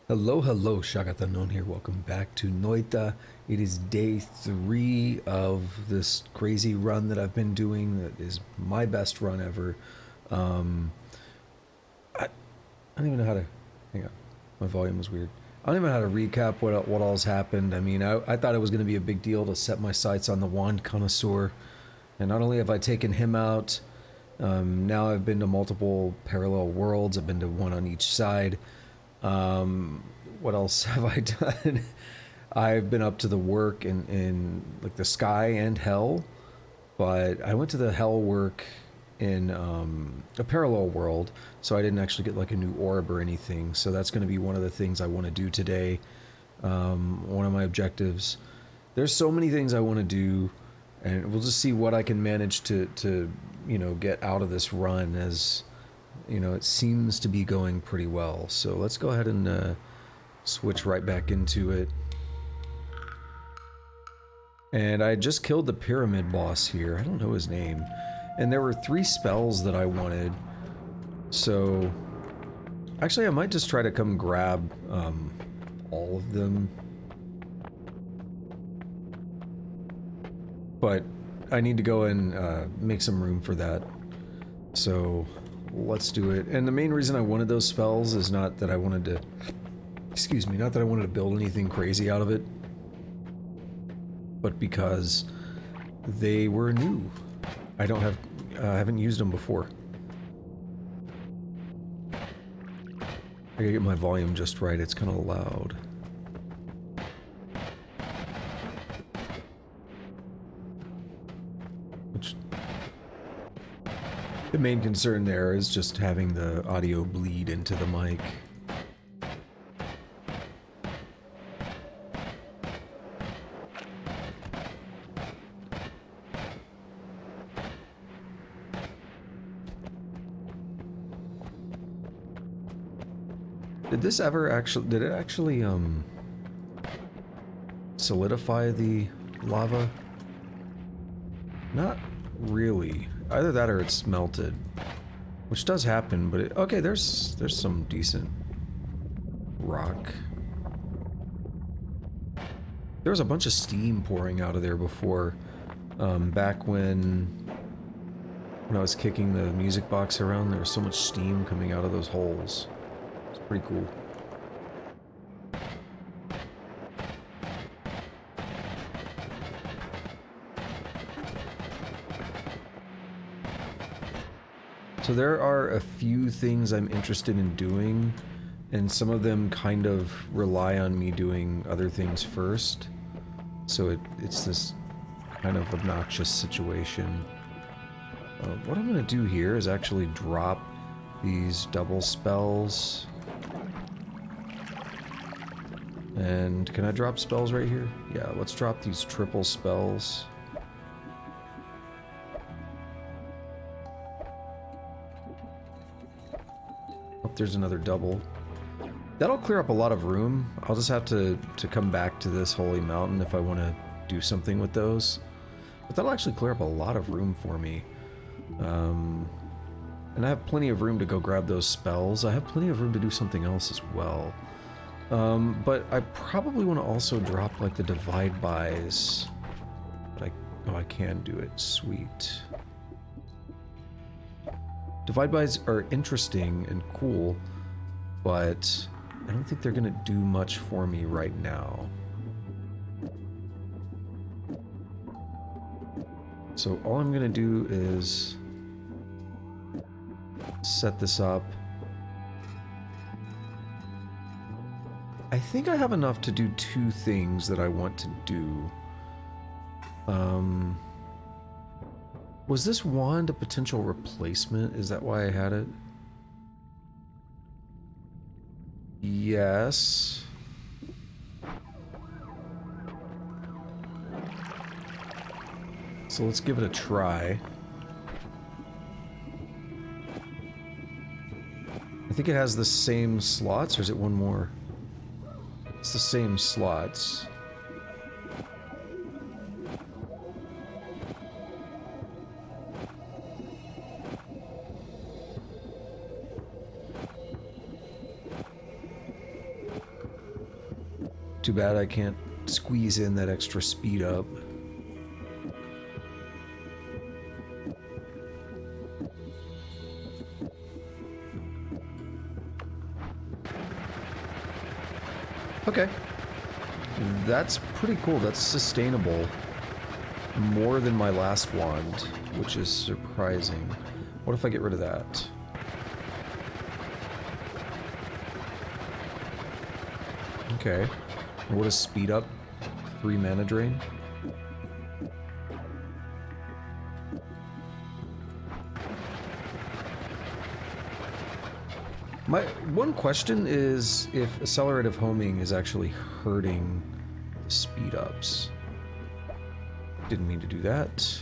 Hello, hello, Shagat Unknown here. Welcome back to Noita. It is day 3 of this crazy run that I've been doing. That is my best run ever. Um, I don't even know how to. Hang on, my volume is weird. I don't even know how to recap what all's happened. I mean, I thought it was going to be a big deal to set my sights on the wand connoisseur, and not only have I taken him out, now I've been to multiple parallel worlds. I've been to one on each side. Um, what else have I done? I've been up to the work in like the sky and hell, but I went to the hell work in a parallel world, so I didn't actually get like a new orb or anything. So that's going to be one of the things I want to do today. One of my objectives. There's so many things I want to do, and we'll just see what I can manage to get out of this run. As it seems to be going pretty well. So let's go ahead and switch right back into it. And I just killed the pyramid boss here. I don't know his name. And there were 3 spells that I wanted. So actually I might just try to come grab all of them. But I need to go and make some room for that. So let's do it. And the main reason I wanted those spells is not that I wanted to, not that I wanted to build anything crazy out of it, but because they were new. I haven't used them before. I gotta get my volume just right, it's kind of loud. The main concern there is just having the audio bleed into the mic. Did it actually solidify the lava? Not really. Either that or it's melted, which does happen, but okay, there's some decent rock. There was a bunch of steam pouring out of there before, back when I was kicking the music box around. There was so much steam coming out of those holes. It's pretty cool. So there are a few things I'm interested in doing, and some of them kind of rely on me doing other things first. So it's this kind of obnoxious situation. What I'm going to do here is actually drop these double spells. And can I drop spells right here? Yeah, let's drop these triple spells. Oh, there's another double. That'll clear up a lot of room. I'll just have to come back to this holy mountain if I want to do something with those. But that'll actually clear up a lot of room for me. And I have plenty of room to go grab those spells. I have plenty of room to do something else as well. But I probably want to also drop like the divide bys. But I can do it. Sweet. Divide bys are interesting and cool, but I don't think they're gonna do much for me right now. So all I'm gonna do is set this up. I think I have enough to do 2 things that I want to do. Was this wand a potential replacement? Is that why I had it? Yes. So let's give it a try. I think it has the same slots, or is it one more? It's the same slots. Too bad I can't squeeze in that extra speed up. Okay. That's pretty cool. That's sustainable. More than my last wand, which is surprising. What if I get rid of that? Okay. What does speed up? 3 mana drain? My one question is if accelerative homing is actually hurting the speed ups. Didn't mean to do that.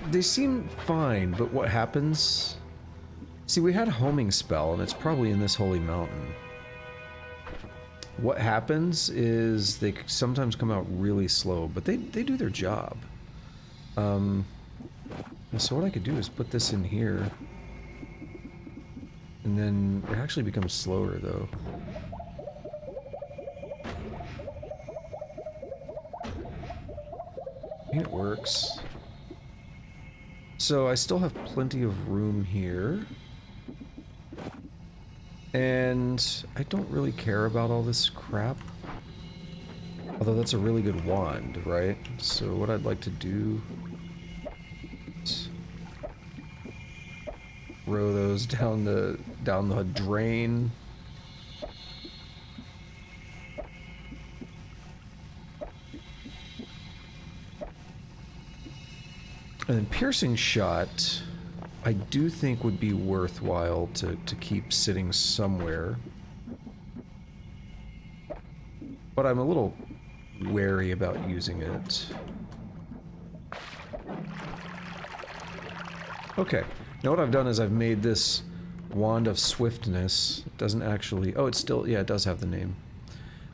They seem fine, but what happens? See, we had a homing spell, and it's probably in this holy mountain. What happens is they sometimes come out really slow, but they do their job. So what I could do is put this in here, and then it actually becomes slower, though. I think it works. So I still have plenty of room here. And I don't really care about all this crap. Although that's a really good wand, right? So what I'd like to do is throw those down the drain. And then piercing shot, I do think would be worthwhile to keep sitting somewhere. But I'm a little wary about using it. Okay, now what I've done is I've made this Wand of Swiftness. It doesn't actually... Oh, it's still... Yeah, it does have the name.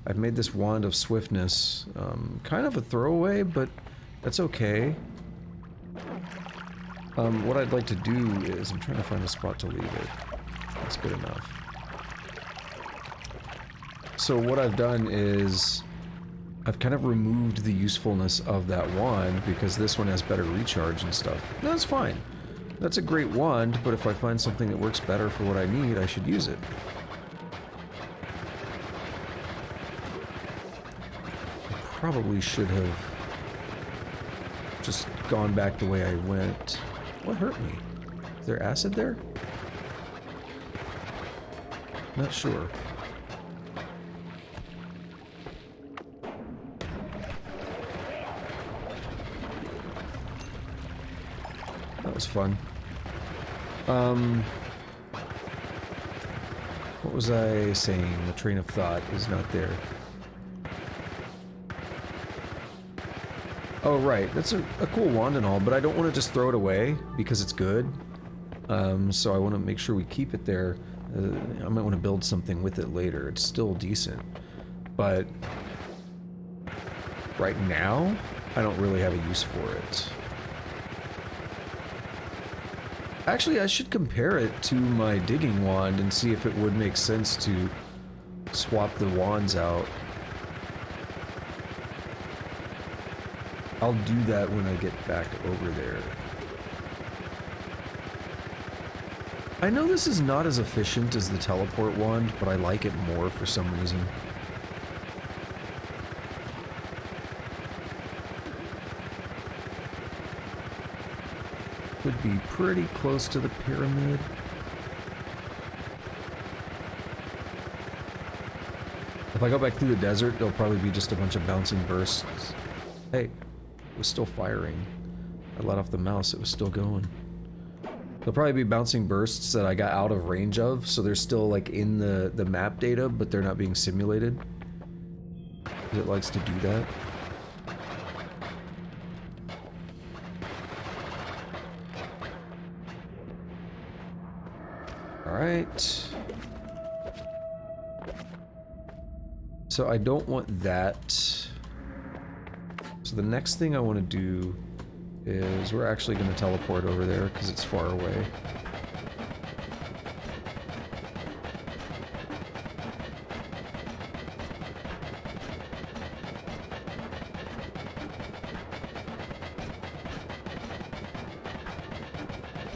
I've made this Wand of Swiftness kind of a throwaway, but that's okay. What I'd like to do is, I'm trying to find a spot to leave it. That's good enough. So what I've done is, I've kind of removed the usefulness of that wand, because this one has better recharge and stuff. That's fine. That's a great wand, but if I find something that works better for what I need, I should use it. I probably should have just gone back the way I went. What hurt me? Is there acid there? Not sure. That was fun. What was I saying? The train of thought is not there. Oh, right. That's a cool wand and all, but I don't want to just throw it away because it's good. So I want to make sure we keep it there. I might want to build something with it later. It's still decent. But right now, I don't really have a use for it. Actually, I should compare it to my digging wand and see if it would make sense to swap the wands out. I'll do that when I get back over there. I know this is not as efficient as the teleport wand, but I like it more for some reason. Would be pretty close to the pyramid. If I go back through the desert, there'll probably be just a bunch of bouncing bursts. Hey. It was still firing. I let off the mouse, it was still going. There'll probably be bouncing bursts that I got out of range of, so they're still like in the map data, but they're not being simulated. It likes to do that. Alright. So I don't want that. So the next thing I want to do is we're actually going to teleport over there because it's far away.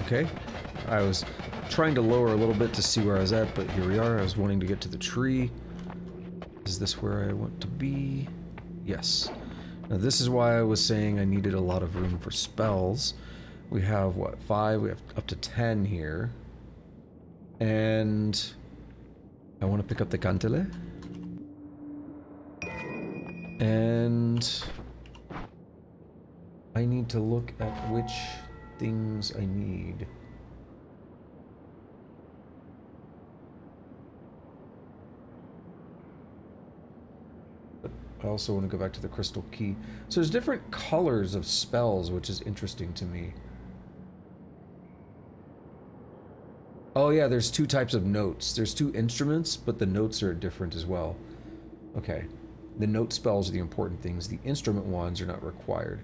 Okay, I was trying to lower a little bit to see where I was at, but here we are. I was wanting to get to the tree. Is this where I want to be? Yes. Now this is why I was saying I needed a lot of room for spells. We have, what, 5? We have up to 10 here. And I want to pick up the cantele. And I need to look at which things I need. But I also want to go back to the crystal key. So there's different colors of spells, which is interesting to me. Oh yeah, there's 2 types of notes. There's 2 instruments, but the notes are different as well. Okay. The note spells are the important things. The instrument ones are not required.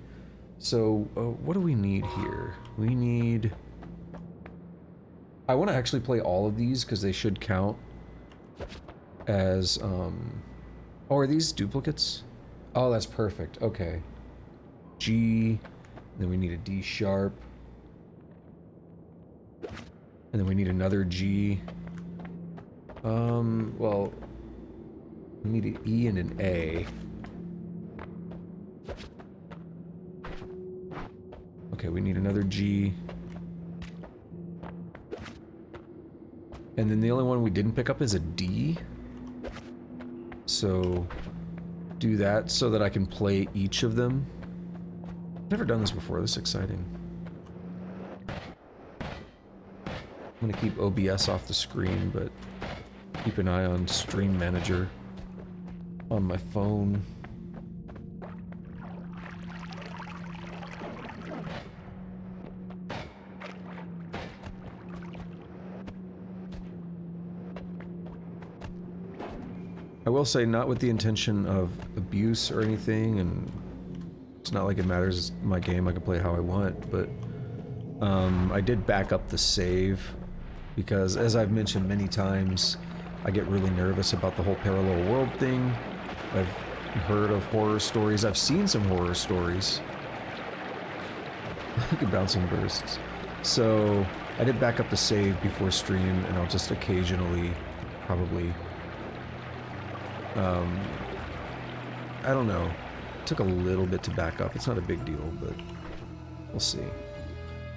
So, what do we need here? We need... I want to actually play all of these because they should count as, Oh, are these duplicates? Oh, that's perfect. Okay. G, then we need a D sharp. And then we need another G. Well, we need an E and an A. Okay, we need another G. And then the only one we didn't pick up is a D. So, do that so that I can play each of them. I've never done this before, this is exciting. I'm gonna keep OBS off the screen, but keep an eye on Stream Manager on my phone. I will say, not with the intention of abuse or anything, and it's not like it matters my game, I can play how I want, but I did back up the save because, as I've mentioned many times, I get really nervous about the whole parallel world thing. I've heard of horror stories, I've seen some horror stories. Look at bouncing bursts. So I did back up the save before stream, and I'll just occasionally probably I don't know. It took a little bit to back up. It's not a big deal, but we'll see.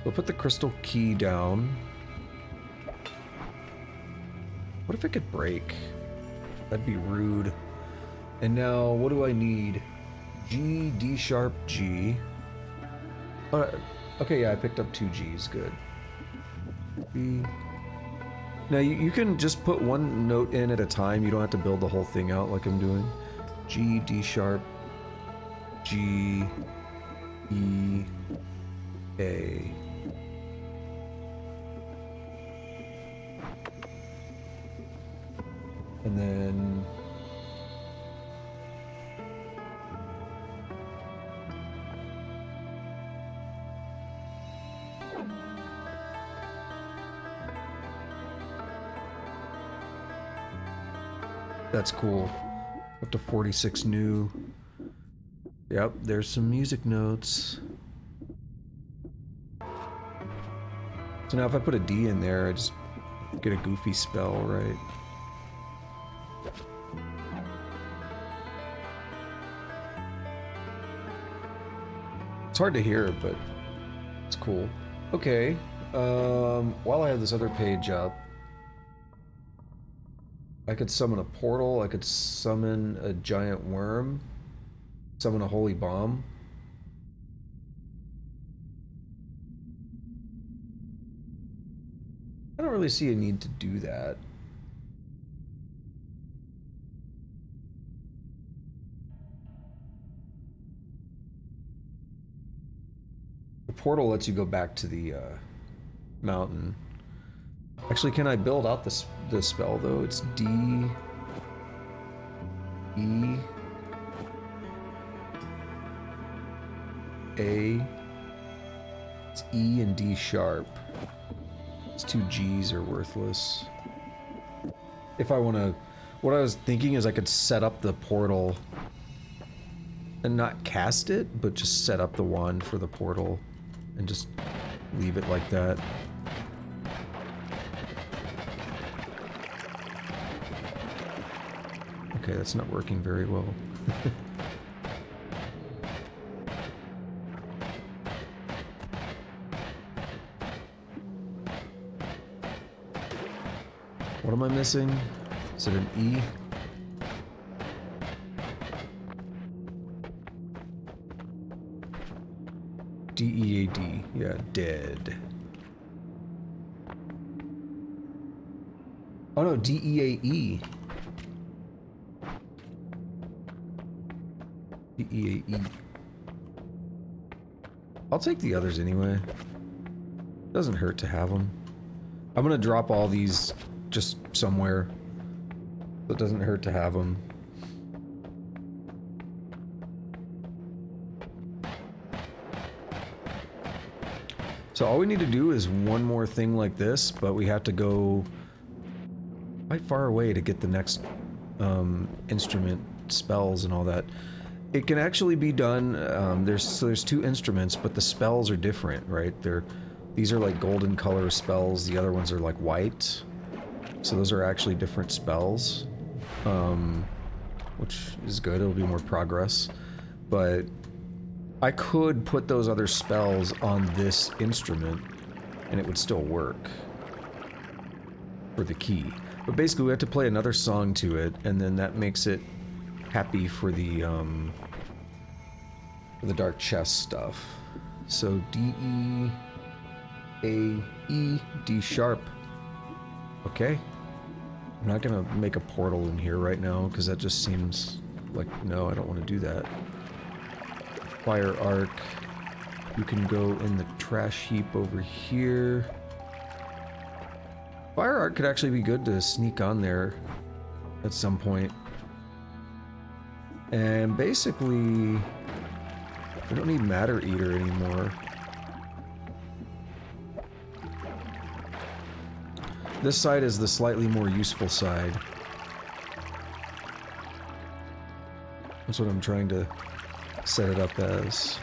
We'll put the crystal key down. What if it could break? That'd be rude. And now, what do I need? G, D sharp, G. Okay, yeah, I picked up 2 Gs. Good. B. Now, you can just put one note in at a time. You don't have to build the whole thing out like I'm doing. G, D sharp, G, E, A. And then... That's cool. Up to 46 new. Yep, there's some music notes. So now if I put a D in there, I just get a goofy spell, right? It's hard to hear, but it's cool. Okay, while I have this other page up, I could summon a portal, I could summon a giant worm, summon a holy bomb. I don't really see a need to do that. The portal lets you go back to the mountain. Actually, can I build out the spell though? It's D, E, A. It's E and D sharp. These two G's are worthless. If I want to... What I was thinking is I could set up the portal and not cast it, but just set up the wand for the portal and just leave it like that. Okay, that's not working very well. What am I missing? Is it an E? D-E-A-D. Yeah, dead. Oh no, D-E-A-E. D-E-A-E. I'll take the others anyway. Doesn't hurt to have them. I'm gonna drop all these just somewhere. So it doesn't hurt to have them. So all we need to do is one more thing like this, but we have to go quite far away to get the next instrument spells and all that. It can actually be done. There's two instruments, but the spells are different, right? These are like golden color spells. The other ones are like white. So those are actually different spells, which is good. It'll be more progress. But I could put those other spells on this instrument, and it would still work for the key. But basically, we have to play another song to it, and then that makes it happy for the dark chest stuff. So D E A E D sharp. Okay. I'm not gonna make a portal in here right now because that just seems like, no, I don't want to do that. Fire arc. You can go in the trash heap over here. Fire arc could actually be good to sneak on there at some point. And basically, we don't need Matter Eater anymore. This side is the slightly more useful side. That's what I'm trying to set it up as.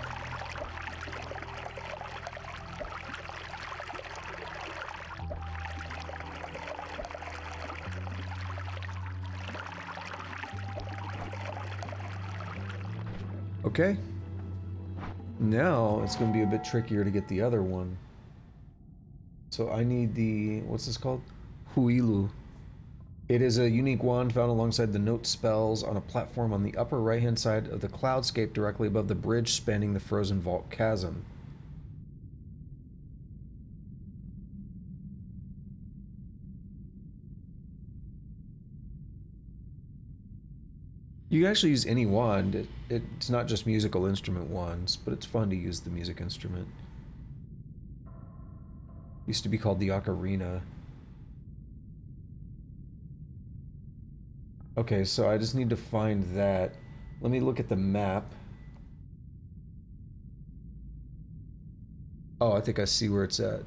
Okay. Now it's going to be a bit trickier to get the other one. So I need the, what's this called? Huilu. It is a unique wand found alongside the note spells on a platform on the upper right-hand side of the cloudscape directly above the bridge spanning the frozen vault chasm. You can actually use any wand. It's not just musical instrument wands, but it's fun to use the music instrument. Used to be called the ocarina. Okay, so I just need to find that. Let me look at the map. Oh, I think I see where it's at.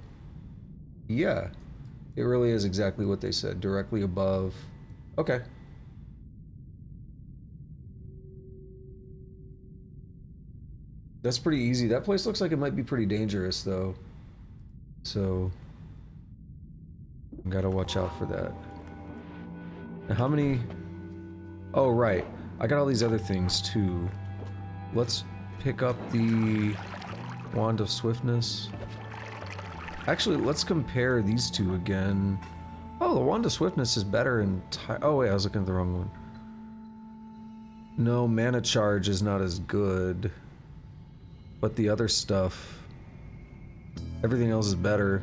Yeah, it really is exactly what they said, directly above. Okay. That's pretty easy. That place looks like it might be pretty dangerous, though. So, gotta watch out for that. Now, how many... Oh, right. I got all these other things, too. Let's pick up the Wand of Swiftness. Actually, let's compare these two again. Oh, the Wand of Swiftness is better in... Oh, wait, I was looking at the wrong one. No, Mana Charge is not as good. But the other stuff... Everything else is better.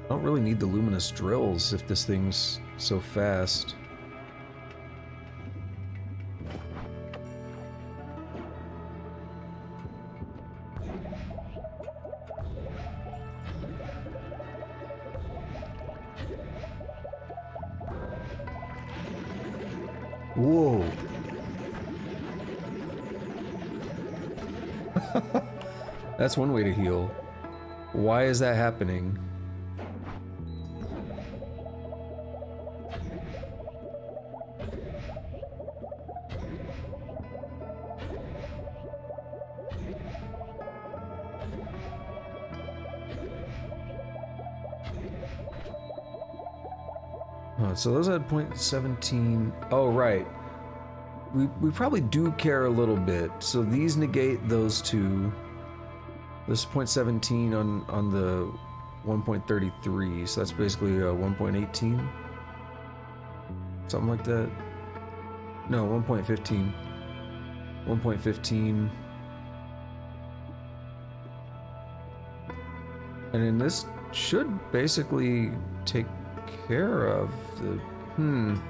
I don't really need the luminous drills if this thing's so fast. Whoa. That's one way to heal. Why is that happening? Oh, so those had .17. Oh, right. We probably do care a little bit. So these negate those two. This is .17 on the 1.33, so that's basically 1.18. Something like that. No, 1.15. 1.15. And then this should basically take care of the... I'm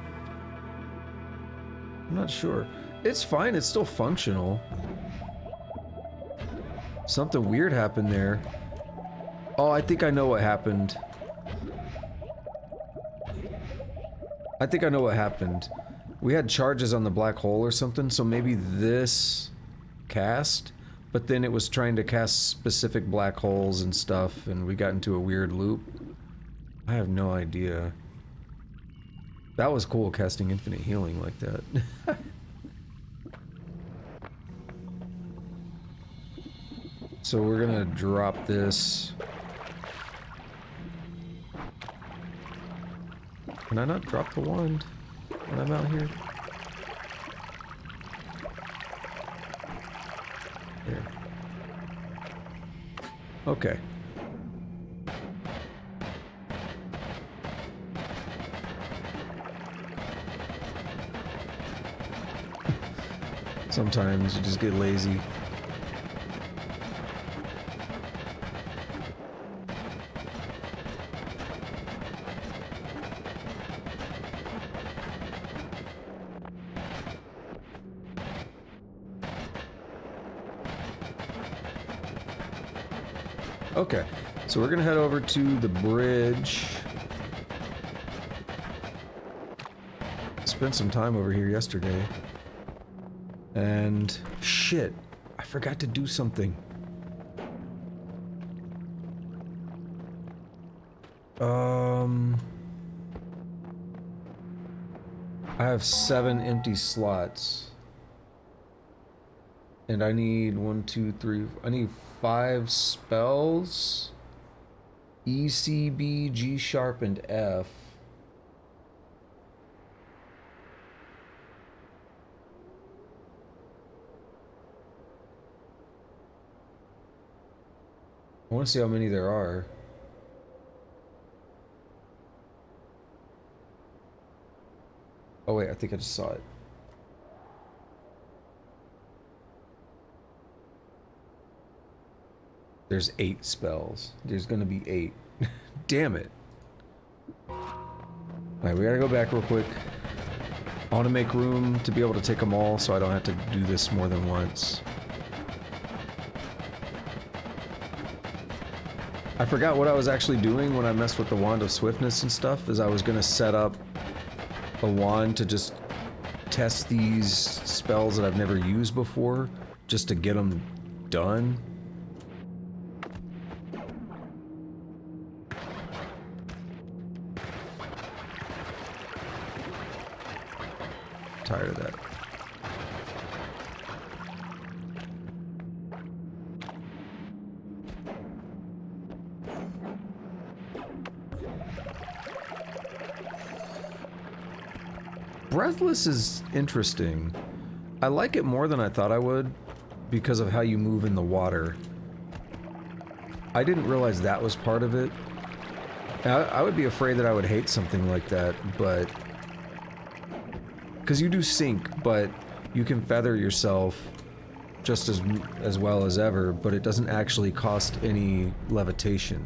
not sure. It's fine, it's still functional. Something weird happened there. Oh, I think I know what happened. I think I know what happened. We had charges on the black hole or something, so maybe this cast, but then it was trying to cast specific black holes and stuff, and we got into a weird loop. I have no idea. That was cool, casting infinite healing like that. So we're gonna drop this. Can I not drop the wand when I'm out here? There. Okay. Sometimes you just get lazy. Okay, so we're gonna head over to the bridge. Spent some time over here yesterday. And shit, I forgot to do something. I have 7 empty slots. And I need 1, 2, 3, I need 5 spells. E, C, B, G sharp, and F. I want to see how many there are. Oh wait, I think I just saw it. There's 8 spells. There's gonna be 8. Damn it. Alright, we gotta go back real quick. I want to make room to be able to take them all so I don't have to do this more than once. I forgot what I was actually doing when I messed with the Wand of Swiftness and stuff, is I was gonna set up a wand to just test these spells that I've never used before, just to get them done. Tired of that. Breathless is interesting. I like it more than I thought I would because of how you move in the water. I didn't realize that was part of it. I would be afraid that I would hate something like that, but... Because you do sink, but you can feather yourself just as well as ever, but it doesn't actually cost any levitation.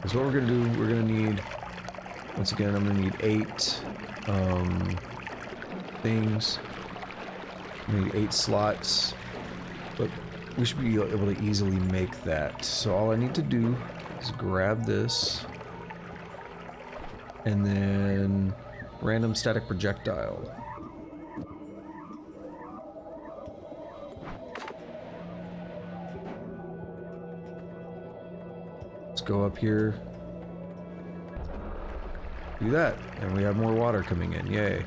So what we're gonna do, we're gonna need... Once again, I'm gonna need 8 things. I need 8 slots, but we should be able to easily make that. So all I need to do is grab this. And then random static projectile. Let's go up here. Do that, and we have more water coming in. Yay.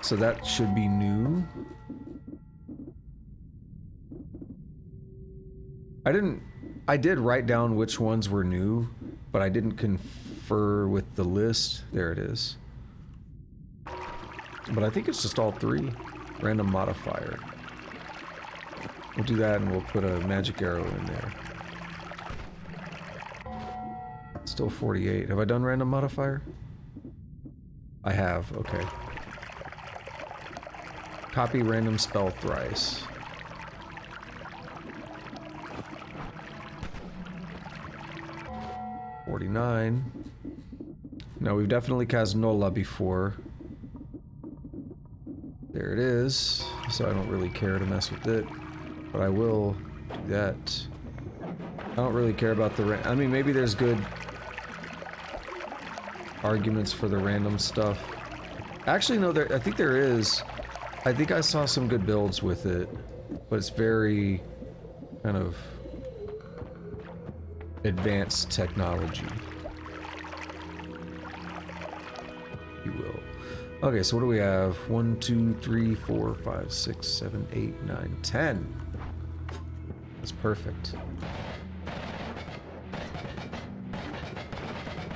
So that should be new. I did write down which ones were new, but I didn't confer with the list. There it is. But I think it's just all three. Random modifier. We'll do that and we'll put a magic arrow in there. Still 48. Have I done random modifier? I have, okay. Copy random spell thrice. $49. Now we've definitely cast Nola before. There it is. So I don't really care to mess with it. But I will do that. I don't really care about the I mean, maybe there's good arguments for the random stuff. Actually, no, I think there is. I think I saw some good builds with it. But it's very kind of advanced technology, you will. Okay, so what do we have? 1, 2, 3, 4, 5, 6, 7, 8, 9, 10. That's perfect.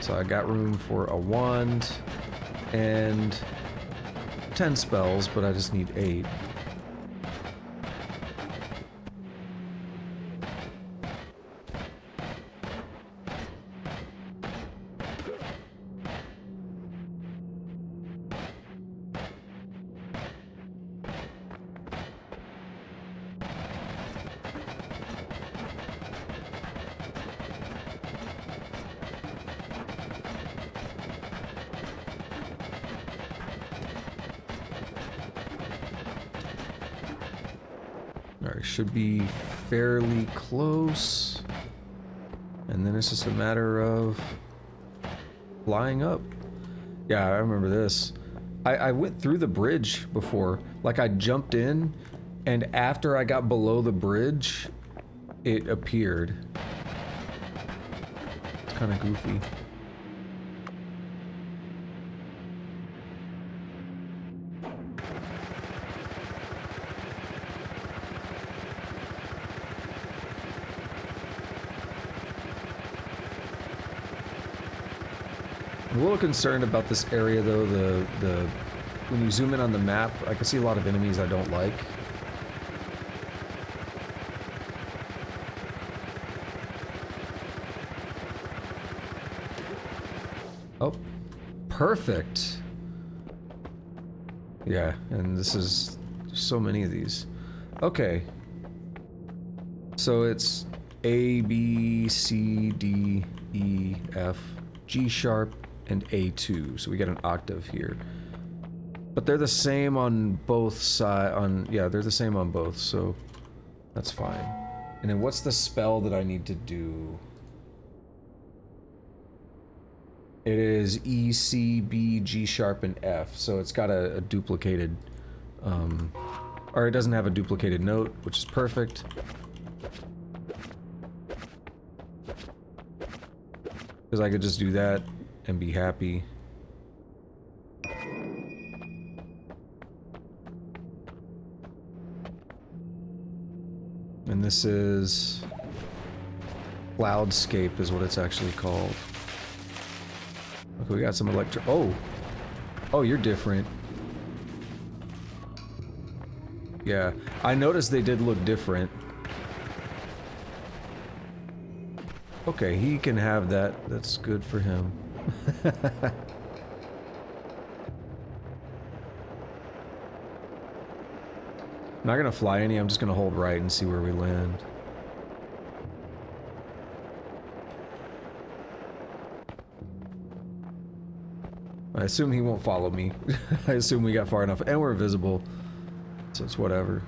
So I got room for a wand and 10 spells, but I just need 8. Alright, should be fairly close. And then it's just a matter of flying up. Yeah, I remember this. I went through the bridge before. Like, I jumped in, and after I got below the bridge, it appeared. It's kind of goofy. I'm a little concerned about this area though, when you zoom in on the map, I can see a lot of enemies I don't like. Oh, perfect. Yeah, and this is so many of these. Okay. So it's A, B, C, D, E, F, G sharp, and A2, so we get an octave here. But they're the same on both sides, yeah, they're the same on both, so that's fine. And then what's the spell that I need to do? It is E, C, B, G sharp, and F, so it's got a duplicated, or it doesn't have a duplicated note, which is perfect. Because I could just do that and be happy. And this is Cloudscape is what it's actually called. Okay, we got some oh, you're different. Yeah, I noticed they did look different. Okay, he can have that. That's good for him. I'm not gonna fly any, I'm just gonna hold right and see where we land. I assume he won't follow me. I assume we got far enough, and we're visible, so it's whatever.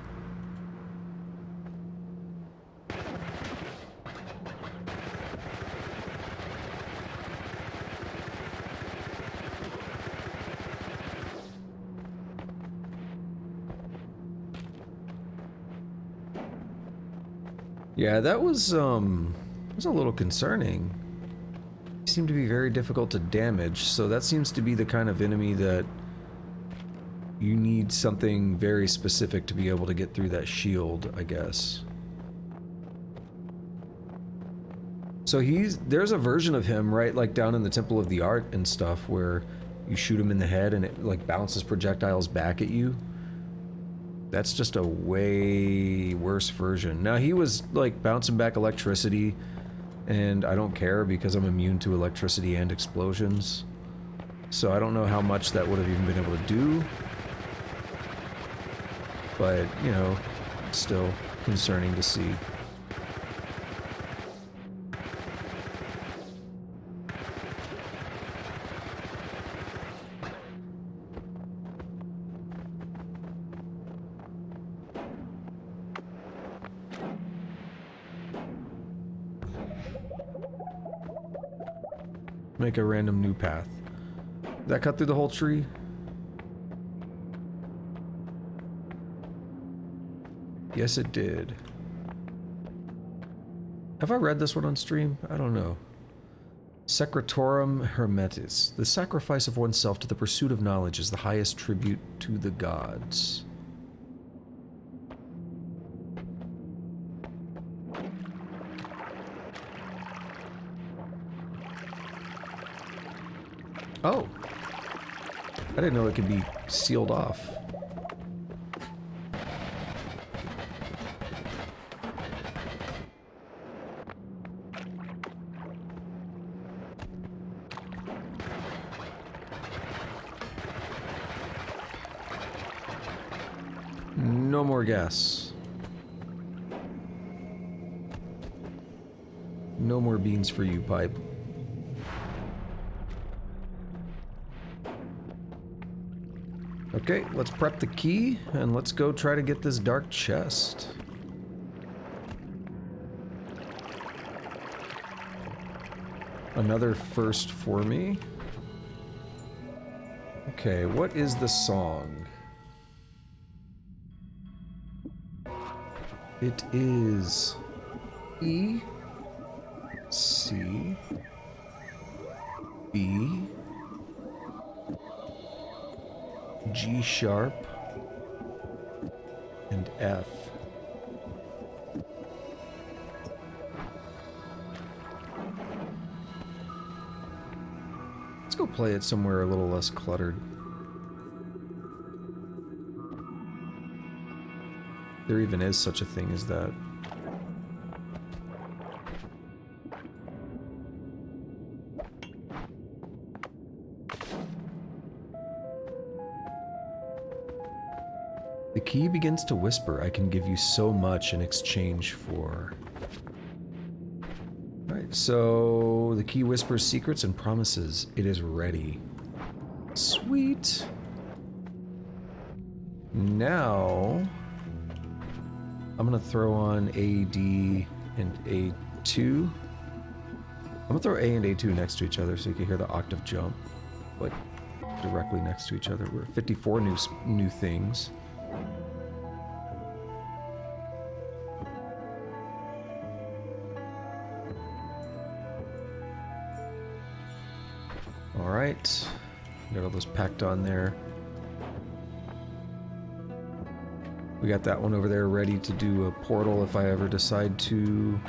Yeah, that was a little concerning. He seemed to be very difficult to damage, so that seems to be the kind of enemy that you need something very specific to be able to get through that shield, I guess. So there's a version of him, right, like down in the Temple of the Art and stuff, where you shoot him in the head and it like bounces projectiles back at you. That's just a way worse version. Now he was like bouncing back electricity, and I don't care because I'm immune to electricity and explosions. So I don't know how much that would have even been able to do. But, you know, still concerning to see. Make a random new path. Did that cut through the whole tree? Yes, it did. Have I read this one on stream? I don't know. Secretorum Hermetis. The sacrifice of oneself to the pursuit of knowledge is the highest tribute to the gods. Oh. I didn't know it could be sealed off. No more gas. No more beans for you, pipe. Okay, let's prep the key, and let's go try to get this dark chest. Another first for me. Okay, what is the song? It is E, C, B, G sharp, and F. Let's go play it somewhere a little less cluttered. There even is such a thing as that. The key begins to whisper, I can give you so much in exchange for... Alright, so the key whispers secrets and promises. It is ready. Sweet. Now... I'm gonna throw on A, D, and A2. I'm gonna throw A and A2 next to each other so you can hear the octave jump, like directly next to each other. We're at 54 new things. All right, got all those packed on there. We got that one over there ready to do a portal if I ever decide to.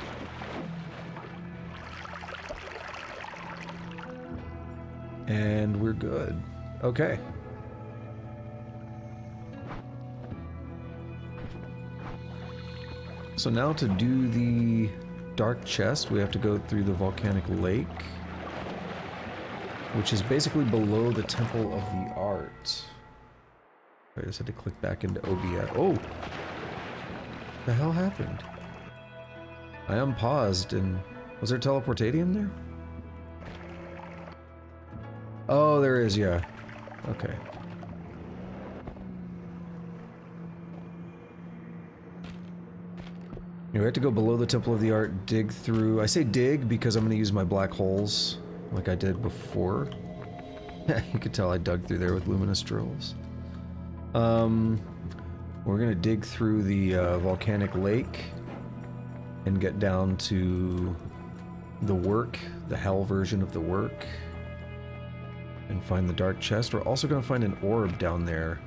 And we're good. Okay. So now to do the dark chest, we have to go through the volcanic lake, which is basically below the Temple of the Art. I just had to click back into OBS. Oh! The hell happened? I unpaused and... Was there teleportatium there? Oh, there is, yeah. Okay. We have to go below the Temple of the Art, dig through... I say dig because I'm going to use my black holes like I did before. You could tell I dug through there with luminous drills. We're gonna dig through the volcanic lake, and get down to the work, the hell version of the work, and find the dark chest. We're also going to find an orb down there.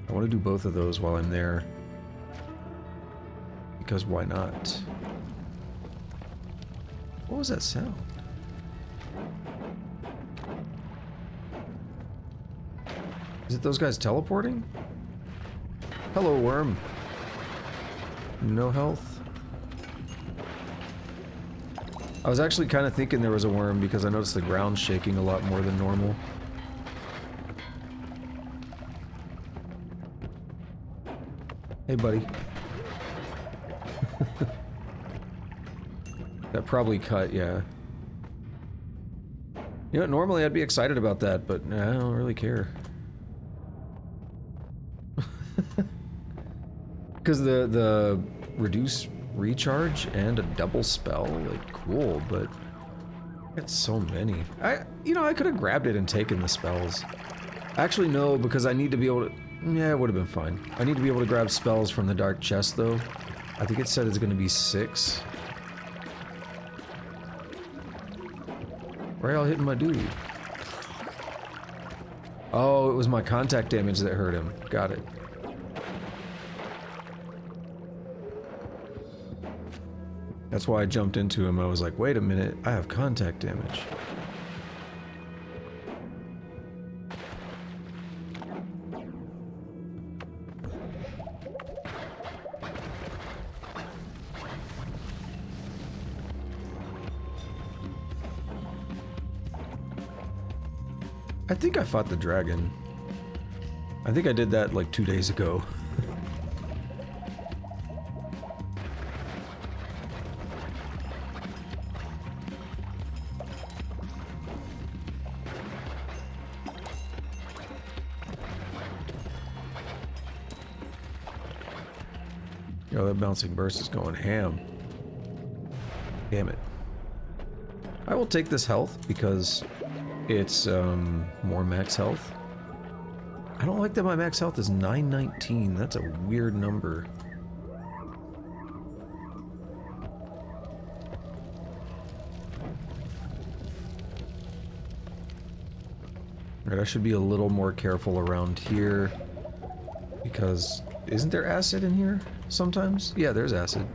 I want to do both of those while I'm there, because why not? What was that sound? Is it those guys teleporting? Hello, worm. No health. I was actually kind of thinking there was a worm because I noticed the ground shaking a lot more than normal. Hey, buddy. That probably cut, yeah. You know, normally I'd be excited about that, but nah, I don't really care. Because the reduce recharge and a double spell, like, cool, but it's so many. You know, I could have grabbed it and taken the spells. Actually, no, because I need to be able to... Yeah, it would have been fine. I need to be able to grab spells from the dark chest, though. I think it said it's going to be 6. Why are y'all hitting my dude? Oh, it was my contact damage that hurt him. Got it. That's why I jumped into him. I was like, wait a minute, I have contact damage. I think I fought the dragon. I think I did that like 2 days ago. Yo, that bouncing burst is going ham. Damn it. I will take this health because it's more max health. I don't like that my max health is 919. That's a weird number. Alright, I should be a little more careful around here because isn't there acid in here sometimes? Yeah, there's acid.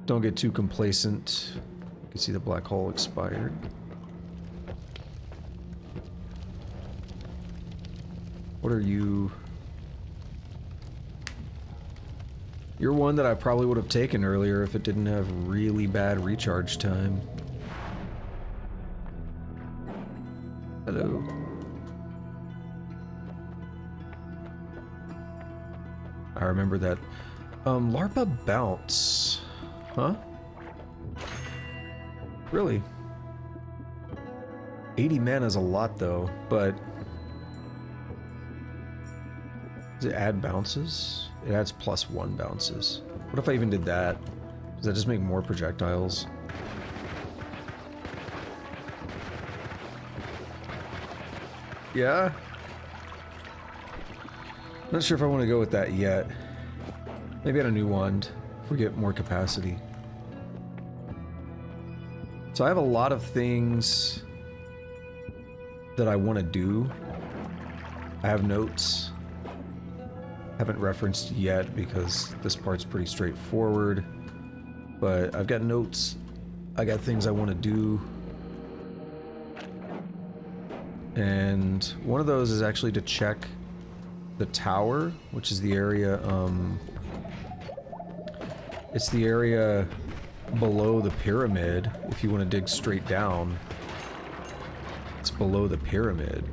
Don't get too complacent. You can see the black hole expired. What are you? You're one that I probably would have taken earlier if it didn't have really bad recharge time. Hello. I remember that. LARPA bounce. Huh? Really? 80 mana is a lot though, but... Does it add bounces? It adds +1 bounces. What if I even did that? Does that just make more projectiles? Yeah? Not sure if I want to go with that yet. Maybe add a new wand if we get more capacity. So I have a lot of things that I want to do. I have notes. Haven't referenced yet because this part's pretty straightforward. But I've got notes. I got things I want to do. And one of those is actually to check the tower, which is the area, it's the area below the pyramid. If you want to dig straight down, it's below the pyramid.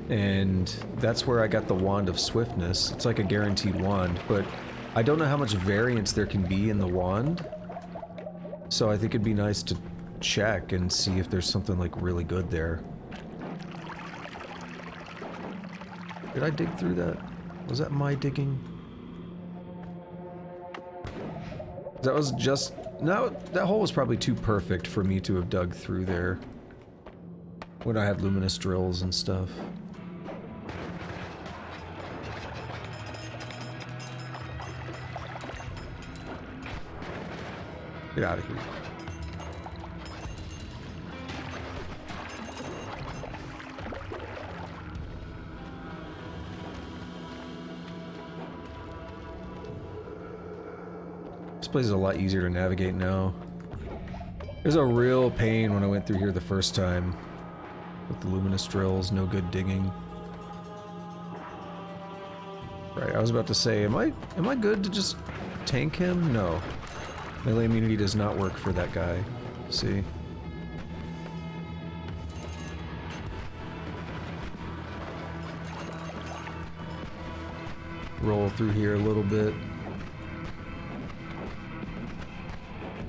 And that's where I got the Wand of Swiftness. It's like a guaranteed wand, but I don't know how much variance there can be in the wand. So I think it'd be nice to check and see if there's something like really good there. Did I dig through that? Was that my digging? That was just... No, that hole was probably too perfect for me to have dug through there. When I had luminous drills and stuff. Get out of here. This place is a lot easier to navigate now. It was a real pain when I went through here the first time. With the luminous drills, no good digging. Right, I was about to say, am I good to just tank him? No. Melee immunity does not work for that guy. See? Roll through here a little bit.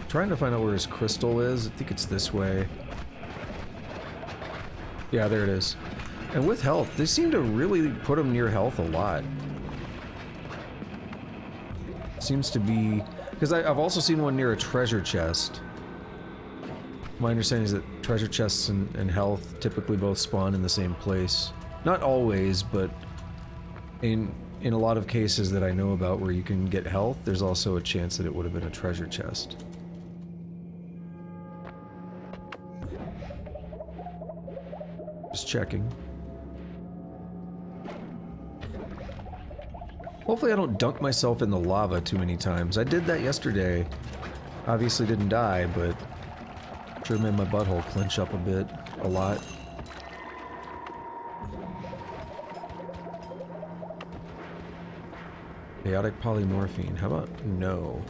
Trying to find out where his crystal is. I think it's this way. Yeah, there it is. And with health, they seem to really put him near health a lot. Seems to be... Because I've also seen one near a treasure chest. My understanding is that treasure chests and health typically both spawn in the same place. Not always, but in a lot of cases that I know about where you can get health, there's also a chance that it would have been a treasure chest. Just checking. Hopefully I don't dunk myself in the lava too many times. I did that yesterday. Obviously didn't die, but sure made my butthole clench up a bit. A lot. Chaotic polymorphine. How about no?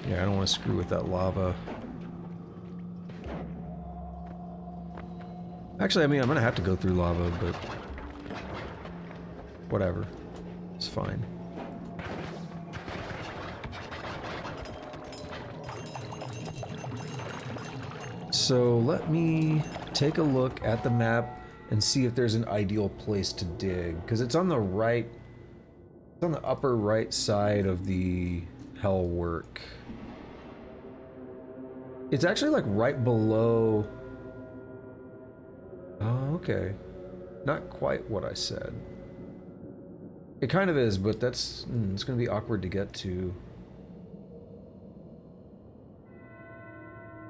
Yeah, I don't want to screw with that lava. Actually, I mean, I'm gonna have to go through lava, but whatever. It's fine. So let me take a look at the map and see if there's an ideal place to dig, because it's on the right, it's on the upper right side of the hell work. It's actually like right below. Oh, okay. Not quite what I said. It kind of is, but that's it's gonna be awkward to get to.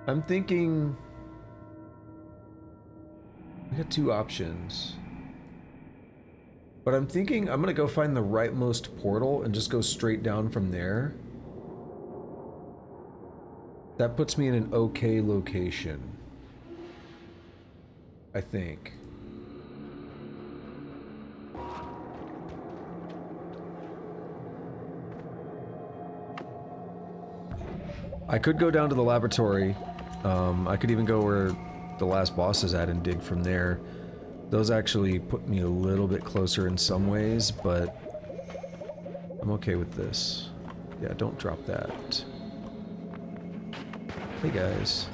I'm thinking I got two options. But I'm thinking I'm gonna go find the rightmost portal and just go straight down from there. That puts me in an okay location. I think. I could go down to the laboratory. I could even go where the last boss is at and dig from there. Those actually put me a little bit closer in some ways, but I'm okay with this. Yeah, don't drop that. Hey guys.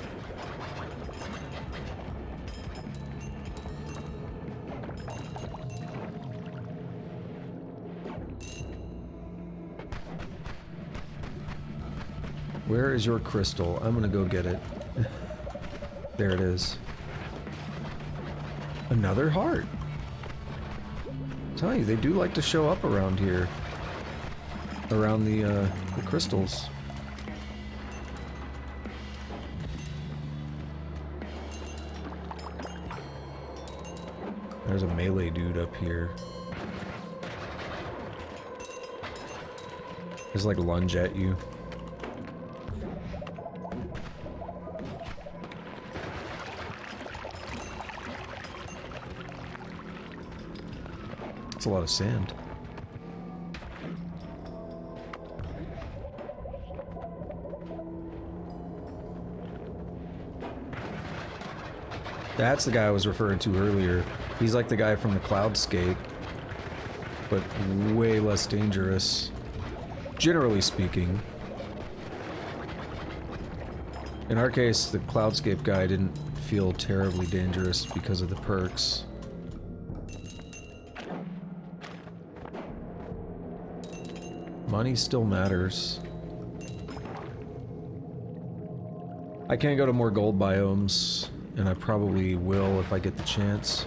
Where is your crystal? I'm gonna go get it. There it is. Another heart. I'm telling you, they do like to show up around here. Around the crystals. There's a melee dude up here. Just like lunge at you. It's a lot of sand. That's the guy I was referring to earlier. He's like the guy from the Cloudscape, but way less dangerous, generally speaking. In our case, the Cloudscape guy didn't feel terribly dangerous because of the perks. Money still matters. I can't go to more gold biomes, and I probably will if I get the chance.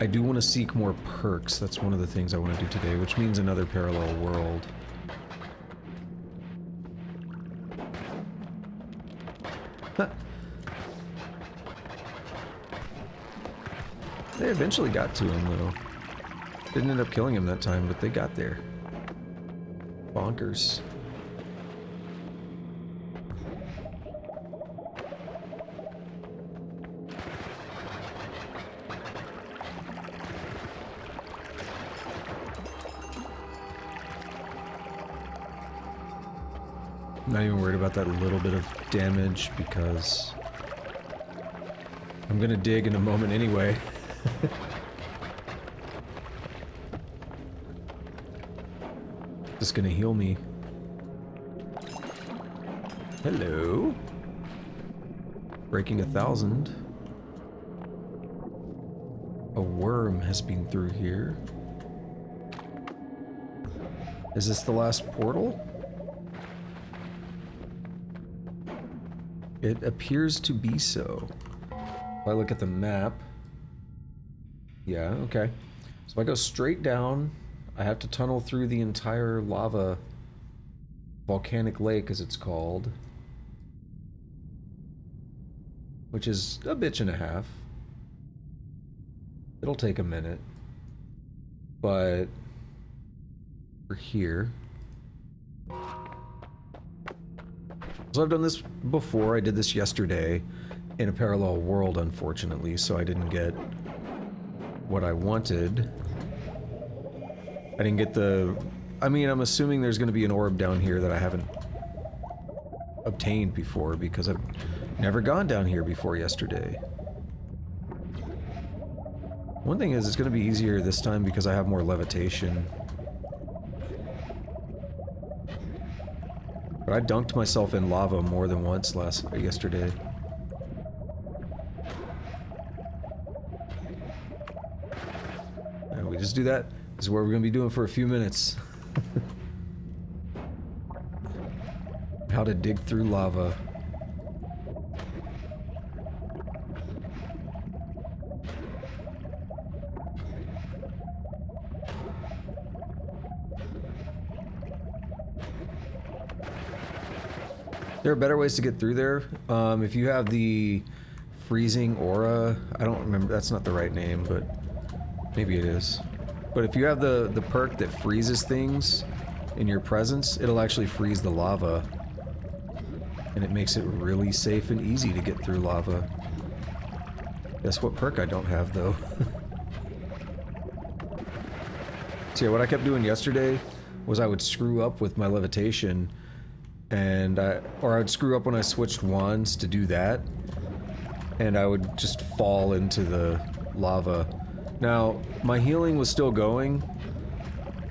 I do want to seek more perks. That's one of the things I want to do today, which means another parallel world. Huh. They eventually got to him, though. Didn't end up killing him that time, but they got there. Bonkers. Not even worried about that little bit of damage because I'm gonna dig in a moment anyway. Just gonna heal me. Hello. Breaking 1,000. A worm has been through here. Is this the last portal? It appears to be so. If I look at the map... Yeah, okay. So if I go straight down, I have to tunnel through the entire lava volcanic lake, as it's called. Which is a bitch and a half. It'll take a minute. But... we're here. So I've done this before. I did this yesterday in a parallel world, unfortunately, so I didn't get what I wanted. I didn't get the... I mean, I'm assuming there's going to be an orb down here that I haven't obtained before, because I've never gone down here before yesterday. One thing is, it's going to be easier this time because I have more levitation. But I dunked myself in lava more than once yesterday. And we just do that. This is what we're going to be doing for a few minutes. How to dig through lava. There are better ways to get through there. If you have the freezing aura, I don't remember, that's not the right name, but maybe it is. But if you have the perk that freezes things in your presence, it'll actually freeze the lava. And it makes it really safe and easy to get through lava. Guess what perk I don't have, though? So yeah, what I kept doing yesterday was I would screw up with my levitation, and or I'd screw up when I switched wands to do that, and I would just fall into the lava. Now, my healing was still going,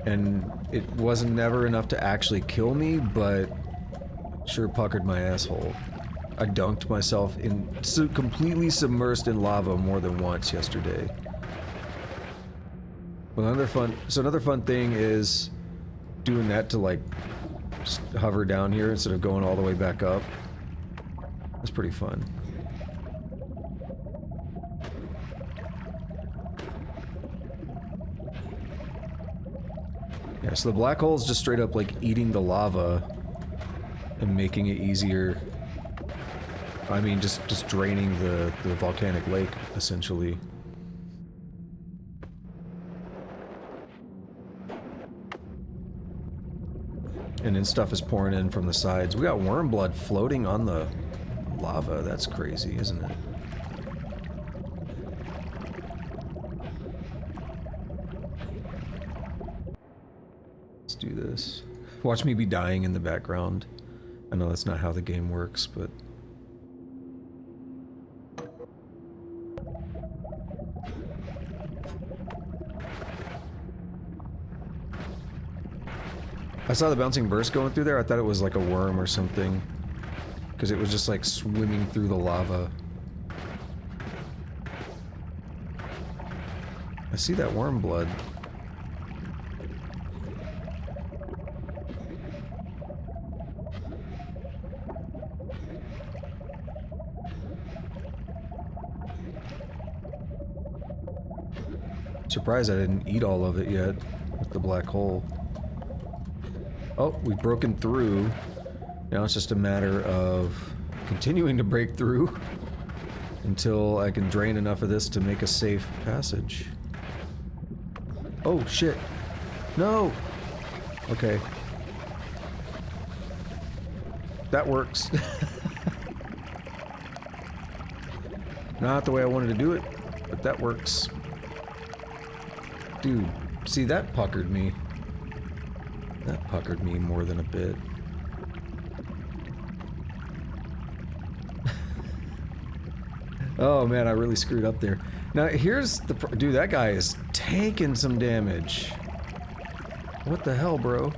and it wasn't never enough to actually kill me, but sure puckered my asshole. I dunked myself in, completely submersed in lava more than once yesterday. Well, another fun thing is doing that to, like, just hover down here instead of going all the way back up. That's pretty fun. Yeah, so the black hole is just straight up like eating the lava and making it easier. I mean, just draining the volcanic lake, essentially. And then stuff is pouring in from the sides. We got worm blood floating on the lava. That's crazy, isn't it? Let's do this. Watch me be dying in the background. I know that's not how the game works, but... I saw the bouncing burst going through there. I thought it was like a worm or something, because it was just like swimming through the lava. I see that worm blood. Surprised I didn't eat all of it yet with the black hole. Oh, we've broken through. Now it's just a matter of continuing to break through until I can drain enough of this to make a safe passage. Oh, shit. No! Okay. That works. Not the way I wanted to do it, but that works. Dude, see, that puckered me. That puckered me more than a bit. Oh man, I really screwed up there. Now here's the dude, that guy is tanking some damage. What the hell, bro?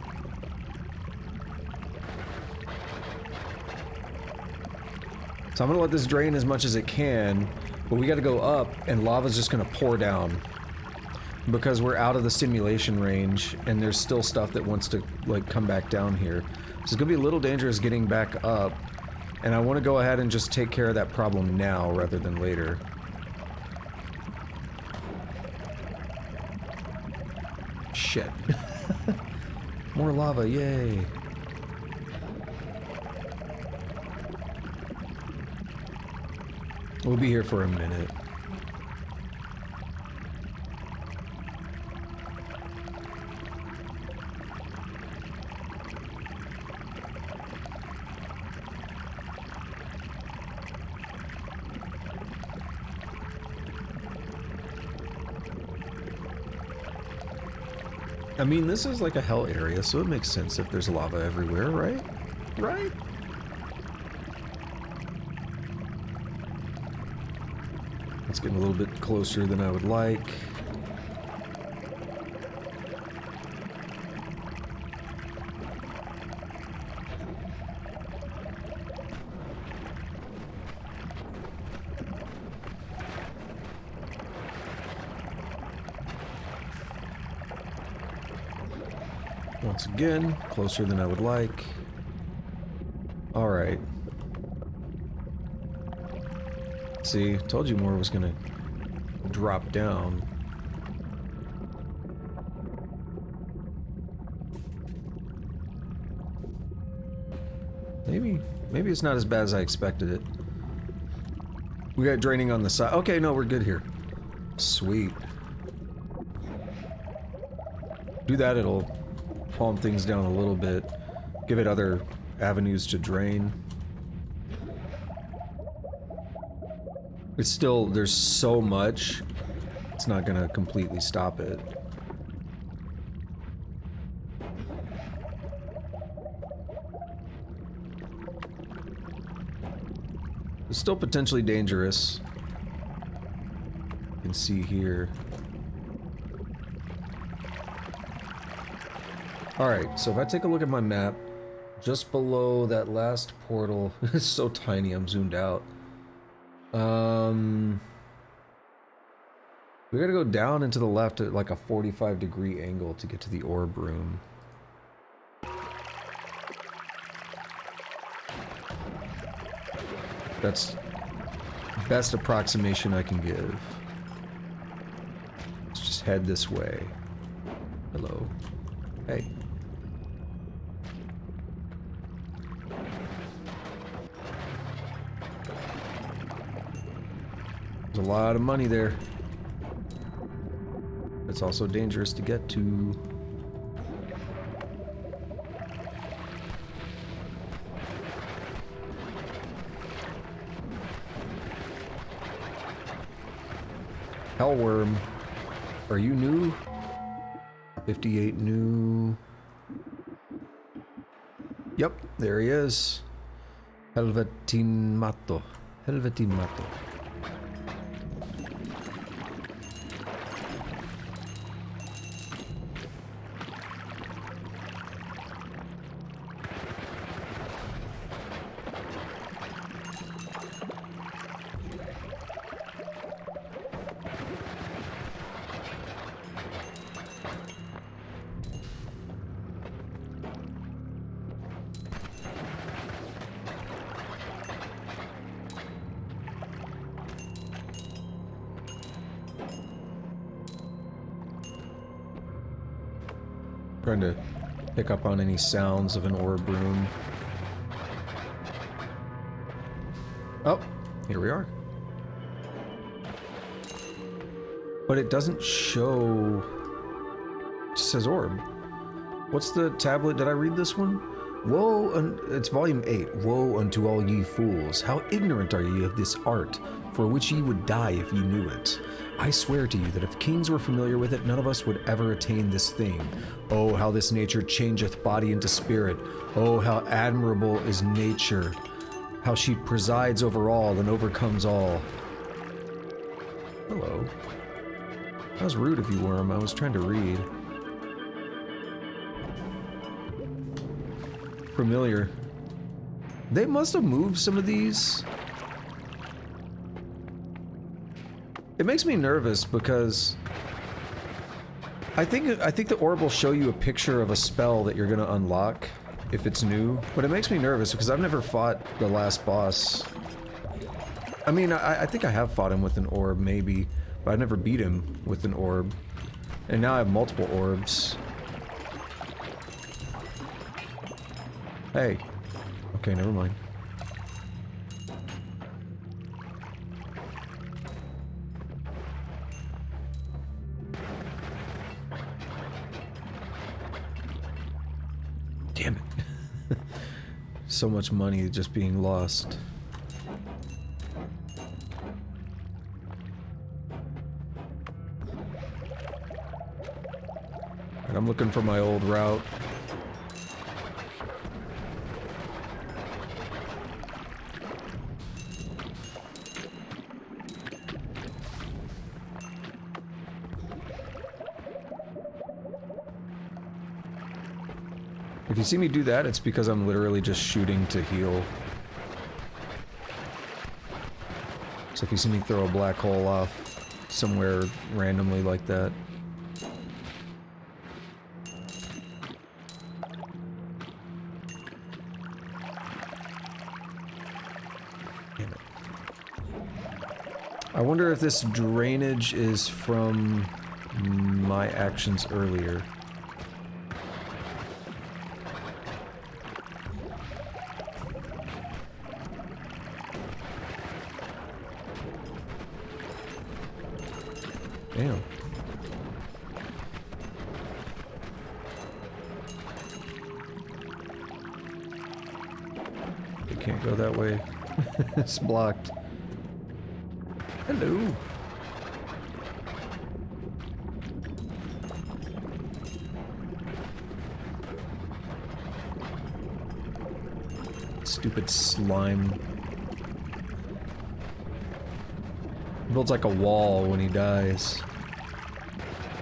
So I'm gonna let this drain as much as it can, but we gotta go up and lava's just gonna pour down. Because we're out of the simulation range and there's still stuff that wants to like come back down here. So it's gonna be a little dangerous getting back up. And I want to go ahead and just take care of that problem now rather than later. Shit. More lava, yay. We'll be here for a minute. I mean, this is like a hell area, so it makes sense if there's lava everywhere, right? Right? It's getting a little bit closer than I would like. Once again, closer than I would like. Alright. See, told you more was gonna drop down. Maybe it's not as bad as I expected it. We got draining on the side. Okay, no, we're good here. Sweet. Do that, it'll calm things down a little bit. Give it other avenues to drain. It's still, there's so much, it's not gonna completely stop it. It's still potentially dangerous. You can see here. Alright, so if I take a look at my map, just below that last portal, it's so tiny, I'm zoomed out. We gotta go down and to the left at like a 45-degree angle to get to the Orb Room. That's best approximation I can give. Let's just head this way. Hello. Hey. There's a lot of money there. It's also dangerous to get to. Hellworm, are you new? 58 new. Yep, there he is. Helvetimato. Helvetimato. Trying to pick up on any sounds of an orb room. Oh, here we are. But it doesn't show... It just says orb. What's the tablet? Did I read this one? Woe, it's volume 8. Woe unto all ye fools, how ignorant are ye of this art, for which ye would die if ye knew it. I swear to you that if kings were familiar with it, none of us would ever attain this thing. Oh, how this nature changeth body into spirit. Oh, how admirable is nature. How she presides over all and overcomes all. Hello. That was rude of you, Worm. I was trying to read. Familiar. They must have moved some of these. It makes me nervous because I think the orb will show you a picture of a spell that you're gonna unlock if it's new, but it makes me nervous because I've never fought the last boss. I mean, I think I have fought him with an orb, maybe, but I never beat him with an orb. And now I have multiple orbs. Hey. Okay, never mind. Damn it. So much money just being lost. And I'm looking for my old route. If you see me do that, it's because I'm literally just shooting to heal. So if you see me throw a black hole off somewhere randomly like that. Damn it. I wonder if this drainage is from my actions earlier. Damn. It can't go that way. It's blocked. Hello. Stupid slime. Builds like a wall when he dies.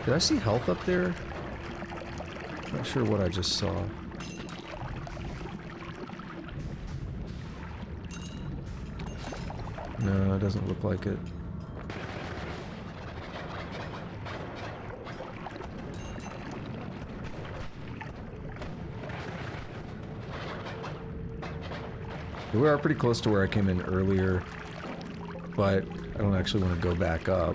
Did I see health up there? Not sure what I just saw. No, it doesn't look like it. We are pretty close to where I came in earlier, but I don't actually want to go back up.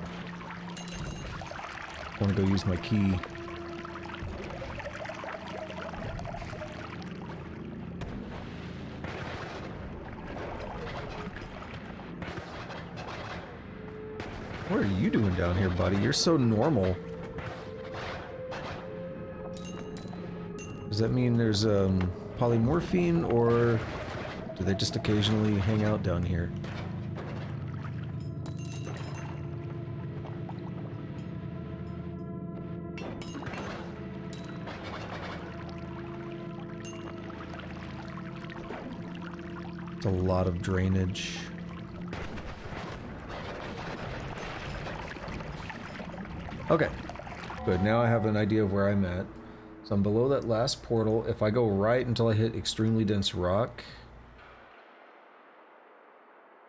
I want to go use my key. What are you doing down here, buddy? You're so normal. Does that mean there's polymorphine, or do they just occasionally hang out down here? It's a lot of drainage. Okay, good. Now I have an idea of where I'm at. So I'm below that last portal. If I go right until I hit extremely dense rock,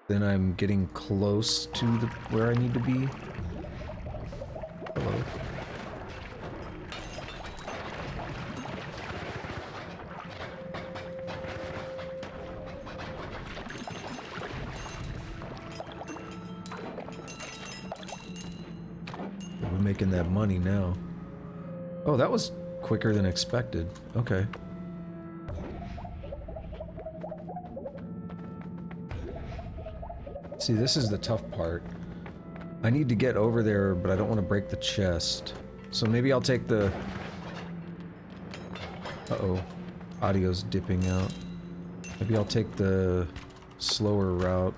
then I'm getting close to where I need to be. Hello. We're making that money now. Oh, that was quicker than expected. Okay. See, this is the tough part. I need to get over there, but I don't want to break the chest. So maybe I'll take the... Uh-oh. Audio's dipping out. Maybe I'll take the slower route.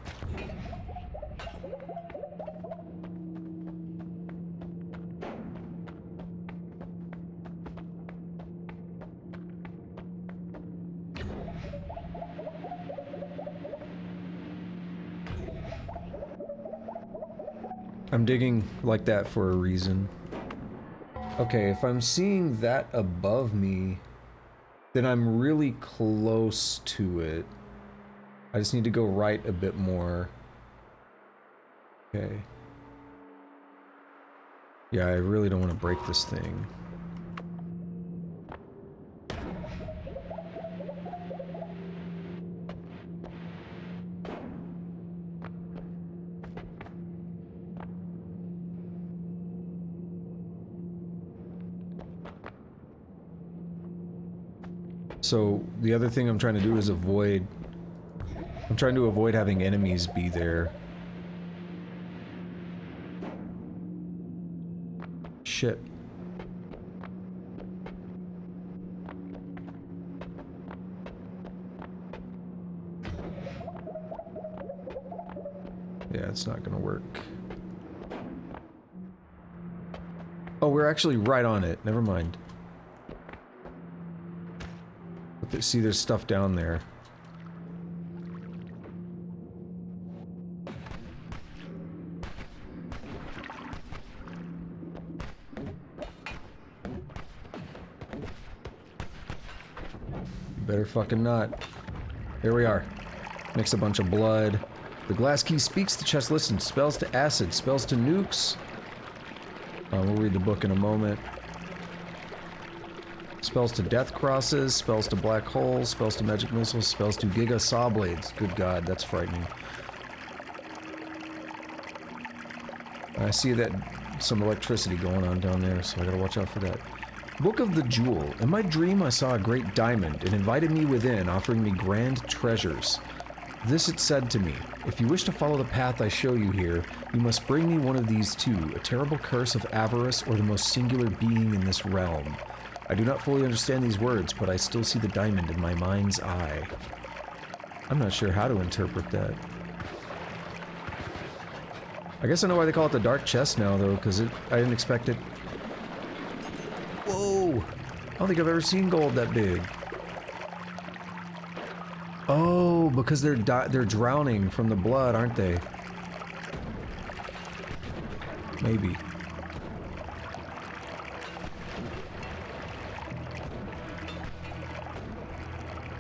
I'm digging like that for a reason. Okay, if I'm seeing that above me, then I'm really close to it. I just need to go right a bit more. Okay. Yeah, I really don't want to break this thing. So, the other thing I'm trying to do is avoid... I'm trying to avoid having enemies be there. Shit. Yeah, it's not gonna work. Oh, we're actually right on it. Never mind. But see, there's stuff down there. Better fucking not. Here we are. Mix a bunch of blood. The glass key speaks, the chest listens. Spells to acid, spells to nukes. We'll read the book in a moment. Spells to death crosses, spells to black holes, spells to magic missiles, spells to giga saw blades. Good god, that's frightening. I see that some electricity going on down there, so I gotta watch out for that. Book of the Jewel. In my dream I saw a great diamond. It invited me within, offering me grand treasures. This it said to me, if you wish to follow the path I show you here, you must bring me one of these two, a terrible curse of avarice or the most singular being in this realm. I do not fully understand these words, but I still see the diamond in my mind's eye. I'm not sure how to interpret that. I guess I know why they call it the dark chest now, though, because I didn't expect it. Whoa! I don't think I've ever seen gold that big. Oh, because they're drowning from the blood, aren't they? Maybe.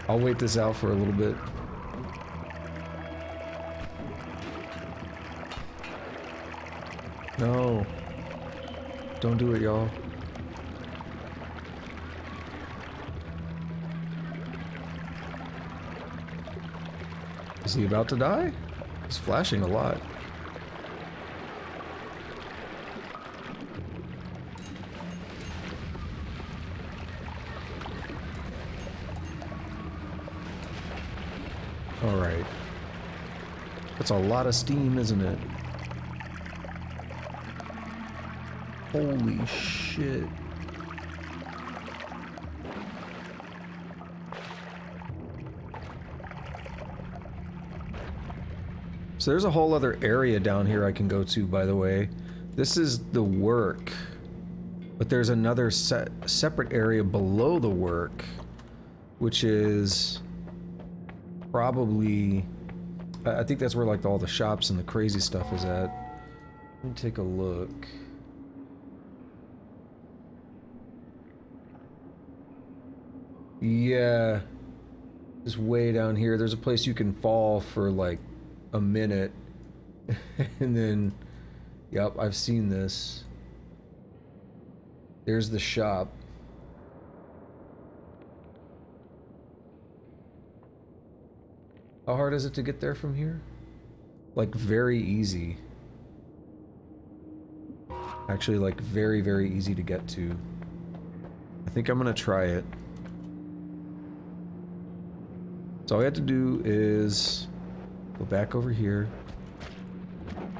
I'll wait this out for a little bit. No. Don't do it, y'all. Is he about to die? He's flashing a lot. Alright. That's a lot of steam, isn't it? Holy shit. So there's a whole other area down here I can go to, by the way. This is the work. But there's another separate area below the work, which is probably... I think that's where like all the shops and the crazy stuff is at. Let me take a look. Yeah. Just way down here. There's a place you can fall for like a minute. And then... Yep, I've seen this. There's the shop. How hard is it to get there from here? Like, very easy. Actually, like, very, very easy to get to. I think I'm gonna try it. So all we have to do is go back over here.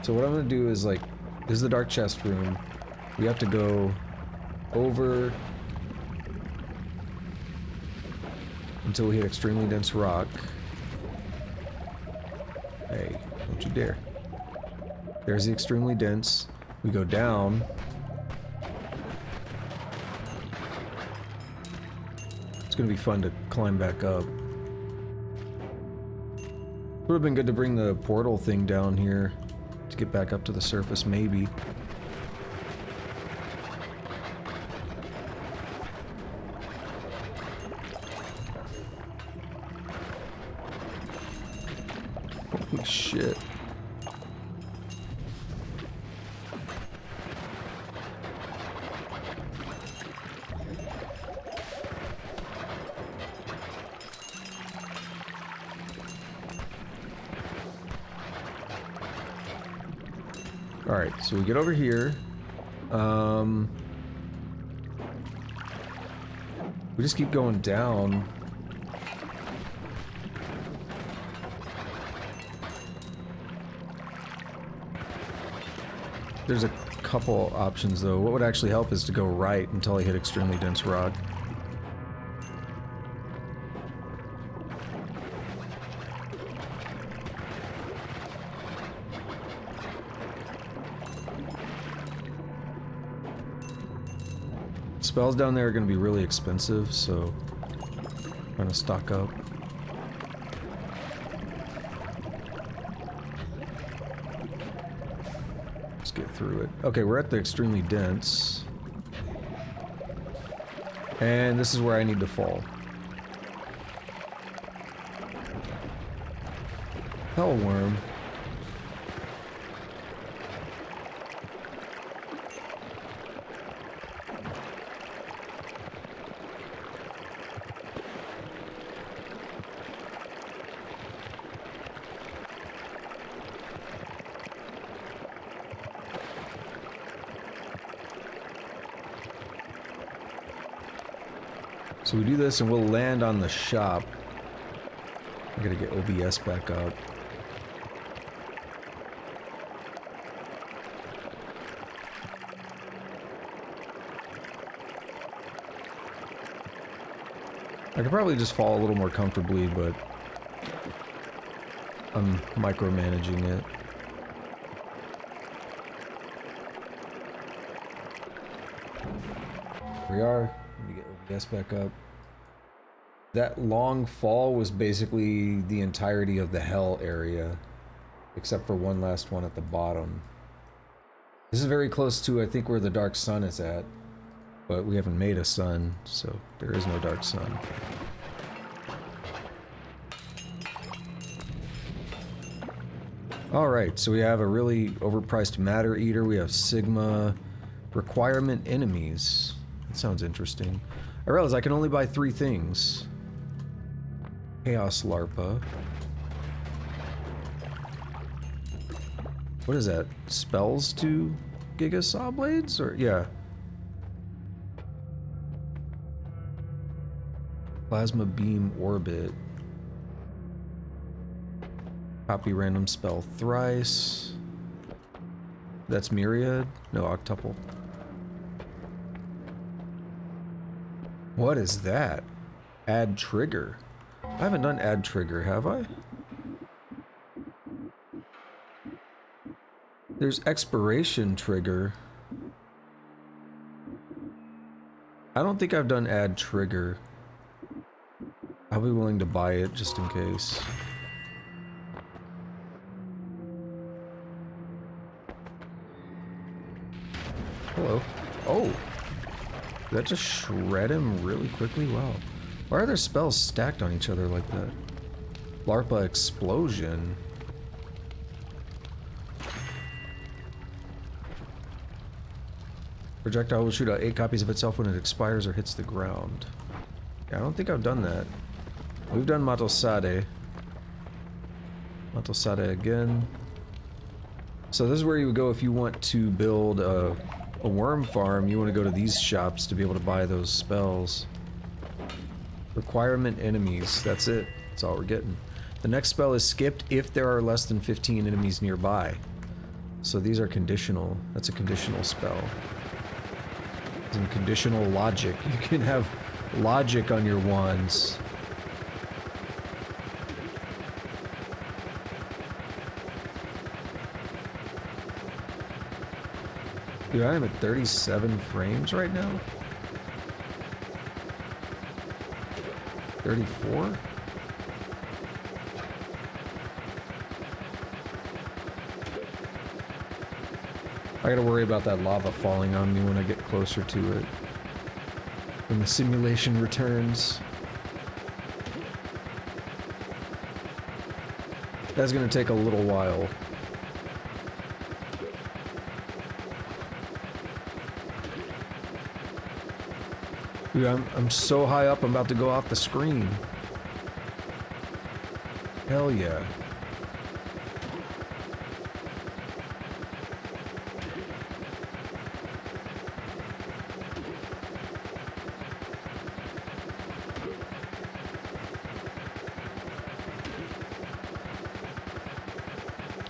So what I'm gonna do is, like, this is the dark chest room. We have to go over until we hit extremely dense rock. Hey, don't you dare. There's the extremely dense. We go down. It's gonna be fun to climb back up. Would have been good to bring the portal thing down here to get back up to the surface, maybe. Holy shit. Alright, so we get over here. We just keep going down. There's a couple options though. What would actually help is to go right until I hit extremely dense rock. Spells down there are going to be really expensive, so I'm trying to stock up. Let's get through it. Okay, we're at the extremely dense. And this is where I need to fall. Hellworm. So we do this and we'll land on the shop. I gotta get OBS back up. I could probably just fall a little more comfortably, but I'm micromanaging it. Here we are. Let me get OBS back up. That long fall was basically the entirety of the hell area, except for one last one at the bottom. This is very close to, I think, where the dark sun is at, but we haven't made a sun, so there is no dark sun. Alright, so we have a really overpriced matter eater, we have Sigma, requirement enemies. That sounds interesting. I realize I can only buy 3 things. Chaos Larpa. What is that? Spells to Giga Saw Blades? Or, yeah. Plasma Beam Orbit. Copy random spell thrice. That's Myriad? No, Octuple. What is that? Add trigger. I haven't done add trigger, have I? There's expiration trigger. I don't think I've done add trigger. I'll be willing to buy it just in case. Hello. Oh! Did that just shred him really quickly? Wow. Why are there spells stacked on each other like that? Larpa Explosion. Projectile will shoot out 8 copies of itself when it expires or hits the ground. Yeah, I don't think I've done that. We've done Matosade. Matosade again. So this is where you would go if you want to build a a worm farm, you want to go to these shops to be able to buy those spells. Requirement enemies, that's it. That's all we're getting. The next spell is skipped if there are less than 15 enemies nearby. So these are conditional. That's a conditional spell. It's in conditional logic. You can have logic on your wands. Dude, I am at 37 frames right now. 34? I gotta worry about that lava falling on me when I get closer to it. When the simulation returns. That's gonna take a little while. Dude, I'm so high up, I'm about to go off the screen. Hell yeah.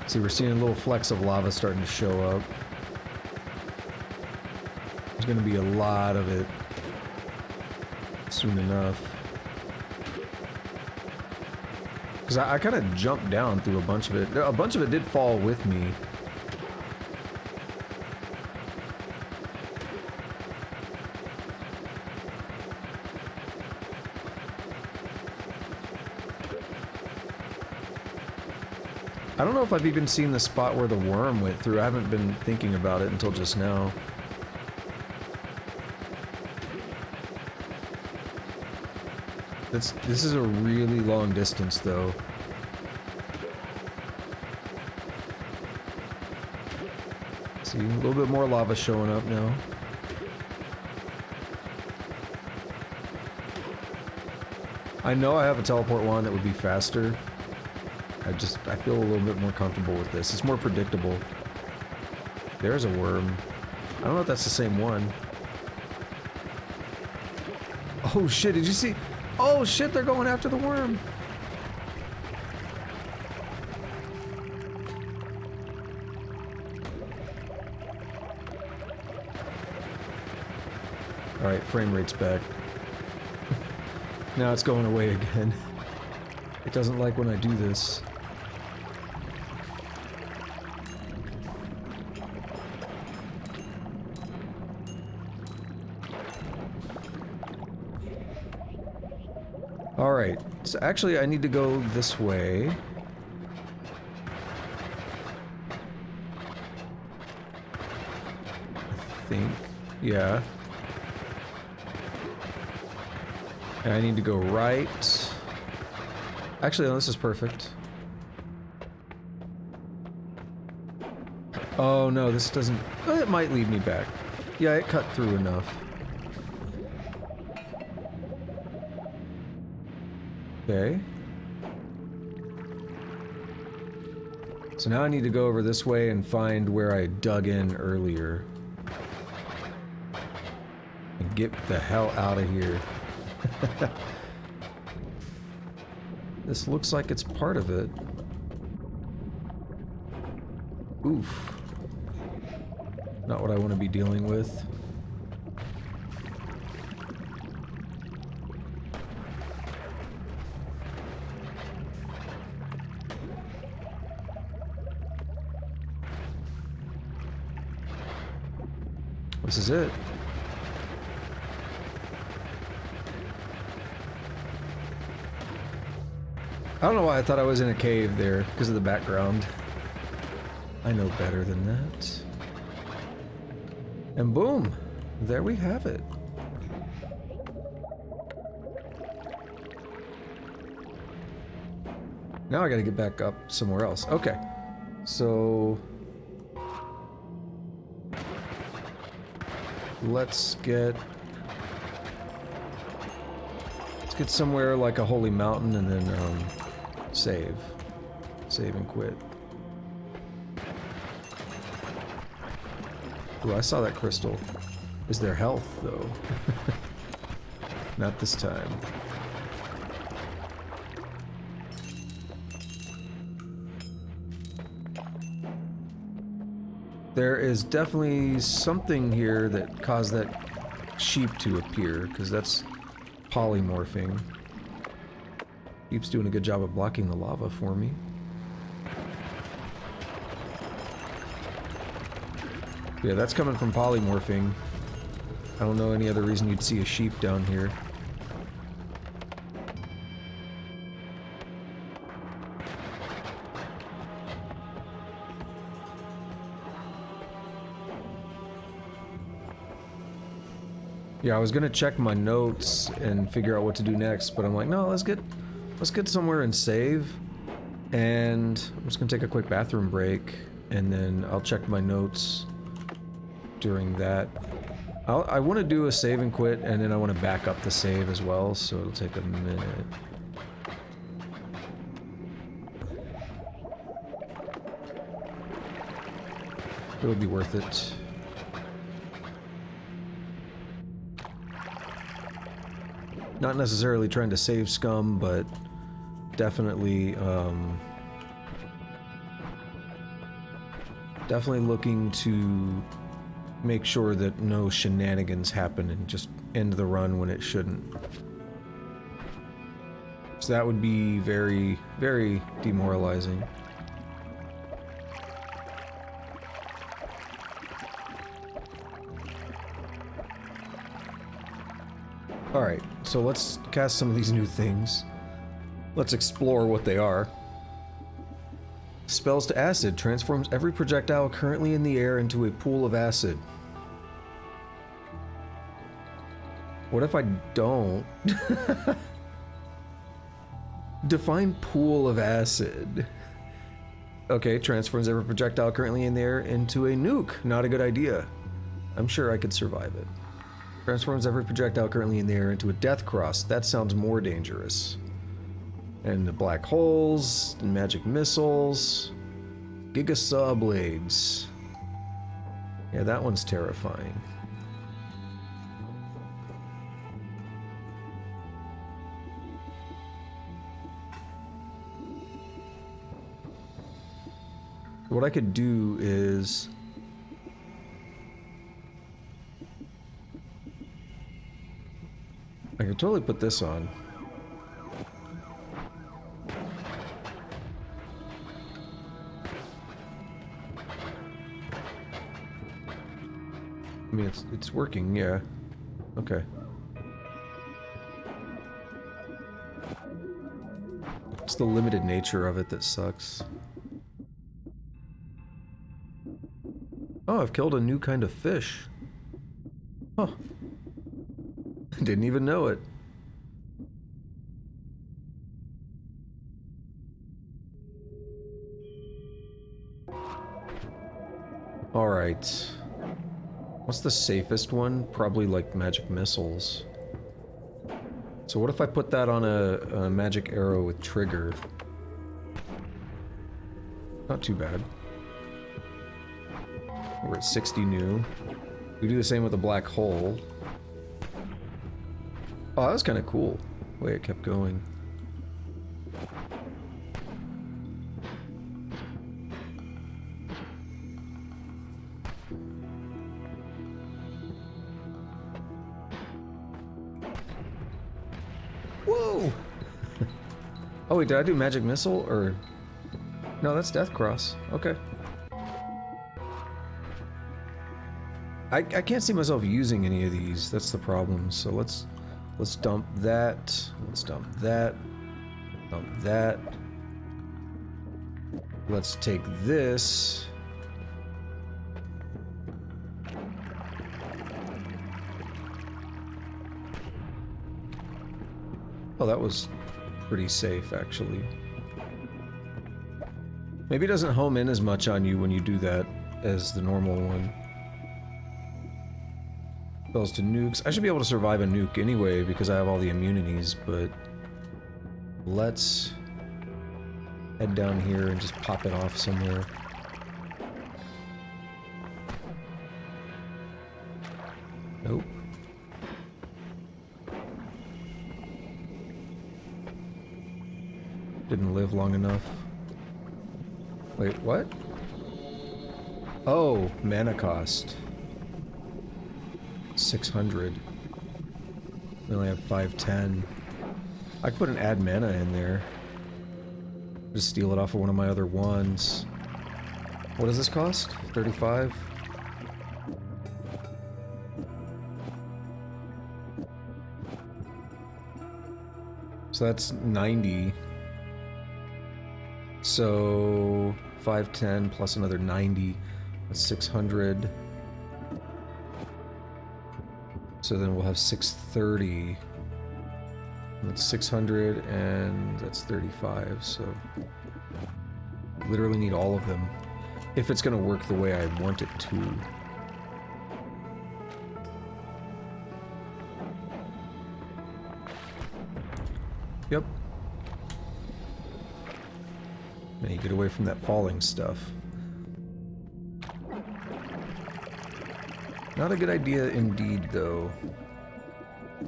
See, we're seeing little flecks of lava starting to show up. There's gonna be a lot of it soon enough. Because I kind of jumped down through a bunch of it. A bunch of it did fall with me. I don't know if I've even seen the spot where the worm went through. I haven't been thinking about it until just now. This is a really long distance, though. See, a little bit more lava showing up now. I know I have a teleport wand that would be faster. I feel a little bit more comfortable with this. It's more predictable. There's a worm. I don't know if that's the same one. Oh shit, did you see? Oh shit, they're going after the worm. Alright, frame rate's back. Now it's going away again. It doesn't like when I do this. Alright, so actually I need to go this way. I think, yeah. And I need to go right. Actually, no, this is perfect. Oh no, this doesn't... Well, it might lead me back. Yeah, it cut through enough. Okay. So now I need to go over this way and find where I dug in earlier. And get the hell out of here. This looks like it's part of it. Oof. Not what I want to be dealing with. This is it. I don't know why I thought I was in a cave there, because of the background. I know better than that. And boom! There we have it. Now I gotta get back up somewhere else. Okay. So... Let's get somewhere like a holy mountain and then, save. Save and quit. Ooh, I saw that crystal. Is there health, though? Not this time. There is definitely something here that caused that sheep to appear, because that's polymorphing. Sheep's doing a good job of blocking the lava for me. Yeah, that's coming from polymorphing. I don't know any other reason you'd see a sheep down here. Yeah, I was gonna check my notes and figure out what to do next, but I'm like, no, let's get somewhere and save. And I'm just gonna take a quick bathroom break, and then I'll check my notes during that. I want to do a save and quit, and then I want to back up the save as well, so it'll take a minute. It'll be worth it. Not necessarily trying to save scum, but definitely, definitely looking to make sure that no shenanigans happen and just end the run when it shouldn't. So that would be very, very demoralizing. Alright, so let's cast some of these new things. Let's explore what they are. Spells to acid transforms every projectile currently in the air into a pool of acid. What if I don't? Define pool of acid. Okay, transforms every projectile currently in the air into a nuke. Not a good idea. I'm sure I could survive it. Transforms every projectile currently in the air into a death cross. That sounds more dangerous. And the black holes, and magic missiles, Gigasaw blades. Yeah, that one's terrifying. What I could do is I could totally put this on. I mean, it's working, yeah. Okay. It's the limited nature of it that sucks. Oh, I've killed a new kind of fish. Huh. Didn't even know it. Alright. What's the safest one? Probably like magic missiles. So what if I put that on a magic arrow with trigger? Not too bad. We're at 60 new. We do the same with the black hole. Oh, that was kind of cool. The way it kept going. Whoa! Oh wait, did I do magic missile or? No, that's death cross. Okay. I can't see myself using any of these. That's the problem. So let's dump that. Let's dump that. Dump that. Let's take this. Oh, that was pretty safe, actually. Maybe it doesn't home in as much on you when you do that as the normal one. Spells to nukes. I should be able to survive a nuke anyway because I have all the immunities, but let's head down here and just pop it off somewhere. Nope. Didn't live long enough. Wait, what? Oh, mana cost. 600. We only have 510. I could put an add mana in there. Just steal it off of one of my other wands. What does this cost? 35? So that's 90. So 510 plus another 90. That's 600. So then we'll have 630. That's 600 and that's 35. So literally need all of them if it's gonna work the way I want it to. Yep. Now you get away from that falling stuff. Not a good idea indeed, though.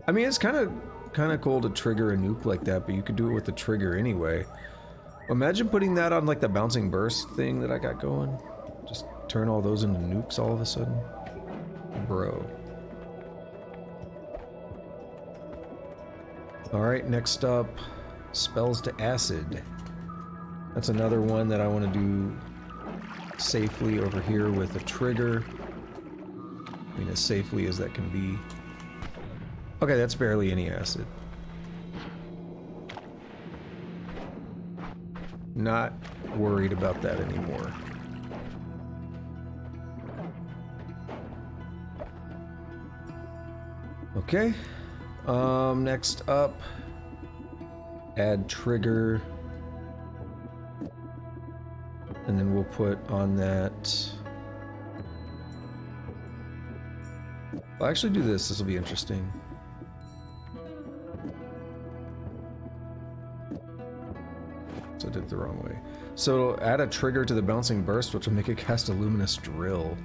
I mean, it's kind of cool to trigger a nuke like that, but you could do it with the trigger anyway. Imagine putting that on like the bouncing burst thing that I got going. Just turn all those into nukes all of a sudden. Bro. Alright, next up, spells to acid. That's another one that I want to do safely over here with a trigger. I mean, as safely as that can be. Okay, that's barely any acid. Not worried about that anymore. Okay. Next up, add trigger. And then we'll put on that. I'll actually do this. This will be interesting. So I did it the wrong way. So it'll add a trigger to the bouncing burst, which will make it cast a luminous drill.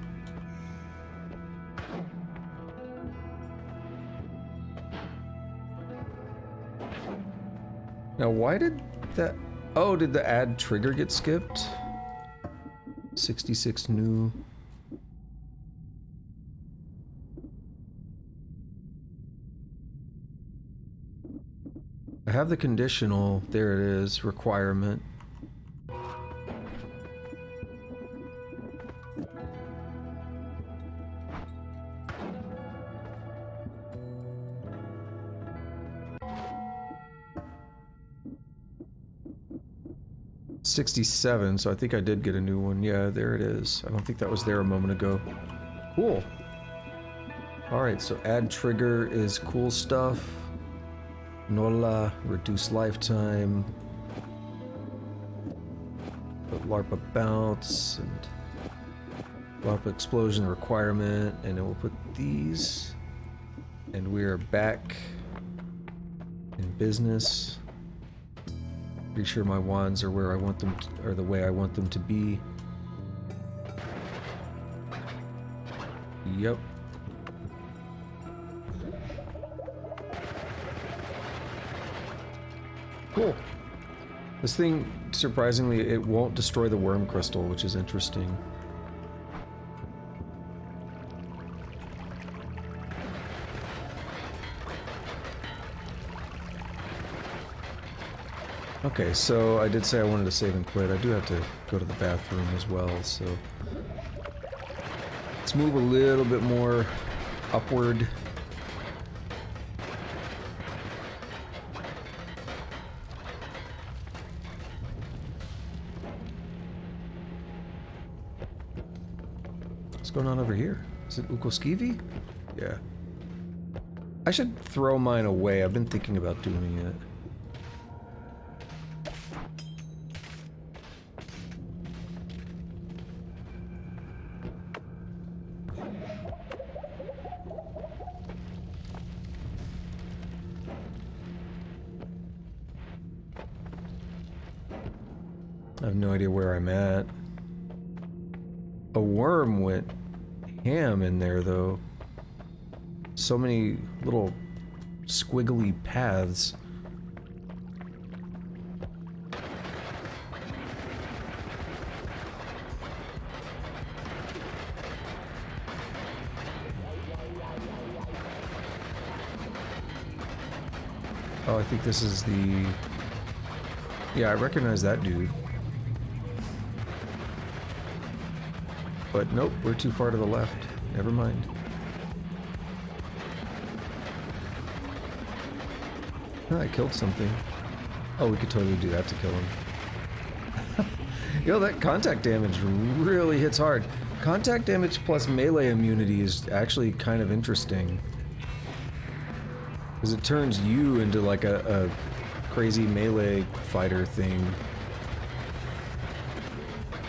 Now, why did that... Oh, did the add trigger get skipped? 66 new... I have the conditional, there it is, requirement. $67, so I think I did get a new one. Yeah, there it is. I don't think that was there a moment ago. Cool. Alright, so add trigger is cool stuff. Nola, reduce lifetime. Put LARPA bounce and LARPA explosion requirement, and then we'll put these. And we are back in business. Pretty sure my wands are where I want them to, or the way I want them to be. Yep. Cool. This thing, surprisingly, it won't destroy the worm crystal, which is interesting. Okay, so I did say I wanted to save and quit. I do have to go to the bathroom as well, so... Let's move a little bit more upward. What's going on over here? Is it Ukoskivi? Yeah. I should throw mine away. I've been thinking about doing it. I have no idea where I'm at. A worm went ham in there, though. So many little squiggly paths. Oh, I think this is the... Yeah, I recognize that dude. But nope, we're too far to the left. Never mind. Oh, I killed something. Oh, we could totally do that to kill him. Yo, that contact damage really hits hard. Contact damage plus melee immunity is actually kind of interesting. Because it turns you into like a crazy melee fighter thing.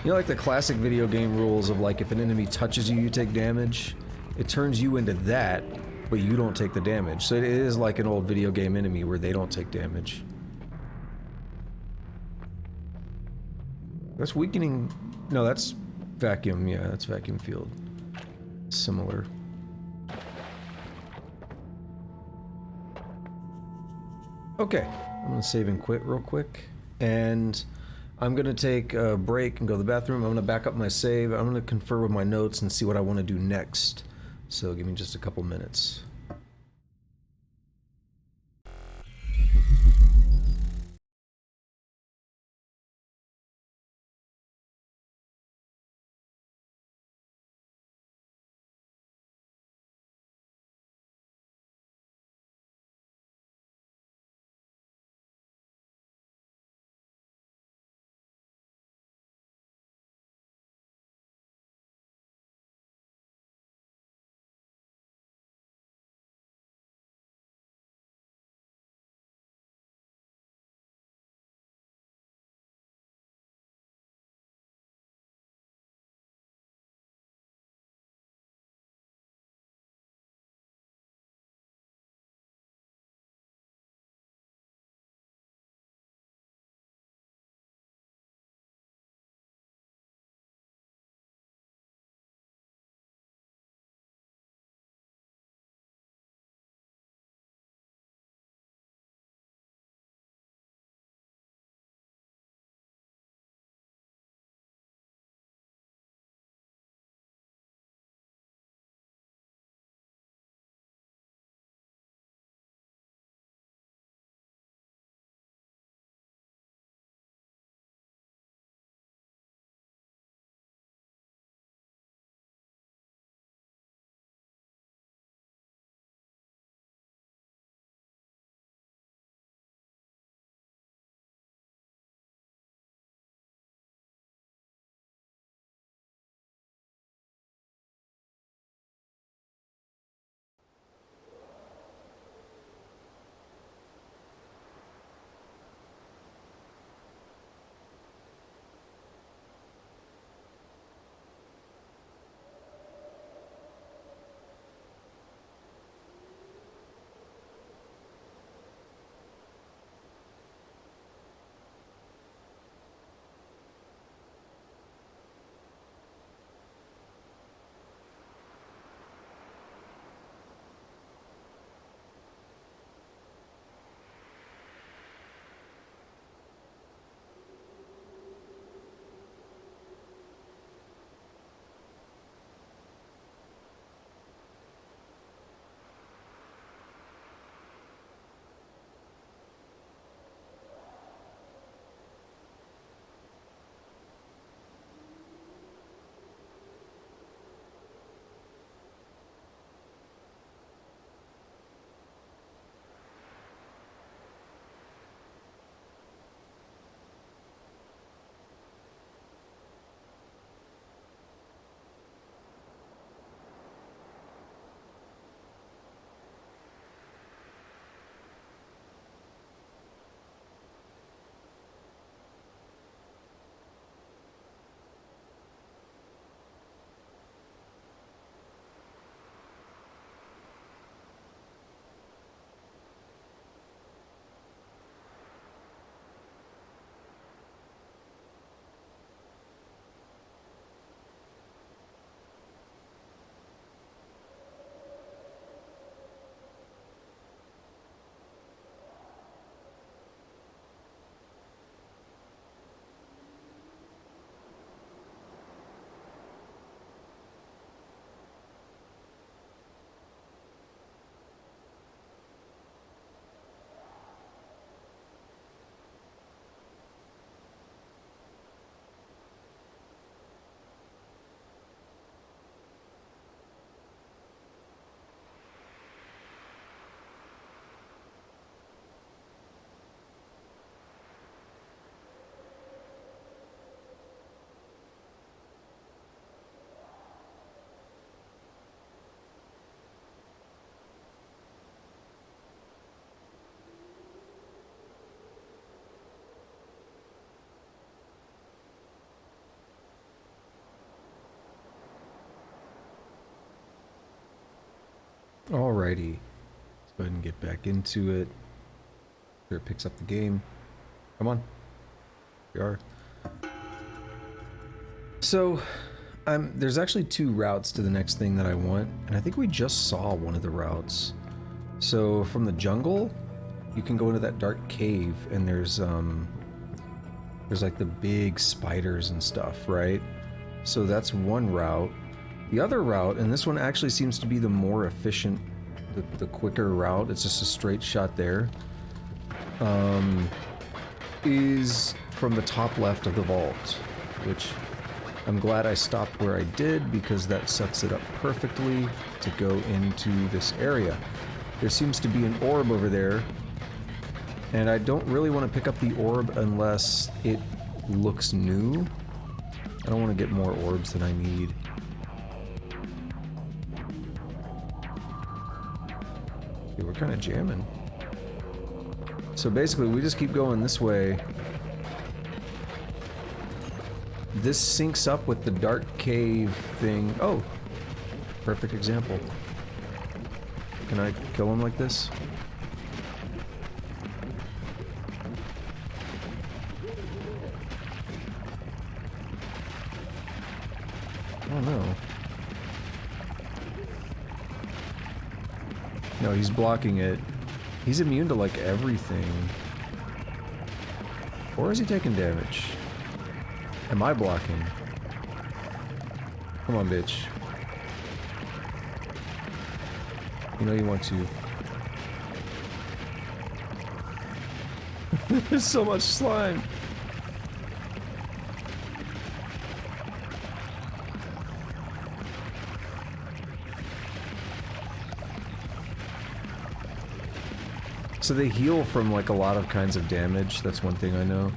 You know, like the classic video game rules of like if an enemy touches you, you take damage? It turns you into that, but you don't take the damage. So it is like an old video game enemy where they don't take damage. That's weakening... No, that's vacuum. Yeah, that's vacuum field. Similar. Okay, I'm gonna save and quit real quick. And I'm gonna take a break and go to the bathroom. I'm gonna back up my save. I'm gonna confer with my notes and see what I want to do next. So give me just a couple minutes. Alrighty. Let's go ahead and get back into it. Sure, it picks up the game. Come on. We are. So, there's actually 2 routes to the next thing that I want, and I think we just saw one of the routes. So, from the jungle, you can go into that dark cave, and there's like the big spiders and stuff, right? So that's one route. The other route, and this one actually seems to be the more efficient, the quicker route, it's just a straight shot there, is from the top left of the vault, which I'm glad I stopped where I did because that sets it up perfectly to go into this area. There seems to be an orb over there, and I don't really want to pick up the orb unless it looks new. I don't want to get more orbs than I need. Okay, we're kind of jamming. So basically, we just keep going this way. This syncs up with the dark cave thing. Oh, perfect example. Can I kill him like this? Oh no. No, he's blocking it. He's immune to like everything. Or is he taking damage? Am I blocking? Come on, bitch. You know you want to. There's so much slime. So they heal from like a lot of kinds of damage. That's one thing I know.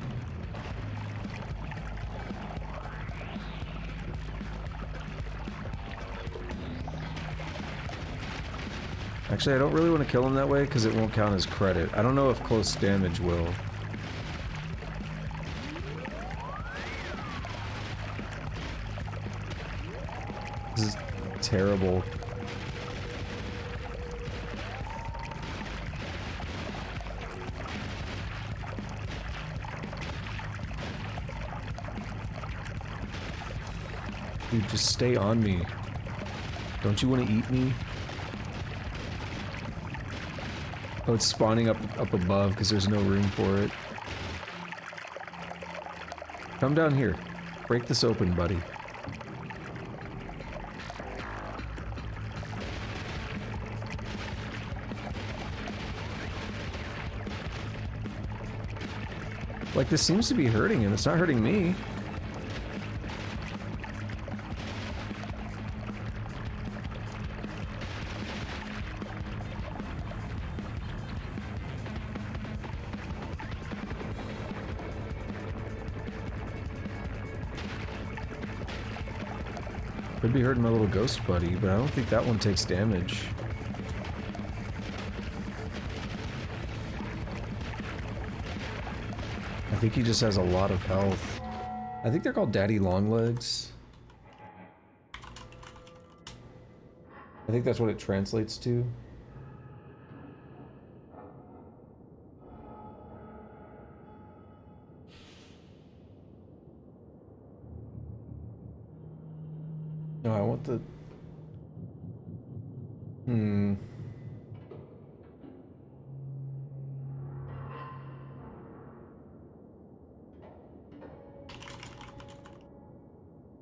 Actually, I don't really want to kill him that way because it won't count as credit. I don't know if close damage will. This is terrible. Dude, just stay on me. Don't you want to eat me? Oh, it's spawning up above because there's no room for it. Come down here. Break this open, buddy. Like, this seems to be hurting him. It's not hurting me. Could be hurting my little ghost buddy, but I don't think that one takes damage. I think he just has a lot of health. I think they're called Daddy Longlegs. I think that's what it translates to. No, I want the...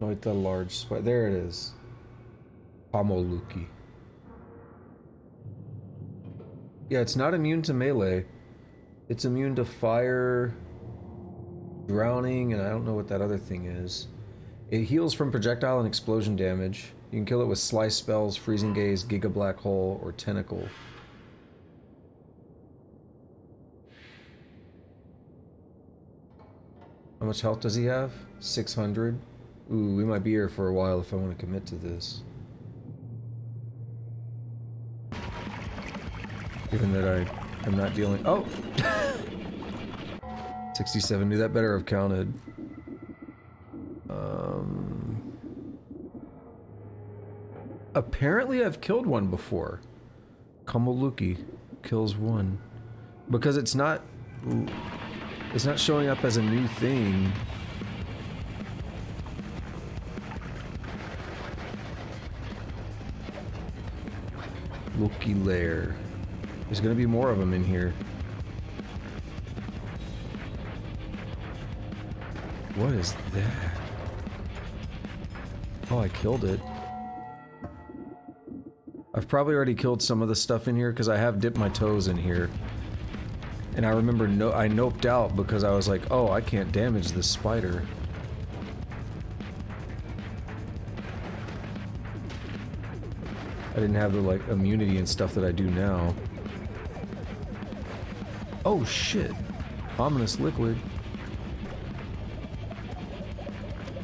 Noita large spider. There it is. Pomoluki. Yeah, it's not immune to melee. It's immune to fire, drowning, and I don't know what that other thing is. It heals from projectile and explosion damage. You can kill it with slice spells, freezing gaze, giga black hole, or tentacle. How much health does he have? 600. Ooh, we might be here for a while if I want to commit to this. Given that I am not dealing... Oh! 67, knew that better have counted. Apparently I've killed one before. Kamuluki kills 1. Because it's not showing up as a new thing. Loki Lair. There's gonna be more of them in here. What is that? Oh, I killed it. I've probably already killed some of the stuff in here because I have dipped my toes in here. And I remember I noped out because I was like, oh, I can't damage this spider. I didn't have the, like, immunity and stuff that I do now. Oh, shit. Ominous liquid.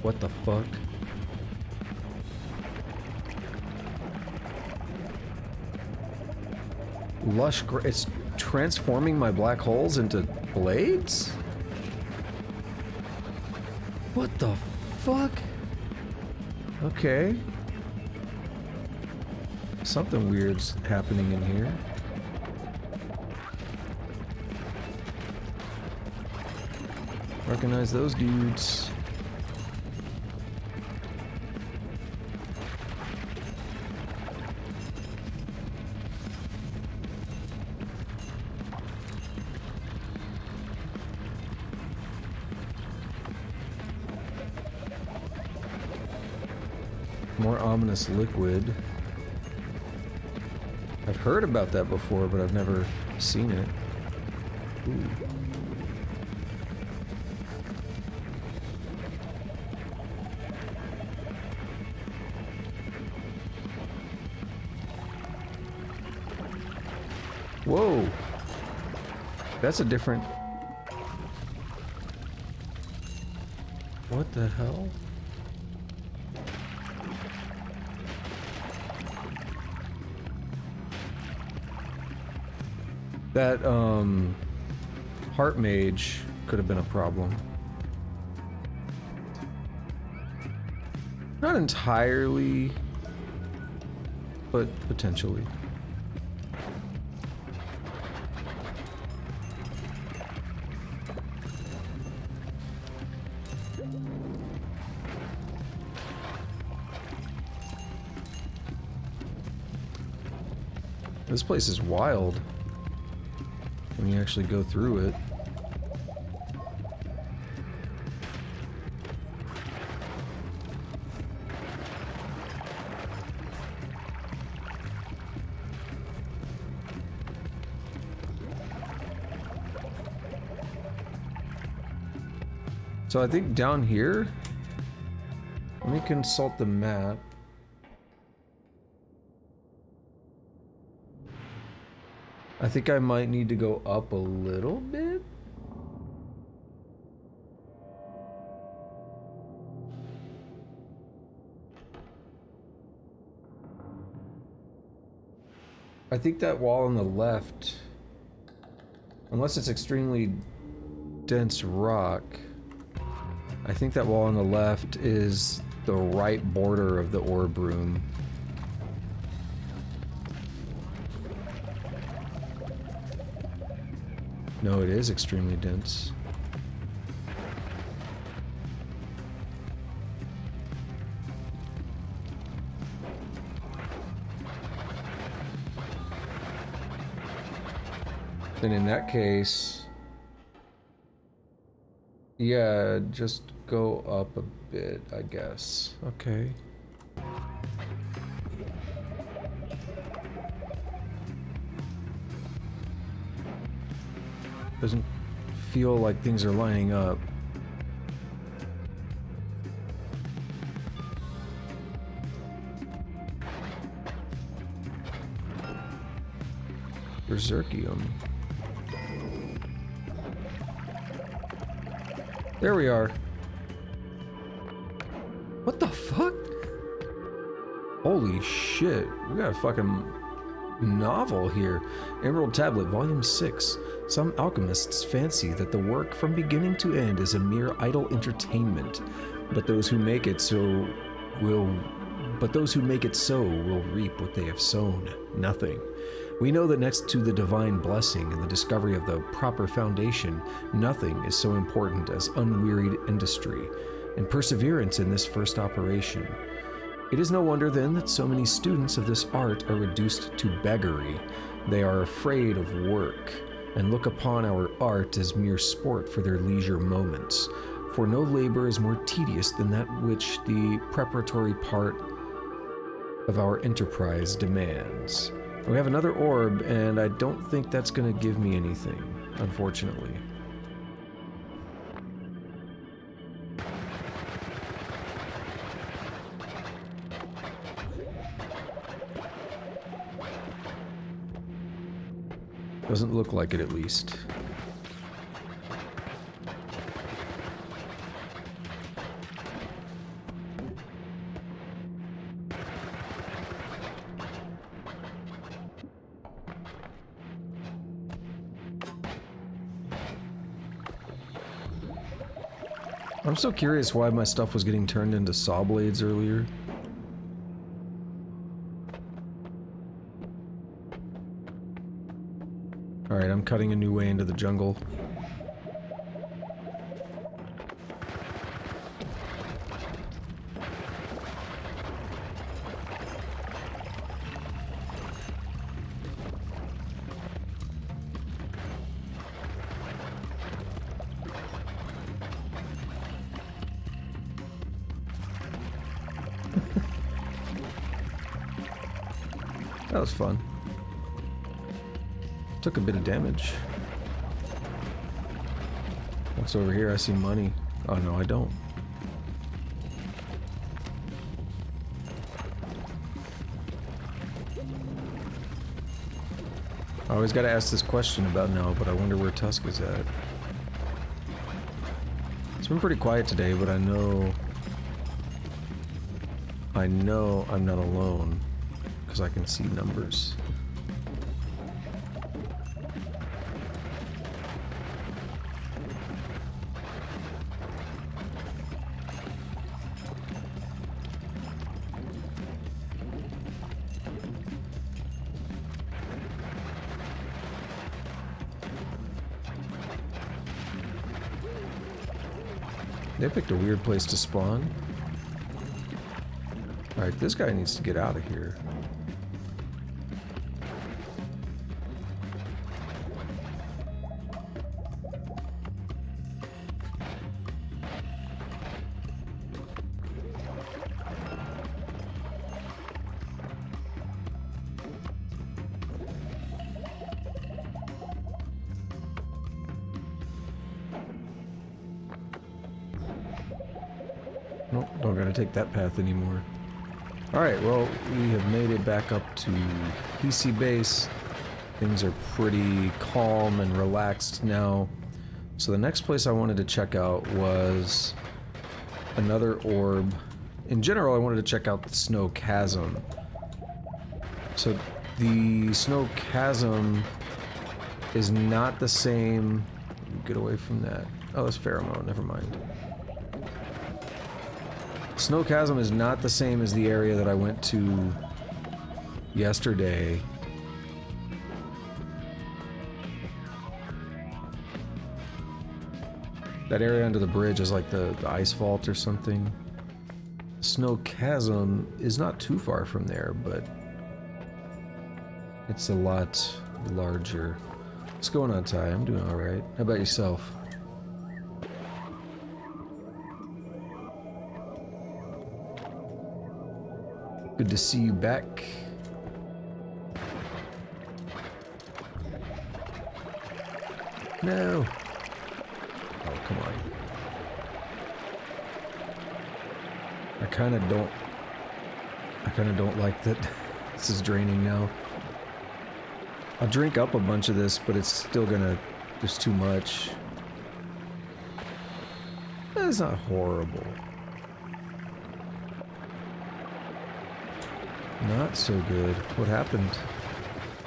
What the fuck? Lush it's transforming my black holes into blades? What the fuck? Okay. Something weird's happening in here. Recognize those dudes. More ominous liquid. I've heard about that before, but I've never seen it. Ooh. Whoa! That's a different... What the hell? That, Heart Mage could have been a problem. Not entirely, but potentially. This place is wild when you actually go through it. So I think down here, let me consult the map. I think I might need to go up a little bit. I think that wall on the left, unless it's extremely dense rock, I think that wall on the left is the right border of the Orb Room. No, it is extremely dense. Then in that case, yeah, just go up a bit, I guess. Okay. Doesn't feel like things are lining up. Berserkium. There we are. What the fuck? Holy shit. We got a fucking novel here. Emerald Tablet, Volume 6. Some alchemists fancy that the work from beginning to end is a mere idle entertainment, but those who make it so will reap what they have sown, nothing. We know that next to the divine blessing and the discovery of the proper foundation, nothing is so important as unwearied industry and perseverance in this first operation. It is no wonder then that so many students of this art are reduced to beggary. They are afraid of work and look upon our art as mere sport for their leisure moments. For no labor is more tedious than that which the preparatory part of our enterprise demands. We have another orb, and I don't think that's going to give me anything, unfortunately. Doesn't look like it, at least. I'm so curious why my stuff was getting turned into saw blades earlier. Alright, I'm cutting a new way into the jungle. That was fun. Took a bit of damage. What's over here? I see money. Oh no, I don't. I always gotta ask this question about now, but I wonder where Tusk is at. It's been pretty quiet today, but I know I'm not alone. Because I can see numbers. They picked a weird place to spawn. Alright, this guy needs to get out of here. Nope, don't gotta take that path anymore. Alright, well, we have made it back up to PC base. Things are pretty calm and relaxed now. So the next place I wanted to check out was another orb. In general, I wanted to check out the Snow Chasm. So the Snow Chasm is not the same... Get away from that. Oh, that's pheromone, never mind. Snow Chasm is not the same as the area that I went to yesterday. That area under the bridge is like the ice vault or something. Snow Chasm is not too far from there, but it's a lot larger. What's going on, Ty? I'm doing alright. How about yourself? Good to see you back. No. Oh, come on. I kind of don't like that this is draining now. I'll drink up a bunch of this, but it's still gonna... There's too much. That's not horrible. Not so good. What happened?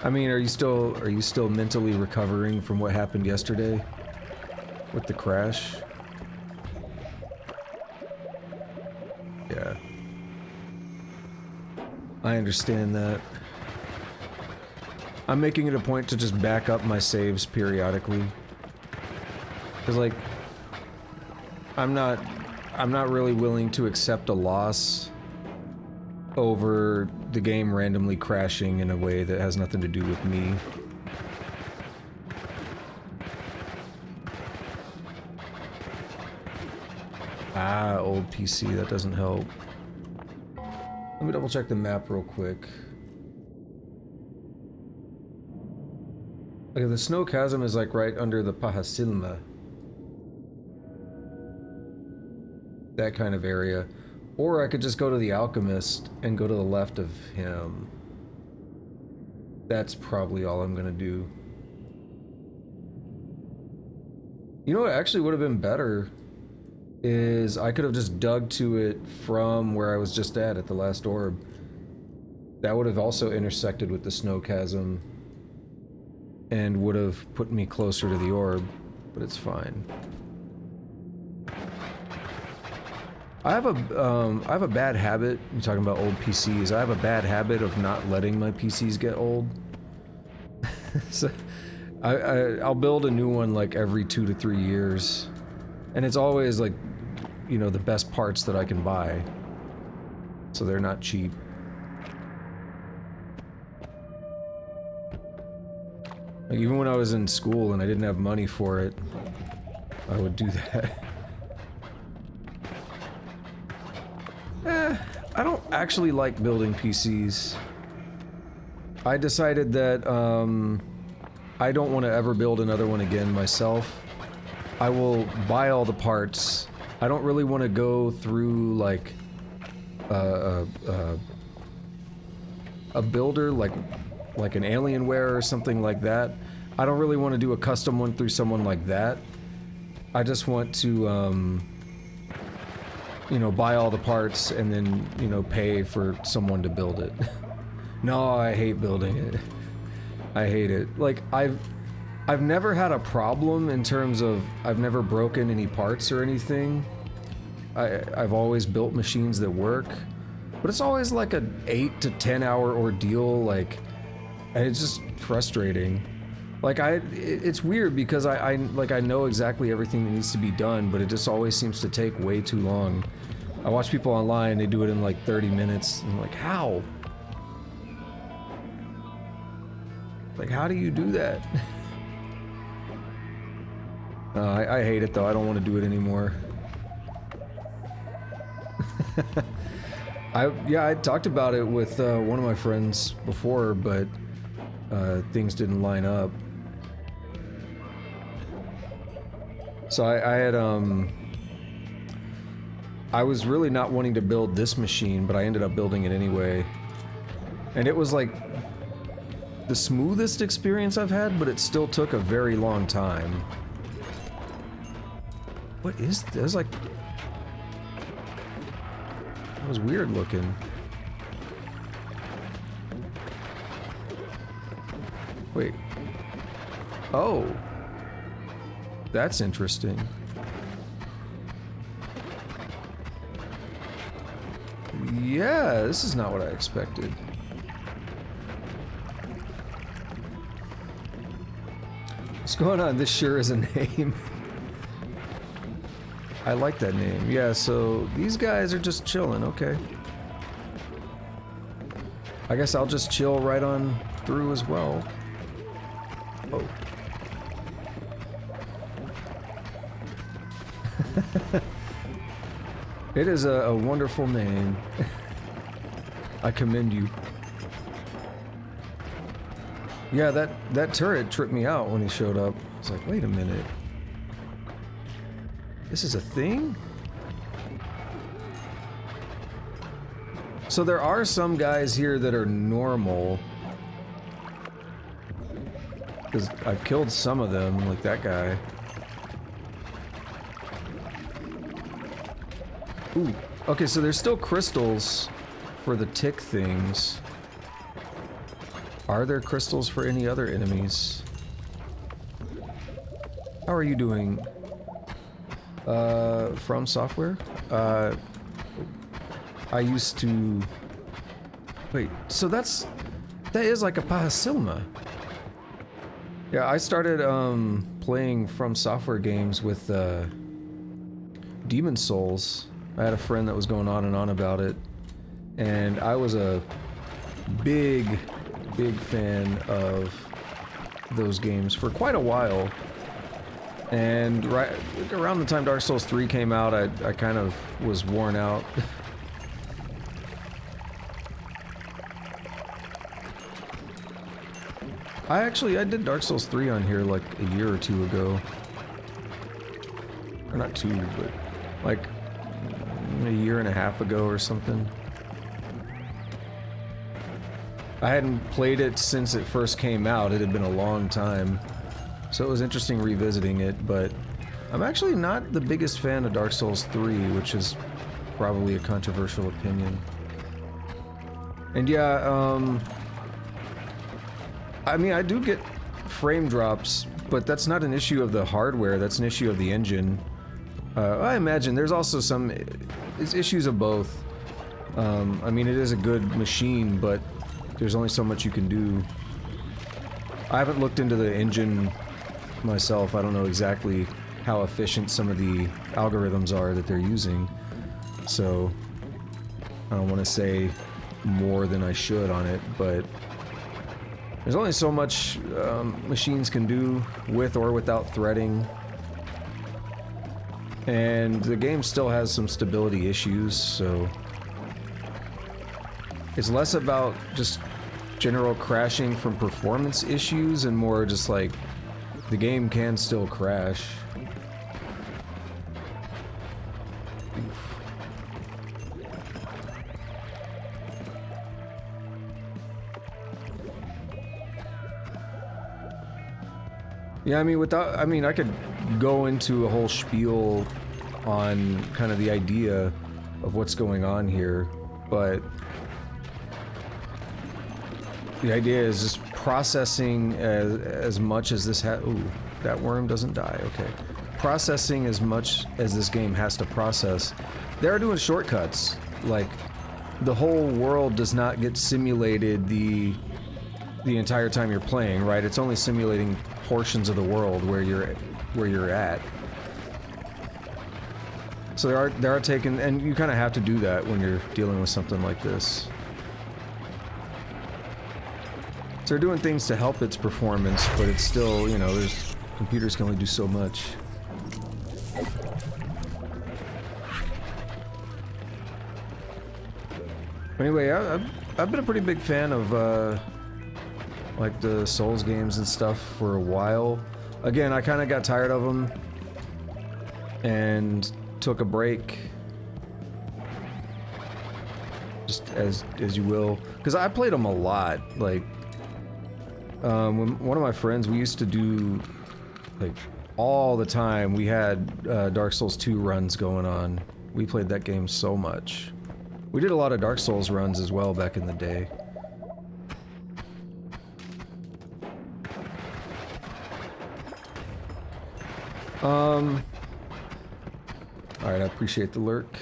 I mean, are you still mentally recovering from what happened yesterday? With the crash? Yeah. I understand that. I'm making it a point to just back up my saves periodically. Because, like, I'm not really willing to accept a loss over the game randomly crashing in a way that has nothing to do with me. Ah, old PC, that doesn't help. Let me double check the map real quick. Okay, the Snow Chasm is like right under the Pahasilma. That kind of area. Or I could just go to the Alchemist and go to the left of him. That's probably all I'm gonna do. You know what actually would have been better is I could have just dug to it from where I was just at the last orb. That would have also intersected with the Snow Chasm and would have put me closer to the orb, but it's fine. I have a bad habit. You're talking about old PCs. I have a bad habit of not letting my PCs get old. So I'll build a new one like every 2 to 3 years, and it's always like, you know, the best parts that I can buy. So they're not cheap. Like, even when I was in school and I didn't have money for it, I would do that. I don't actually like building PCs. I decided that I don't want to ever build another one again myself. I will buy all the parts. I don't really want to go through like a builder like an Alienware or something like that. I don't really want to do a custom one through someone like that. I just want to you know, buy all the parts and then, you know, pay for someone to build it. No, I hate building it. I hate it. Like, I've never had a problem in terms of I've never broken any parts or anything. I've always built machines that work, but it's always like an 8 to 10 hour ordeal, like, and it's just frustrating. Like, it's weird because I know exactly everything that needs to be done, but it just always seems to take way too long. I watch people online, they do it in like 30 minutes, and I'm like, how? Like, how do you do that? I hate it though, I don't want to do it anymore. I talked about it with one of my friends before, but things didn't line up. So I was really not wanting to build this machine, but I ended up building it anyway. And it was like the smoothest experience I've had, but it still took a very long time. What is this? Like, that was weird looking. Wait. Oh. That's interesting. Yeah, this is not what I expected. What's going on? This sure is a name. I like that name. Yeah, so these guys are just chilling, okay. I guess I'll just chill right on through as well. Oh. It is a wonderful name. I commend you. Yeah, that turret tripped me out when he showed up. I was like, wait a minute. This is a thing? So there are some guys here that are normal. Because I've killed some of them, like that guy. Ooh, okay, so there's still crystals for the tick things. Are there crystals for any other enemies? How are you doing? From Software? I used to... Wait, so that is like a Pahasilma. Yeah, I started playing From Software games with Demon Souls. I had a friend that was going on and on about it, and I was a big fan of those games for quite a while. And right around the time Dark Souls 3 came out, I kind of was worn out. I did Dark Souls 3 on here like a year or two ago. Or not two, but like a year and a half ago or something. I hadn't played it since it first came out. It had been a long time. So it was interesting revisiting it, but I'm actually not the biggest fan of Dark Souls 3, which is probably a controversial opinion. And yeah, I mean, I do get frame drops, but that's not an issue of the hardware, that's an issue of the engine. I imagine there's also some issues of both. I mean, it is a good machine, but there's only so much you can do. I haven't looked into the engine myself. I don't know exactly how efficient some of the algorithms are that they're using, so I don't want to say more than I should on it, but there's only so much machines can do with or without threading, and the game still has some stability issues, so it's less about just general crashing from performance issues and more just like the game can still crash. Yeah, I mean, I could go into a whole spiel on kind of the idea of what's going on here, but the idea is just processing as much as this ooh, that worm doesn't die, okay. Processing as much as this game has to process. They're doing shortcuts, like, the whole world does not get simulated the entire time you're playing, right? It's only simulating portions of the world where you're at. So there are taken, and you kind of have to do that when you're dealing with something like this. So they're doing things to help its performance, but it's still, you know, computers can only do so much. Anyway, I've been a pretty big fan of like the Souls games and stuff for a while. Again, I kind of got tired of them and took a break, just as you will, because I played them a lot. Like, when one of my friends, we used to do like all the time. We had Dark Souls 2 runs going on. We played that game so much. We did a lot of Dark Souls runs as well back in the day. Alright, I appreciate the lurk.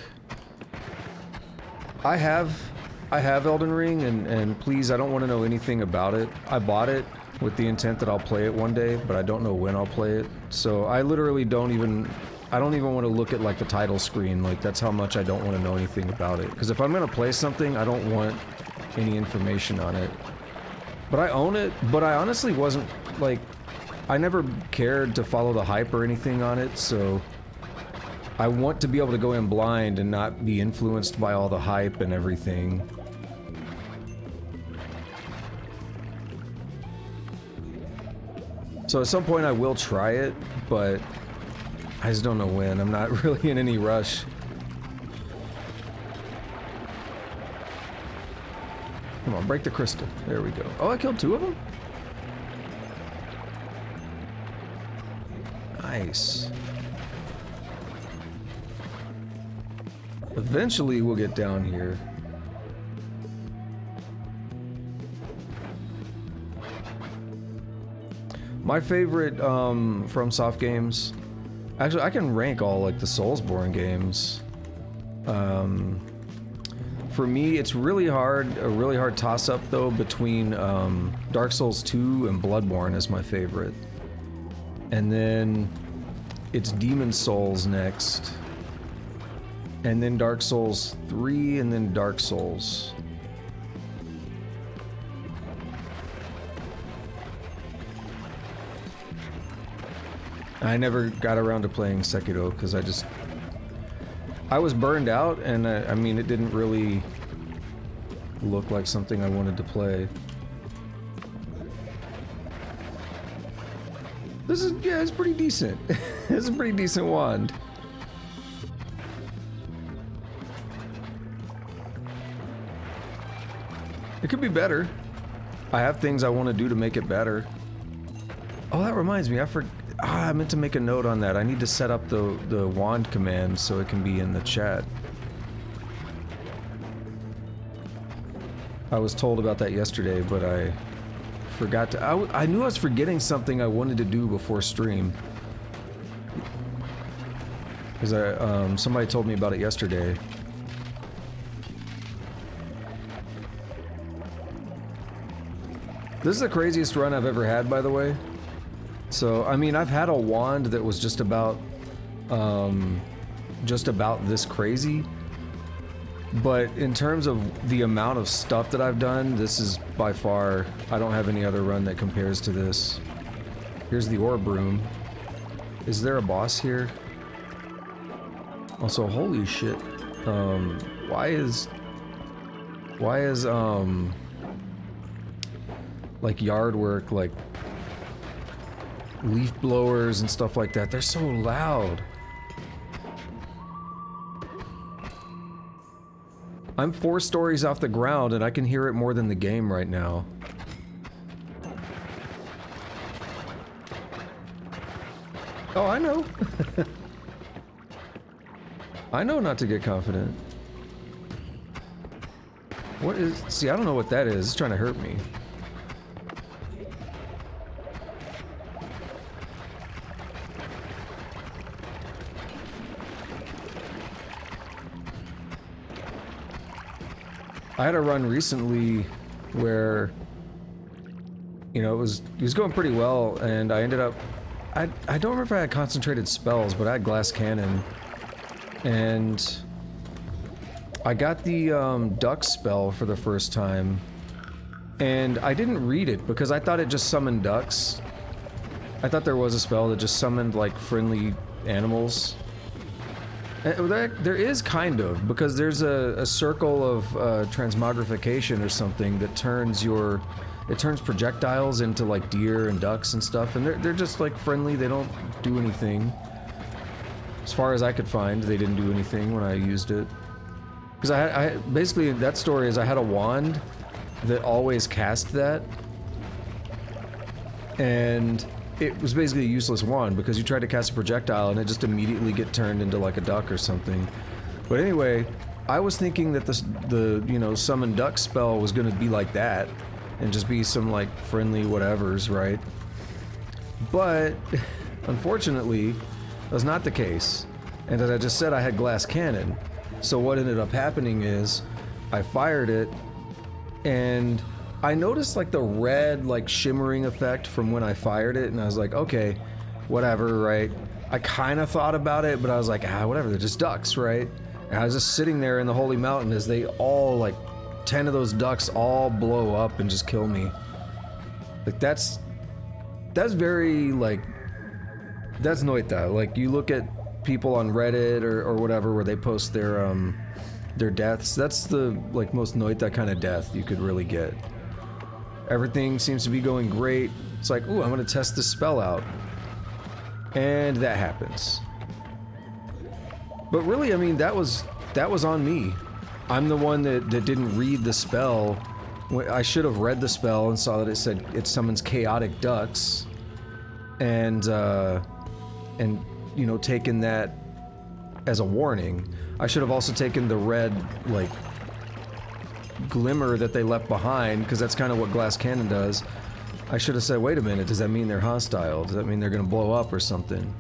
I have Elden Ring, and please, I don't want to know anything about it. I bought it with the intent that I'll play it one day, but I don't know when I'll play it. So I literally don't even want to look at like the title screen. Like, that's how much I don't want to know anything about it. Because if I'm gonna play something, I don't want any information on it. But I own it, but I honestly wasn't, like, I never cared to follow the hype or anything on it, so I want to be able to go in blind and not be influenced by all the hype and everything. So at some point I will try it, but I just don't know when. I'm not really in any rush. Come on, break the crystal. There we go. Oh, I killed 2 of them? Nice. Eventually we'll get down here. My favorite FromSoft games, actually I can rank all like the Soulsborne games. For me, it's really hard, a really hard toss-up though between Dark Souls 2 and Bloodborne as my favorite. And then it's Demon Souls next. And then Dark Souls 3, and then Dark Souls. I never got around to playing Sekiro because I was burned out, and I mean, it didn't really look like something I wanted to play. This is, yeah, it's pretty decent. It's a pretty decent wand. It could be better. I have things I want to do to make it better. Oh, that reminds me, I meant to make a note on that. I need to set up the wand command so it can be in the chat. I was told about that yesterday, but I forgot to. I knew I was forgetting something I wanted to do before stream. Because somebody told me about it yesterday. This is the craziest run I've ever had, by the way. So, I mean, I've had a wand that was just about this crazy. But in terms of the amount of stuff that I've done, this is by far, I don't have any other run that compares to this. Here's the Orb Room. Is there a boss here? Also, holy shit. Why is like yard work, like leaf blowers and stuff like that, they're so loud. I'm 4 stories off the ground and I can hear it more than the game right now. Oh, I know. I know not to get confident. What is... See, I don't know what that is. It's trying to hurt me. I had a run recently where, you know, it was going pretty well, and I ended up... I don't remember if I had concentrated spells, but I had glass cannon. And I got the duck spell for the first time, and I didn't read it because I thought it just summoned ducks. I thought there was a spell that just summoned like friendly animals. There is kind of, because there's a circle of transmogrification or something that turns it turns projectiles into like deer and ducks and stuff, and they're just like friendly. They don't do anything. As far as I could find, they didn't do anything when I used it. Because I basically, that story is I had a wand that always cast that. And it was basically a useless wand because you tried to cast a projectile and it just immediately get turned into like a duck or something. But anyway, I was thinking that the you know, summon duck spell was gonna be like that and just be some like friendly whatevers, right? But unfortunately, that's not the case. And as I just said, I had glass cannon. So what ended up happening is I fired it and I noticed like the red like shimmering effect from when I fired it, and I was like, okay, whatever, right? I kind of thought about it, but I was like, whatever, they're just ducks, right? And I was just sitting there in the Holy Mountain as they all, like 10 of those ducks all blow up and just kill me. Like that's very like, that's Noita. Like you look at people on Reddit or whatever where they post their deaths, that's the like most Noita kind of death you could really get. Everything seems to be going great. It's like, ooh, I'm gonna test this spell out. And that happens. But really, I mean, that was on me. I'm the one that didn't read the spell. I should have read the spell and saw that it said it summons chaotic ducks. And you know, taken that as a warning. I should have also taken the red, like, glimmer that they left behind, because that's kind of what glass cannon does. I should have said, wait a minute, does that mean they're hostile? Does that mean they're gonna blow up or something?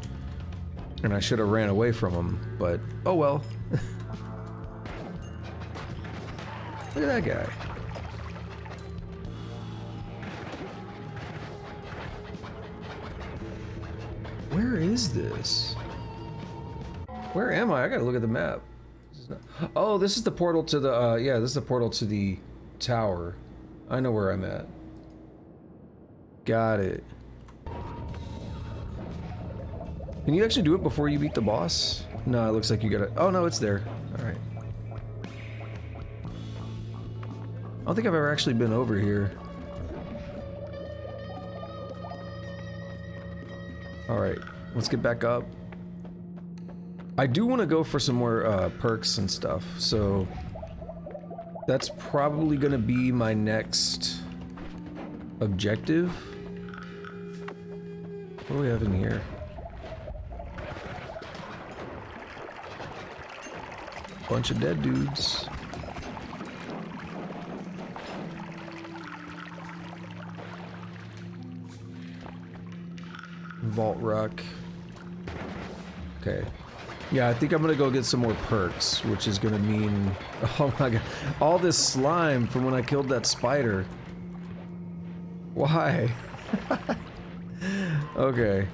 And I should have ran away from them, but oh well. Look at that guy. Where is this? Where am I? I gotta look at the map. Oh, this is the portal to the, yeah, this is the portal to the tower. I know where I'm at. Got it. Can you actually do it before you beat the boss? No, it looks like you gotta, oh no, it's there. Alright. I don't think I've ever actually been over here. Alright, let's get back up. I do want to go for some more perks and stuff, so that's probably going to be my next objective. What do we have in here? Bunch of dead dudes. Vault Rock. Okay. Yeah, I think I'm gonna go get some more perks, which is gonna mean... Oh my god. All this slime from when I killed that spider. Why? Okay.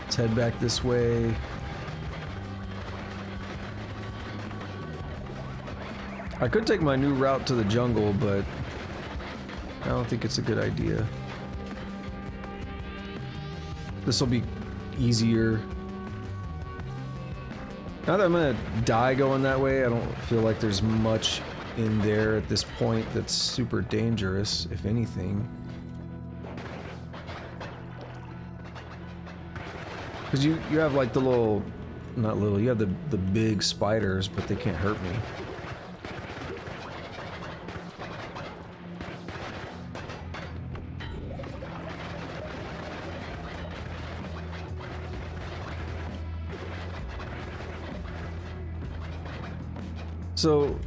Let's head back this way. I could take my new route to the jungle, but I don't think it's a good idea. This will be easier. Now that I'm gonna die going that way, I don't feel like there's much in there at this point that's super dangerous, if anything. Because you have like the little, not little, you have the big spiders, but they can't hurt me. So,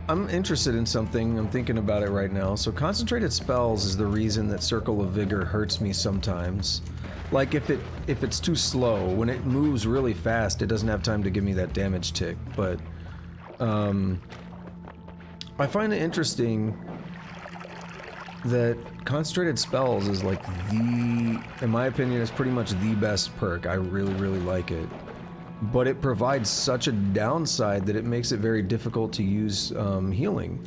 I'm interested in something, I'm thinking about it right now. So concentrated spells is the reason that Circle of Vigor hurts me sometimes. Like if it's too slow, when it moves really fast, it doesn't have time to give me that damage tick, but I find it interesting that concentrated spells is like the, in my opinion, is pretty much the best perk. I really, really like it. But it provides such a downside that it makes it very difficult to use healing.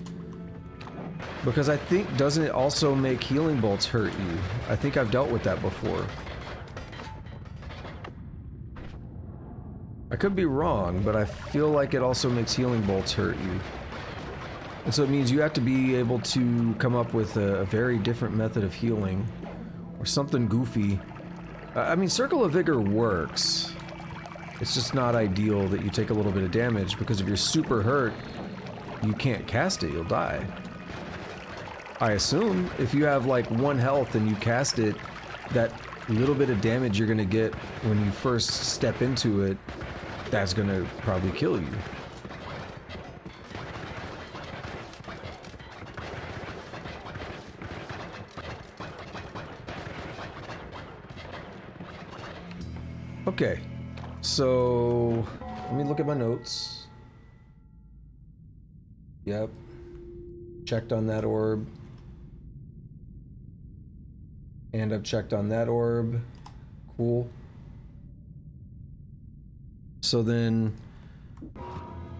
Because I think, doesn't it also make healing bolts hurt you? I think I've dealt with that before. I could be wrong, but I feel like it also makes healing bolts hurt you. And so it means you have to be able to come up with a very different method of healing. Or something goofy. I mean, Circle of Vigor works. It's just not ideal that you take a little bit of damage, because if you're super hurt, you can't cast it, you'll die. I assume if you have like 1 health and you cast it, that little bit of damage you're gonna get when you first step into it, that's gonna probably kill you. Okay. So, let me look at my notes. Yep. Checked on that orb. And I've checked on that orb. Cool. So then,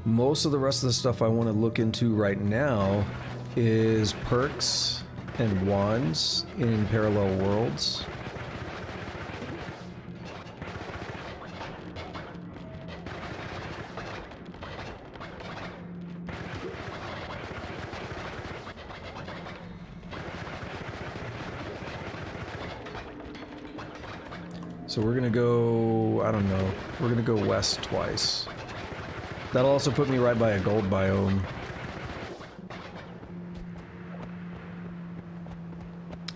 most of the rest of the stuff I want to look into right now is perks and wands in parallel worlds. So we're gonna go, I don't know, we're gonna go west twice. That'll also put me right by a gold biome.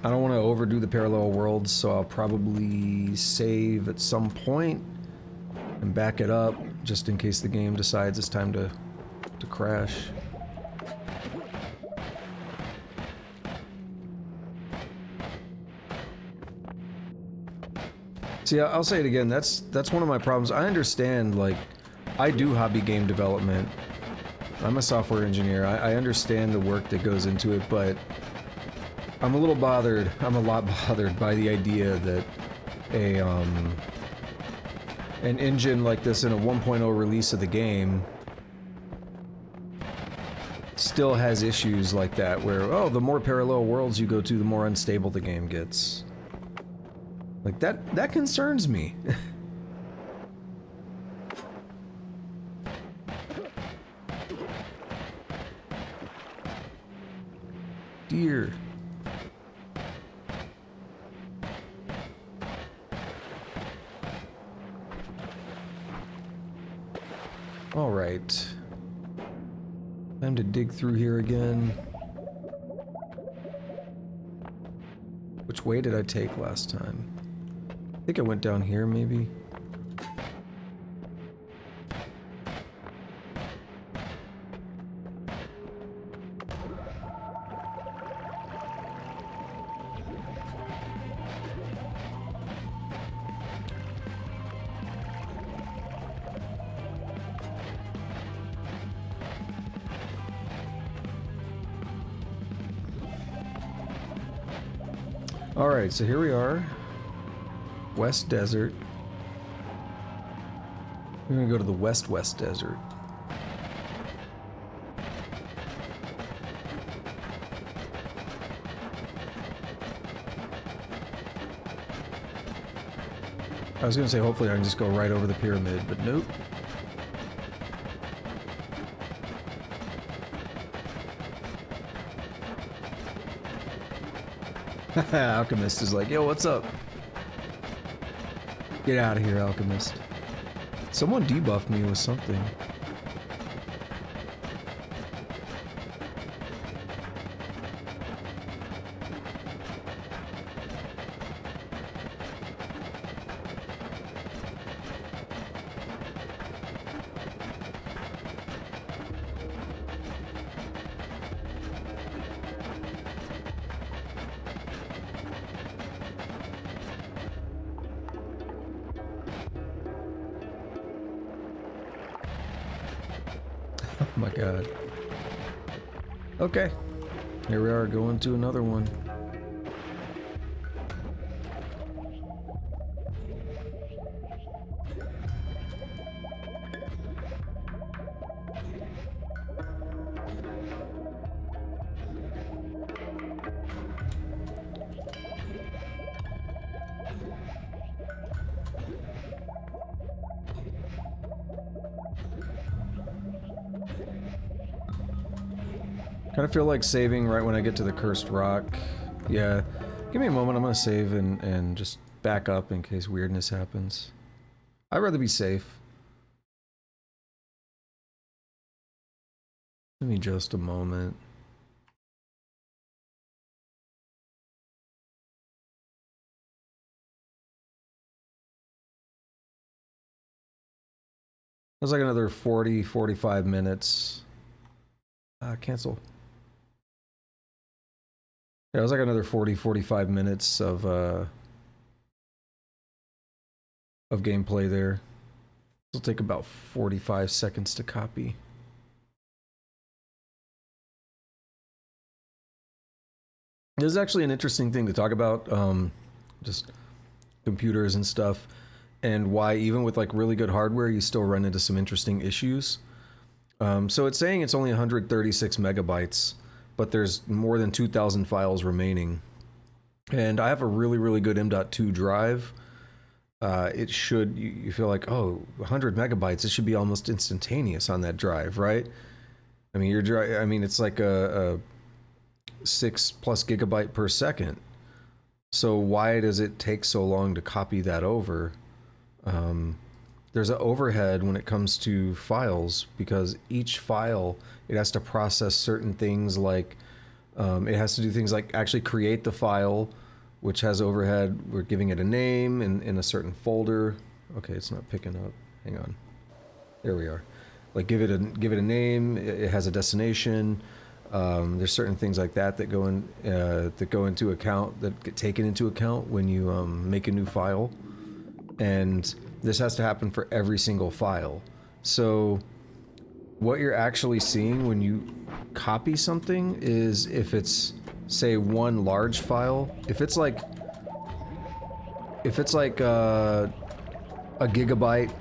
I don't want to overdo the parallel worlds, so I'll probably save at some point and back it up just in case the game decides it's time to crash. See, I'll say it again. That's one of my problems. I understand, like, I do hobby game development. I'm a software engineer. I understand the work that goes into it, but I'm a little bothered. I'm a lot bothered by the idea that an engine like this in a 1.0 release of the game still has issues like that, where, oh, the more parallel worlds you go to, the more unstable the game gets. Like, that concerns me. Dear. All right. Time to dig through here again. Which way did I take last time? I think I went down here, maybe. Alright, so here we are. West Desert. We're gonna go to the West Desert. I was gonna say hopefully I can just go right over the pyramid, but nope. Alchemist is like, yo, what's up? Get out of here, Alchemist. Someone debuffed me with something. Oh my god. Okay. Here we are going to another one. Kind of feel like saving right when I get to the cursed rock. Yeah, give me a moment, I'm gonna save and just back up in case weirdness happens. I'd rather be safe. Give me just a moment. There's like another 45 minutes. Cancel. Yeah, it was like another 45 minutes of gameplay there. It'll take about 45 seconds to copy. This is actually an interesting thing to talk about, just computers and stuff, and why even with like really good hardware, you still run into some interesting issues. So it's saying it's only 136 megabytes, but there's more than 2,000 files remaining. And I have a really good M.2 drive. It should, you feel like, oh, 100 megabytes, it should be almost instantaneous on that drive, right? I mean, your drive, I mean, it's like a 6+ gigabyte per second. So why does it take so long to copy that over? There's an overhead when it comes to files, because each file, it has to process certain things, like it has to do things like actually create the file, which has overhead. We're giving it a name in a certain folder. Okay, it's not picking up. Hang on. There we are. Like give it a name. It has a destination. There's certain things like that that go into account, that get taken into account when you make a new file. And this has to happen for every single file. So what you're actually seeing when you copy something is if it's, say, one large file, if it's like a gigabyte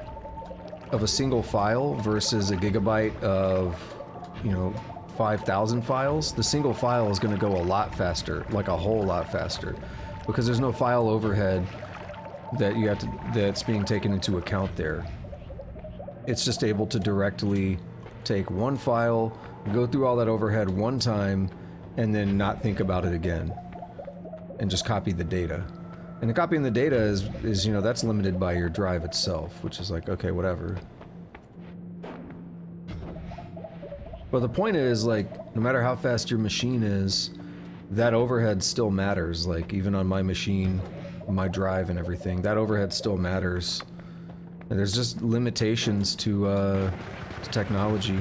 of a single file versus a gigabyte of, you know, 5,000 files, the single file is going to go a lot faster, like a whole lot faster, because there's no file overhead that you have to, that's being taken into account there. It's just able to directly take one file, go through all that overhead one time, and then not think about it again, and just copy the data. And the copying the data is, you know, that's limited by your drive itself, which is like, okay, whatever. But the point is, like, no matter how fast your machine is, that overhead still matters. Like, even on my machine, my drive and everything, that overhead still matters. And there's just limitations to technology.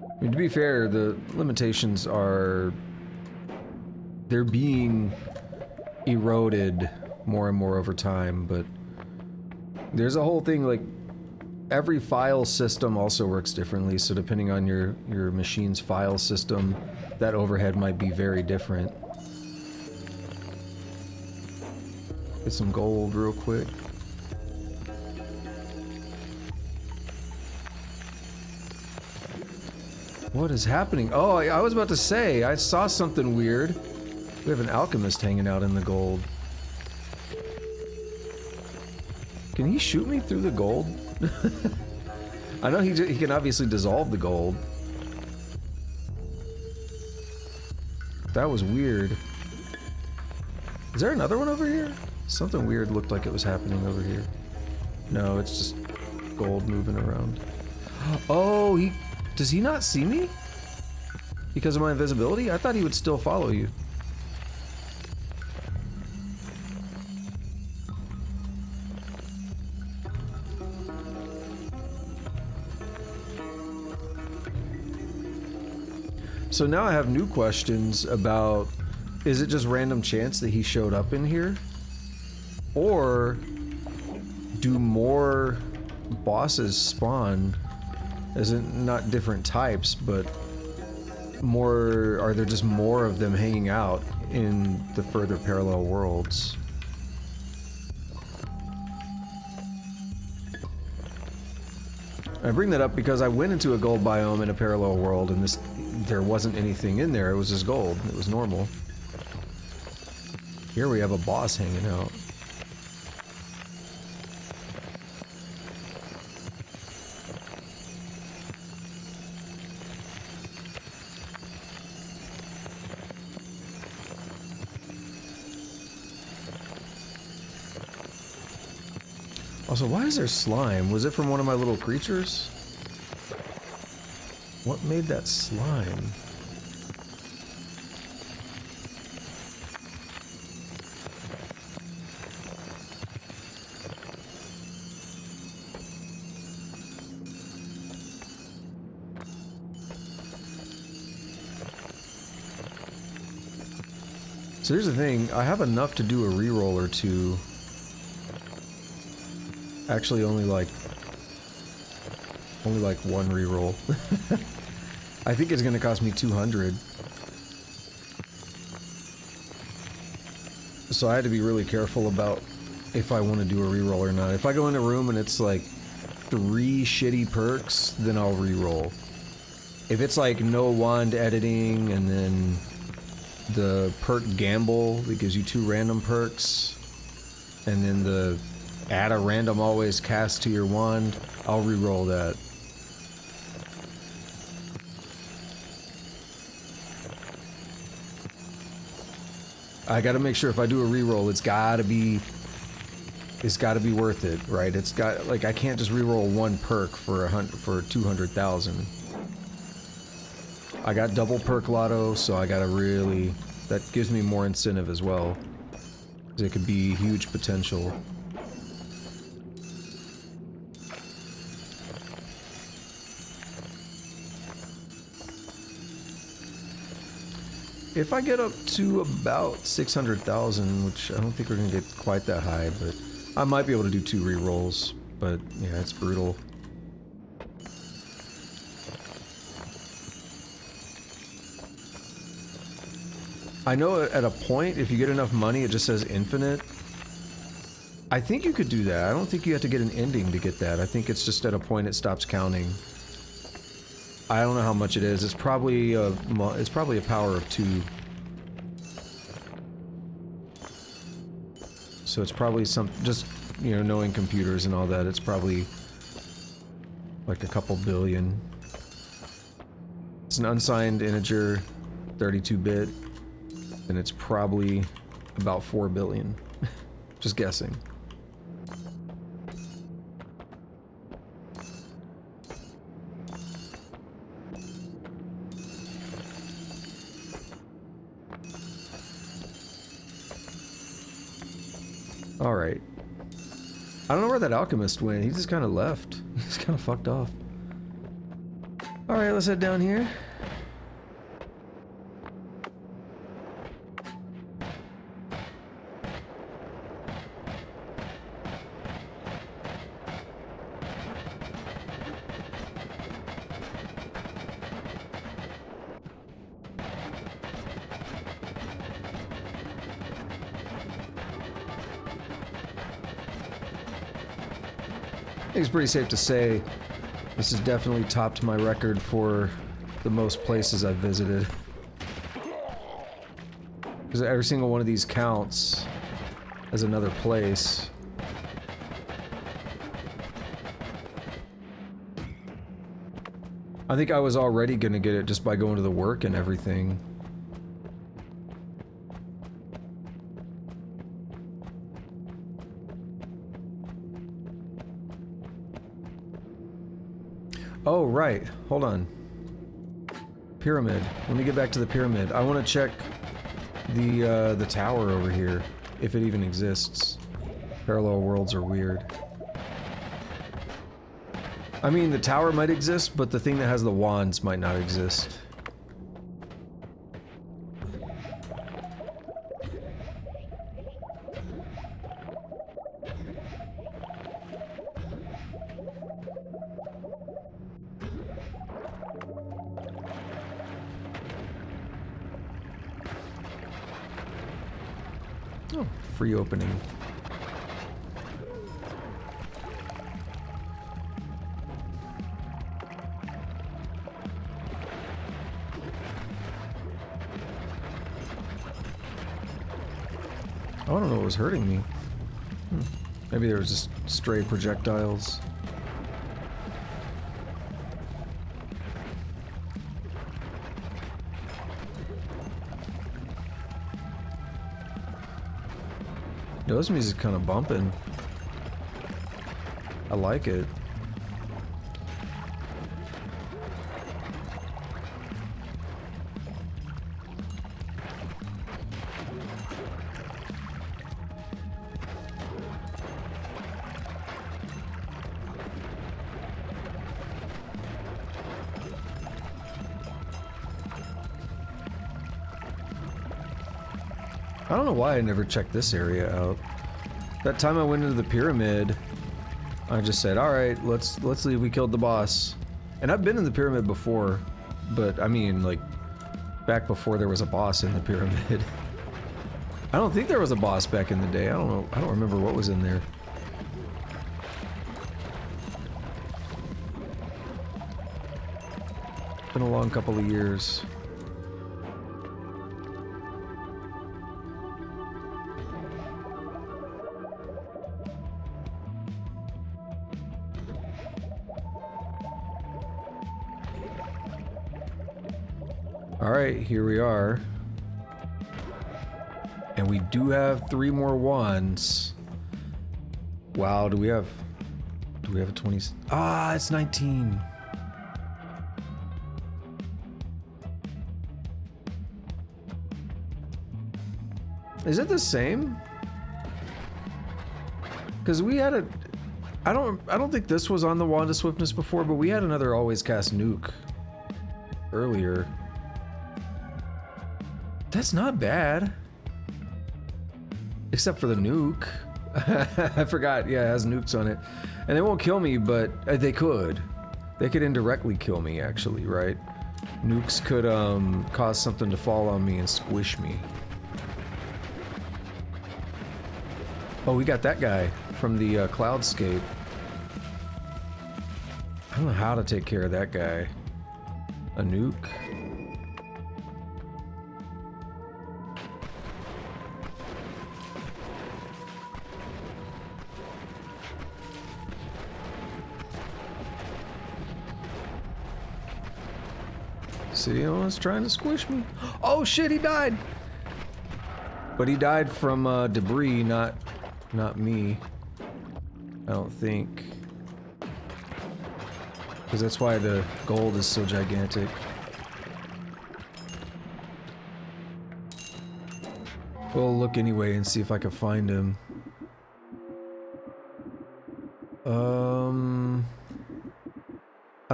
I mean, to be fair, the limitations are... they're being eroded more and more over time, but there's a whole thing, like, every file system also works differently, so depending on your machine's file system, that overhead might be very different. Get some gold real quick. What is happening? Oh, I was about to say, I saw something weird. We have an alchemist hanging out in the gold. Can he shoot me through the gold? I know he can obviously dissolve the gold. That was weird. Is there another one over here? Something weird looked like it was happening over here. No, it's just gold moving around. Oh, does he not see me? Because of my invisibility? I thought he would still follow you. So now I have new questions about, is it just random chance that he showed up in here? Or do more bosses spawn, as in not different types, but more, are there just more of them hanging out in the further parallel worlds? I bring that up because I went into a gold biome in a parallel world, and there wasn't anything in there, it was just gold. It was normal. Here we have a boss hanging out. Also, why is there slime? Was it from one of my little creatures? What made that slime? So here's the thing, I have enough to do a reroll or two. Actually, only like one reroll. I think it's gonna cost me 200. So I had to be really careful about if I want to do a reroll or not. If I go in a room and it's like 3 shitty perks, then I'll reroll. If it's like no wand editing and then the perk gamble that gives you 2 random perks, and then the add a random always cast to your wand, I'll reroll that. I gotta make sure if I do a reroll, it's gotta be worth it, right? It's got, like, I can't just reroll 1 perk for 200,000. I got double perk lotto, so I gotta really, that gives me more incentive as well. It could be huge potential. If I get up to about 600,000, which I don't think we're gonna get quite that high, but I might be able to do 2 re-rolls. But yeah, it's brutal. I know at a point, if you get enough money, it just says infinite. I think you could do that. I don't think you have to get an ending to get that. I think it's just at a point it stops counting. I don't know how much it is. It's probably a power of 2. So it's probably some, just, you know, knowing computers and all that, it's probably like a couple billion. It's an unsigned integer, 32-bit, and it's probably about 4 billion. Just guessing. Alright. I don't know where that alchemist went. He just kind of left. He's kind of fucked off. Alright, let's head down here. I think it's pretty safe to say this has definitely topped my record for the most places I've visited. Because every single one of these counts as another place. I think I was already gonna get it just by going to the work and everything. Oh, right. Hold on. Pyramid. Let me get back to the pyramid. I want to check the tower over here, if it even exists. Parallel worlds are weird. I mean, the tower might exist, but the thing that has the wands might not exist. Oh, free opening. I don't know what was hurting me. Maybe there was just stray projectiles. Yo, this music's kind of bumping. I like it. I don't know why I never checked this area out. That time I went into the pyramid, I just said, alright, let's leave, we killed the boss. And I've been in the pyramid before, but I mean, like, back before there was a boss in the pyramid. I don't think there was a boss back in the day, I don't know, I don't remember what was in there. Been a long couple of years. Alright, here we are. And we do have 3 more wands. Wow, do we have a 20? Ah, it's 19. Is it the same? Because we had a... I don't think this was on the Wand of Swiftness before, but we had another Always Cast Nuke earlier. That's not bad. Except for the nuke. I forgot, yeah, it has nukes on it. And they won't kill me, but they could. They could indirectly kill me, actually, right? Nukes could, cause something to fall on me and squish me. Oh, we got that guy from the, Cloudscape. I don't know how to take care of that guy. A nuke? See, I was trying to squish me. Oh shit, he died! But he died from debris, not me. I don't think. Because that's why the gold is so gigantic. We'll look anyway and see if I can find him. I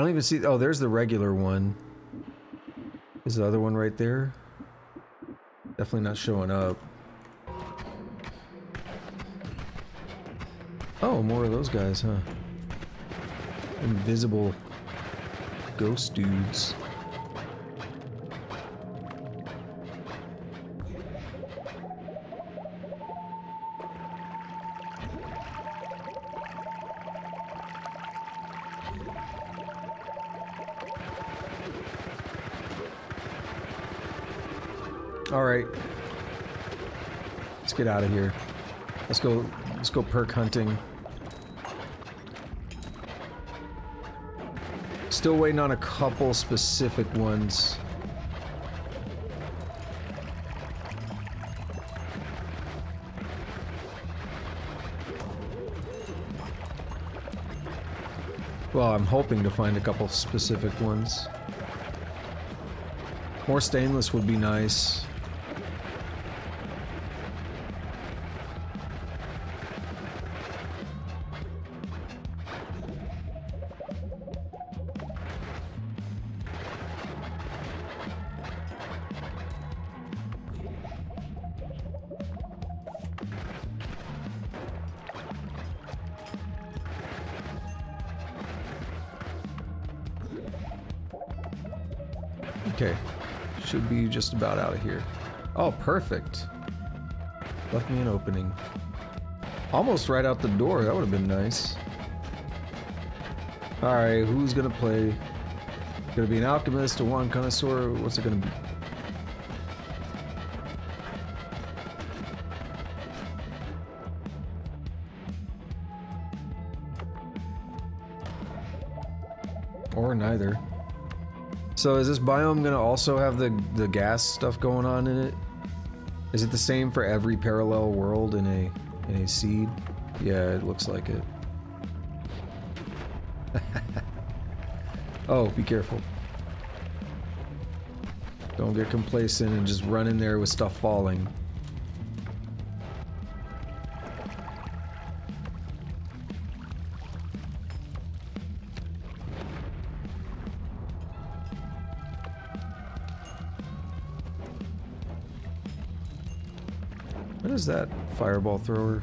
don't even see. Oh, there's the regular one. Is the other one right there? Definitely not showing up. Oh, more of those guys, huh? Invisible ghost dudes. All right, let's get out of here. Let's go perk hunting. Still waiting on a couple specific ones. Well, I'm hoping to find a couple specific ones. More stainless would be nice. Okay, should be just about out of here. Oh, perfect. Left me an opening. Almost right out the door, that would have been nice. Alright, who's gonna play? Gonna be an alchemist, a wand connoisseur, what's it gonna be? Or neither. So is this biome gonna also have the gas stuff going on in it? Is it the same for every parallel world in a seed? Yeah, it looks like it. Oh, be careful. Don't get complacent and just run in there with stuff falling. What is that fireball thrower?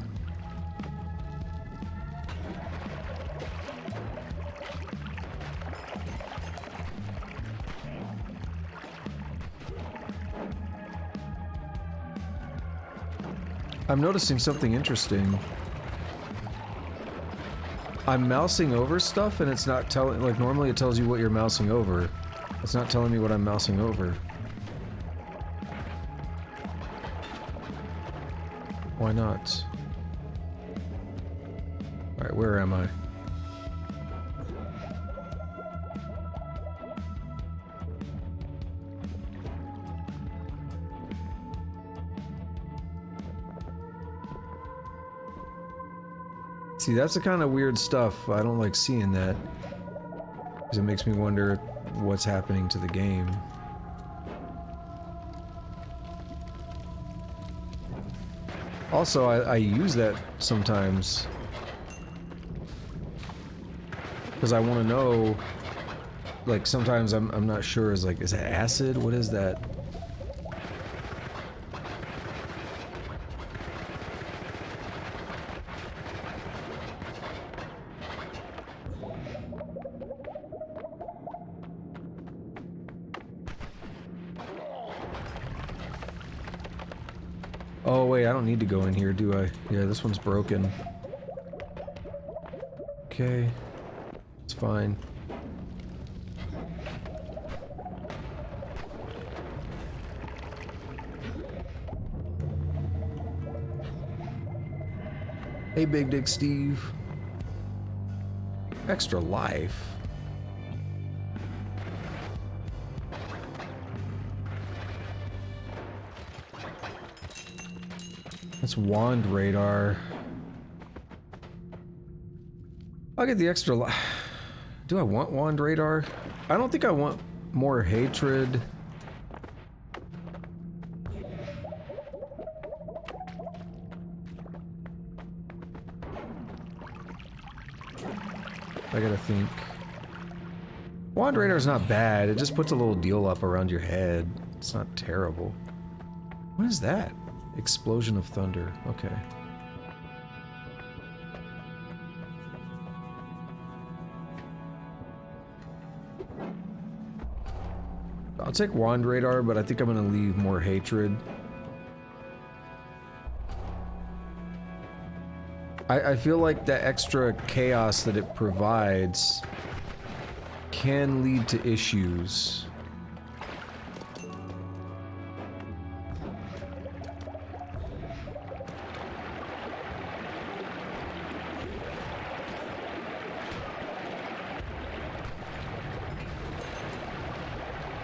I'm noticing something interesting. I'm mousing over stuff and it's not telling, like normally it tells you what you're mousing over. It's not telling me what I'm mousing over. Why not? Alright, where am I? See, that's the kind of weird stuff. I don't like seeing that. Because it makes me wonder what's happening to the game. Also, I use that sometimes. Because I want to know, like sometimes I'm not sure, is it acid? What is that? Oh wait, I don't need to go in here, do I? Yeah, this one's broken. Okay. It's fine. Hey, Big Dick Steve. Extra life. That's wand radar. I'll get the extra life. Do I want wand radar? I don't think I want more hatred. I gotta think. Wand radar is not bad. It just puts a little deal up around your head. It's not terrible. What is that? Explosion of thunder. Okay. I'll take wand radar, but I think I'm gonna leave more hatred. I feel like the extra chaos that it provides can lead to issues.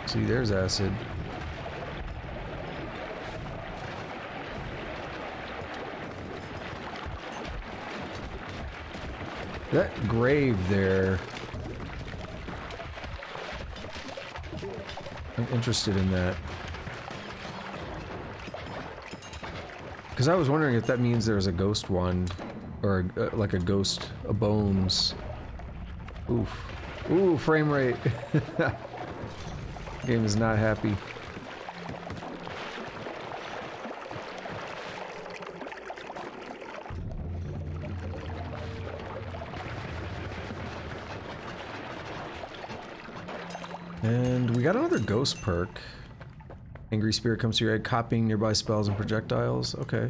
See, there's acid. That grave there. I'm interested in that. Because I was wondering if that means there's a ghost wand. Or like a ghost, a bones. Oof. Ooh, frame rate. Game is not happy. And we got another ghost perk. Angry spirit comes to your aid, copying nearby spells and projectiles. Okay.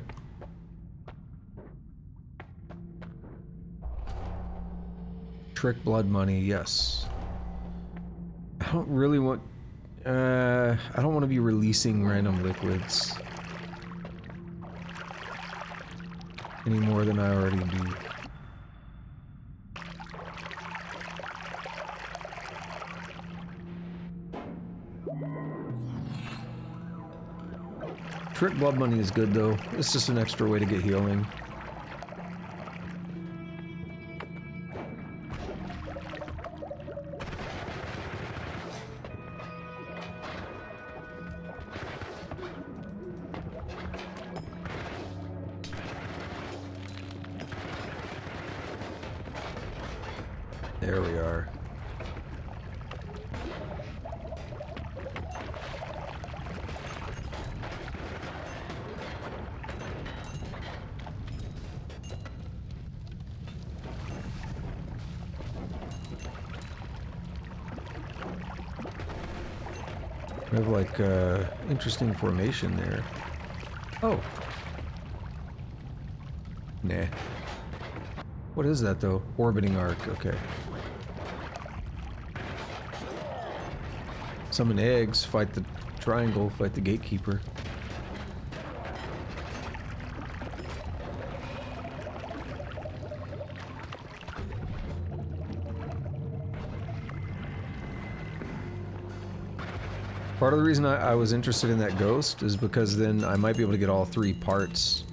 Trick blood money, yes. I don't really want... I don't want to be releasing random liquids. Any more than I already do. Trick blood money is good though. It's just an extra way to get healing. There we are. We have like interesting formation there. Oh. Nah. What is that though? Orbiting arc, okay. Summon eggs, fight the triangle, fight the gatekeeper. Part of the reason I was interested in that ghost is because then I might be able to get all 3 parts.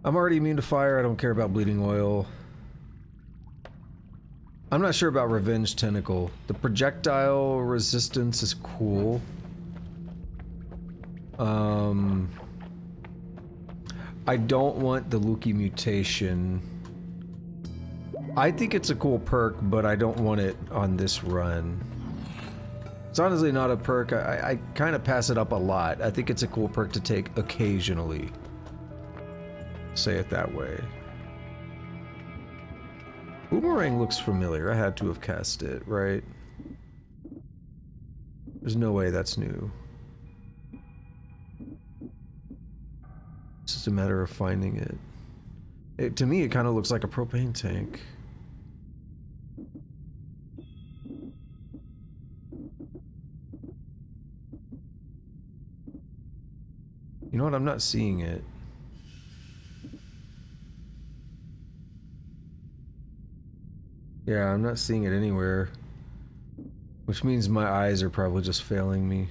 I'm already immune to fire, I don't care about bleeding oil. I'm not sure about Revenge Tentacle. The projectile resistance is cool. I don't want the Luki mutation. I think it's a cool perk, but I don't want it on this run. It's honestly not a perk. I kind of pass it up a lot. I think it's a cool perk to take occasionally. Say it that way. Boomerang looks familiar. I had to have cast it, right? There's no way that's new. just a matter of finding it. To me, it kind of looks like a propane tank. You know what? I'm not seeing it. Yeah, I'm not seeing it anywhere. Which means my eyes are probably just failing me.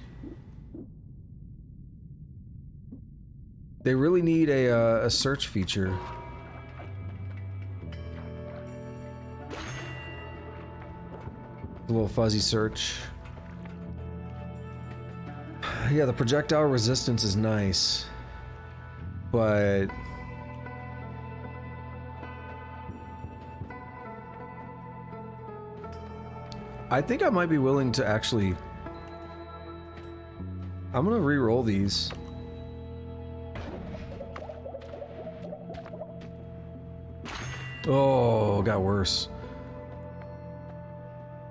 They really need a search feature. A little fuzzy search. Yeah, the projectile resistance is nice. But... I think I might be willing to actually... I'm gonna re-roll these. Oh, got worse.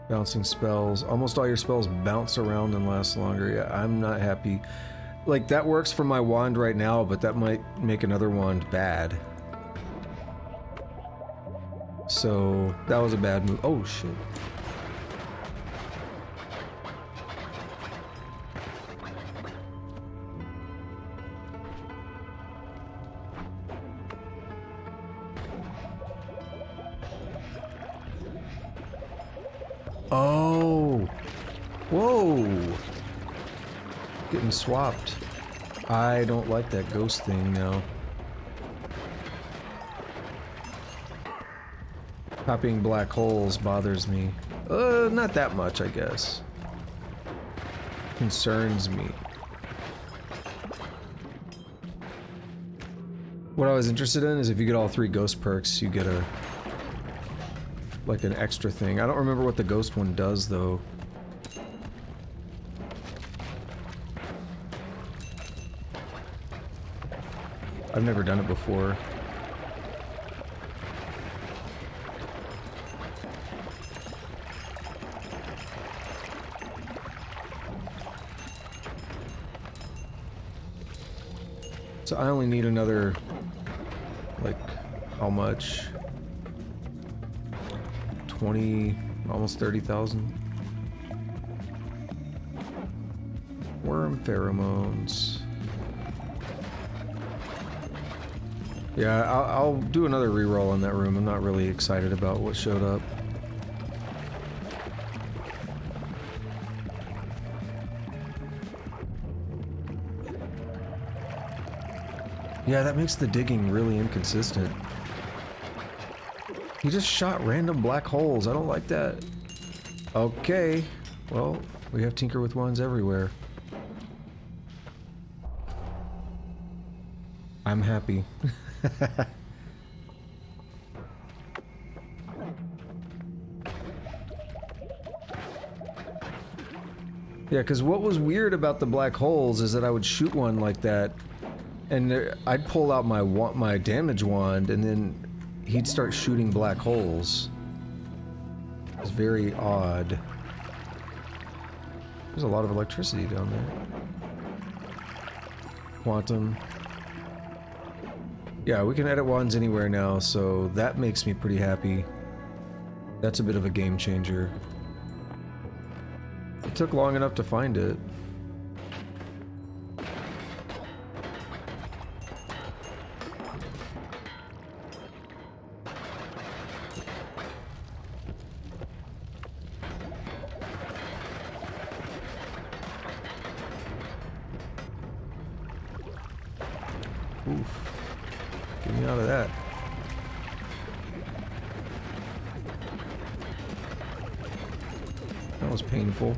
Bouncing spells. Almost all your spells bounce around and last longer. Yeah, I'm not happy. Like, that works for my wand right now, but that might make another wand bad. So, that was a bad move. Oh, shit. Oh! Whoa! Getting swapped. I don't like that ghost thing now. Copying black holes bothers me. Not that much, I guess. Concerns me. What I was interested in is if you get all 3 ghost perks, you get like an extra thing. I don't remember what the ghost one does, though. I've never done it before. So I only need another, like, how much? 20, almost 30,000. Worm pheromones. Yeah, I'll do another reroll on that room. I'm not really excited about what showed up. Yeah, that makes the digging really inconsistent. He just shot random black holes. I don't like that. Okay. Well, we have Tinker with Wands everywhere. I'm happy. Yeah, because what was weird about the black holes is that I would shoot one like that, and I'd pull out my damage wand, and then he'd start shooting black holes. It's very odd. There's a lot of electricity down there. Quantum. Yeah, we can edit wands anywhere now, so that makes me pretty happy. That's a bit of a game changer. It took long enough to find it. Oof. Get me out of that. That was painful.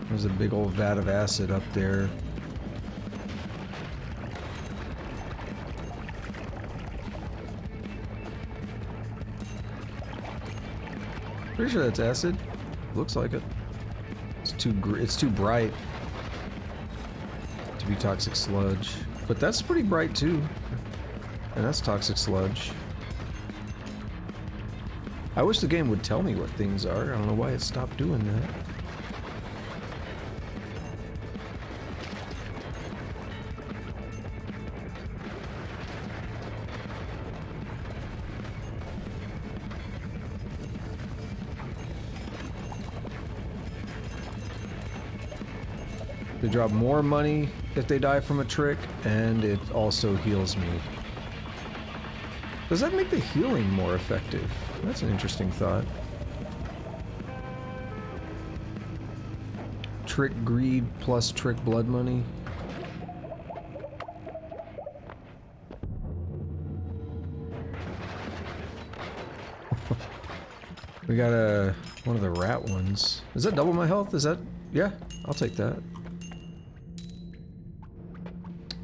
There's a big old vat of acid up there. Pretty sure that's acid. Looks like it. It's too bright to be toxic sludge. But that's pretty bright too. And that's toxic sludge. I wish the game would tell me what things are. I don't know why it stopped doing that. They drop more money if they die from a trick, and it also heals me. Does that make the healing more effective? That's an interesting thought. Trick greed plus trick blood money. We got one of the rat ones. Is that double my health? Is that... yeah, I'll take that.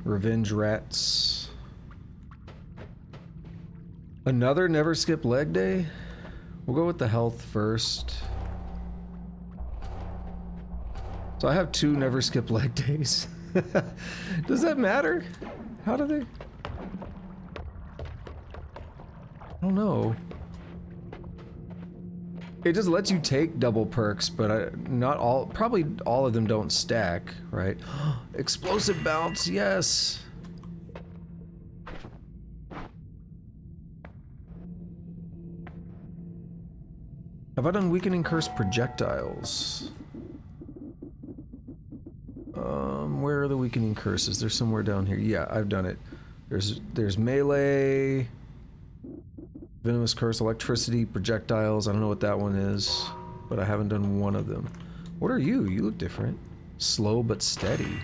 Revenge rats. Another never skip leg day? We'll go with the health first. So I have 2 never skip leg days. Does that matter? How do they... I don't know. It just lets you take double perks, but not all, probably all of them don't stack, right? Explosive bounce, yes! Have I done weakening curse projectiles? Where are the weakening curses? They're somewhere down here. Yeah, I've done it. There's melee, venomous curse, electricity, projectiles. I don't know what that one is, but I haven't done one of them. What are you? You look different. Slow but steady.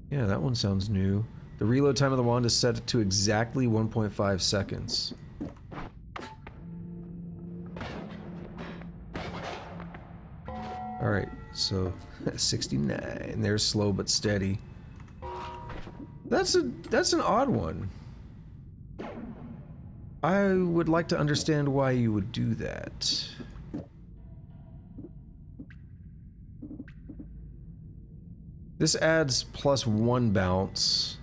Yeah, that one sounds new. The reload time of the wand is set to exactly 1.5 seconds. Alright, so 69. There's slow but steady. That's an odd one. I would like to understand why you would do that. This adds +1 bounce.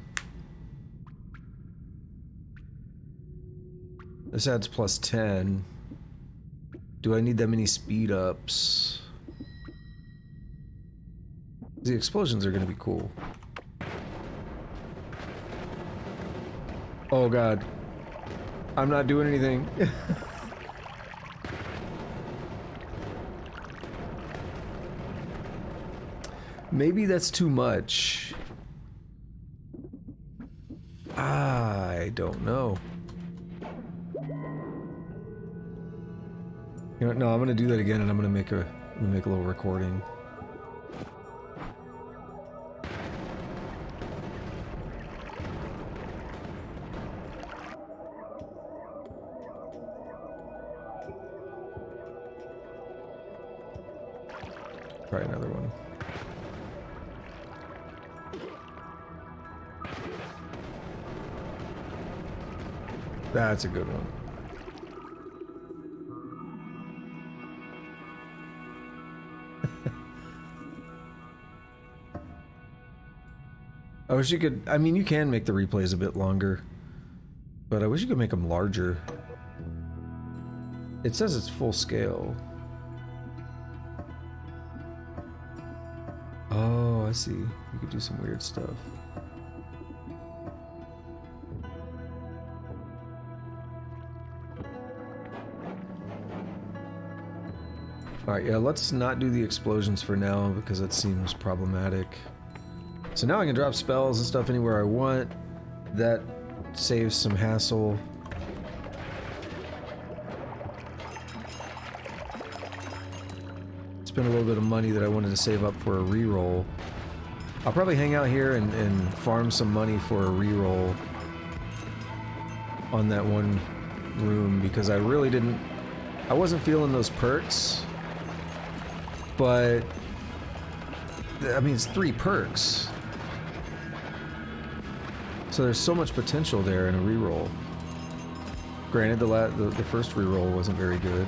This adds +10. Do I need that many speed ups? The explosions are going to be cool. Oh god. I'm not doing anything. Maybe that's too much. I don't know. You know, no, I'm gonna do that again, and I'm gonna make a little recording. Try another one. That's a good one. I wish you could, I mean, you can make the replays a bit longer, but I wish you could make them larger. It says it's full scale. Oh, I see. You could do some weird stuff. Alright, yeah, let's not do the explosions for now because that seems problematic. So now I can drop spells and stuff anywhere I want. That saves some hassle. Spend a little bit of money that I wanted to save up for a reroll. I'll probably hang out here and farm some money for a reroll on that one room because I wasn't feeling those perks. But I mean, it's 3 perks. So there's so much potential there in a reroll. Granted, the first reroll wasn't very good.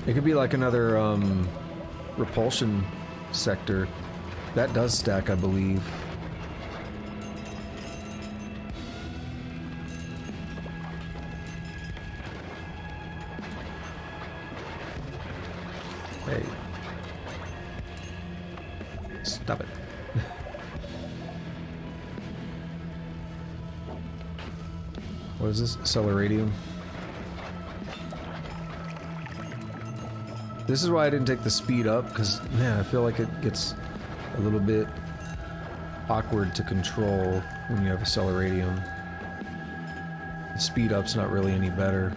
It could be like another repulsion sector. That does stack, I believe. Hey. Stop it. What is this? Acceleradium? This is why I didn't take the speed up, because, man, I feel like it gets a little bit awkward to control when you have Acceleradium. The speed up's not really any better.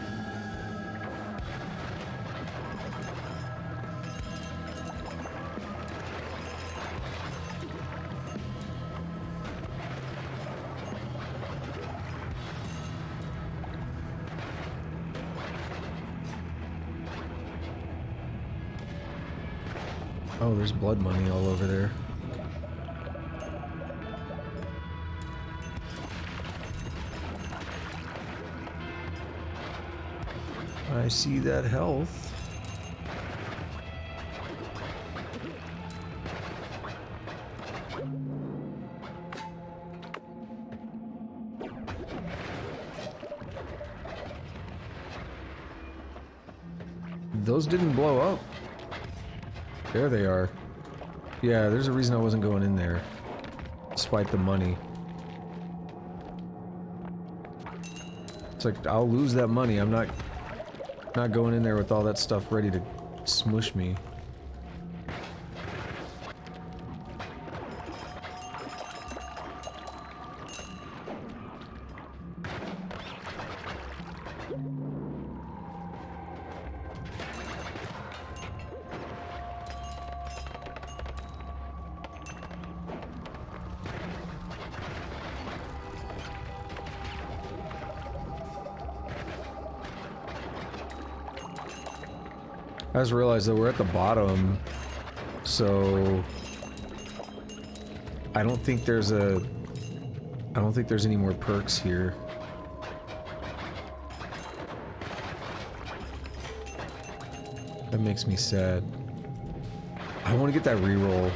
Oh, there's blood money all over there. I see that health. Those didn't blow up. There they are. Yeah, there's a reason I wasn't going in there, despite the money. It's like, I'll lose that money. I'm not going in there with all that stuff ready to smush me. I just realized that we're at the bottom, so I don't think there's any more perks here. That makes me sad. I want to get that reroll.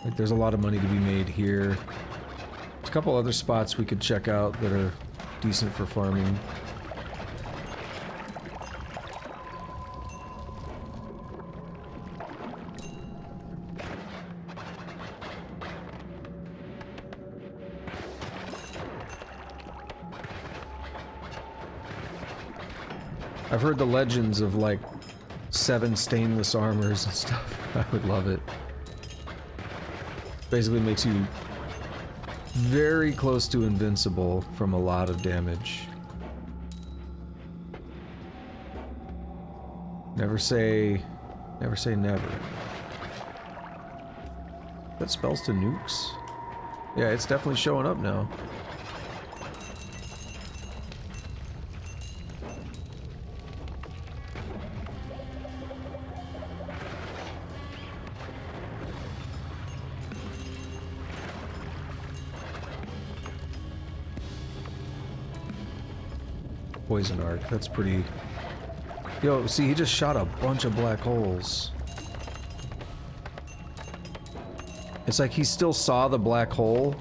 Like, there's a lot of money to be made here. There's a couple other spots we could check out that are decent for farming. I've heard the legends of like 7 stainless armors and stuff. I would love it. Basically makes you very close to invincible from a lot of damage. Never say never. That spells to nukes? Yeah, it's definitely showing up now. Poison arc, that's pretty... Yo, see, he just shot a bunch of black holes. It's like he still saw the black hole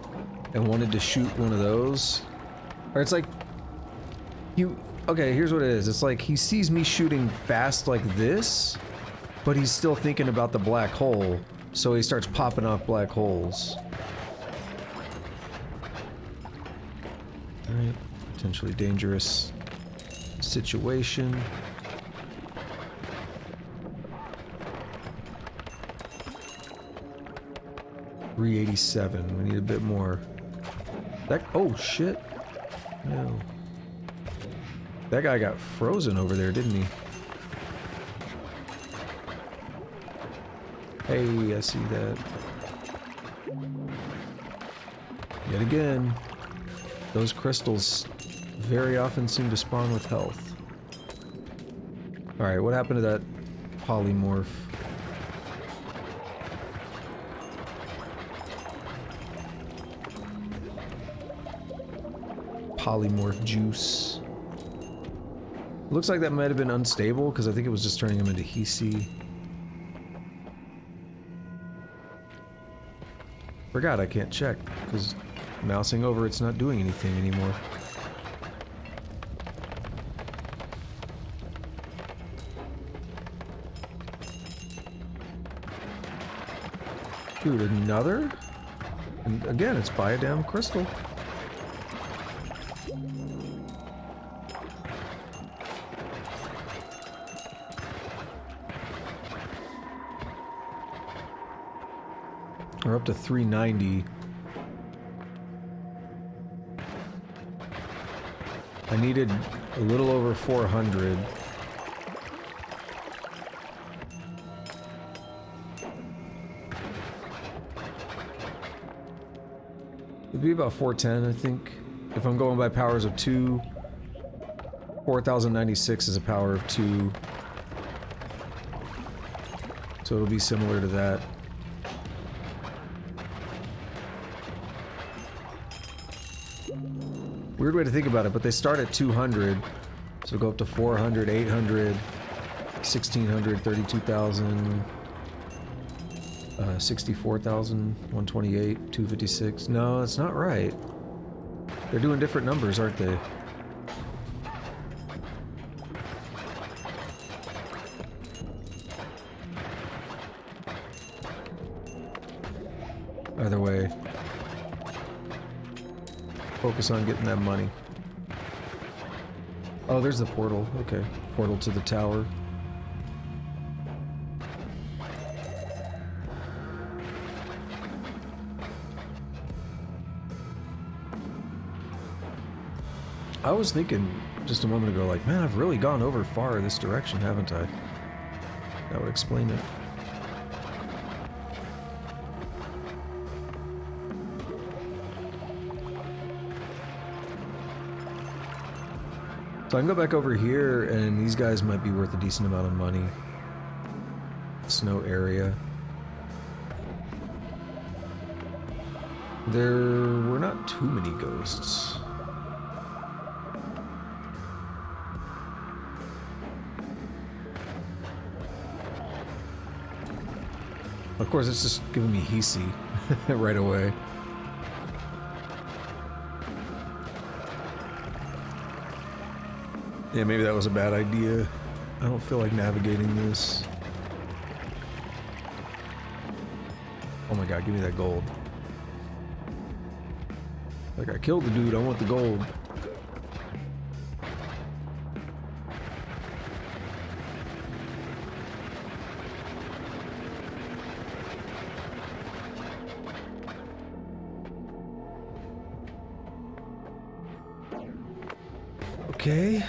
and wanted to shoot one of those. Or it's like... Okay, here's what it is. It's like he sees me shooting fast like this, but he's still thinking about the black hole, so he starts popping off black holes. Alright, potentially dangerous situation. $387. We need a bit more. That... Oh, shit. No. That guy got frozen over there, didn't he? Hey, I see that. Yet again, those crystals very often seem to spawn with health. Alright, what happened to that polymorph? Polymorph juice. Looks like that might have been unstable, because I think it was just turning him into Hisi. Forgot I can't check, because mousing over it's not doing anything anymore. Dude, another? And again, it's by a damn crystal. We're up to 390. I needed a little over 400. It'd be about 410, I think. If I'm going by powers of 2, 4096 is a power of 2. So it'll be similar to that. Weird way to think about it, but they start at 200, so go up to 400, 800, 1600, 32,000, 64,000, 128, 256. No, that's not right. They're doing different numbers, aren't they? Either way. Focus on getting that money. Oh, there's the portal. Okay. Portal to the tower. I was thinking just a moment ago, like, man, I've really gone over far this direction, haven't I? That would explain it. So I can go back over here, and these guys might be worth a decent amount of money. Snow area. There were not too many ghosts. Of course, it's just giving me Hisi right away. Yeah, maybe that was a bad idea. I don't feel like navigating this. Oh my god, give me that gold. Like, I killed the dude, I want the gold. Okay.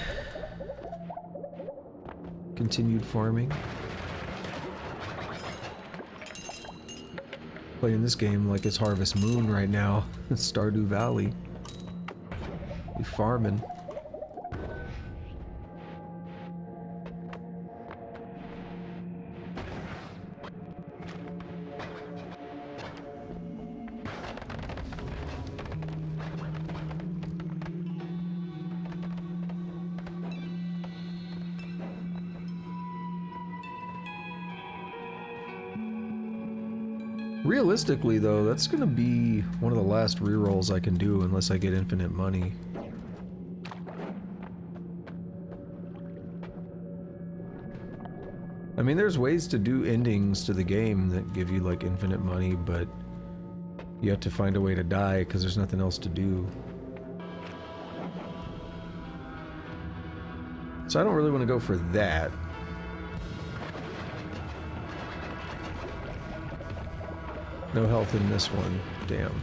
Continued farming. Playing this game like it's Harvest Moon right now. Stardew Valley. We farming. Realistically, though, that's gonna be one of the last rerolls I can do unless I get infinite money. I mean, there's ways to do endings to the game that give you, like, infinite money, but you have to find a way to die because there's nothing else to do. So I don't really want to go for that. No health in this one. Damn.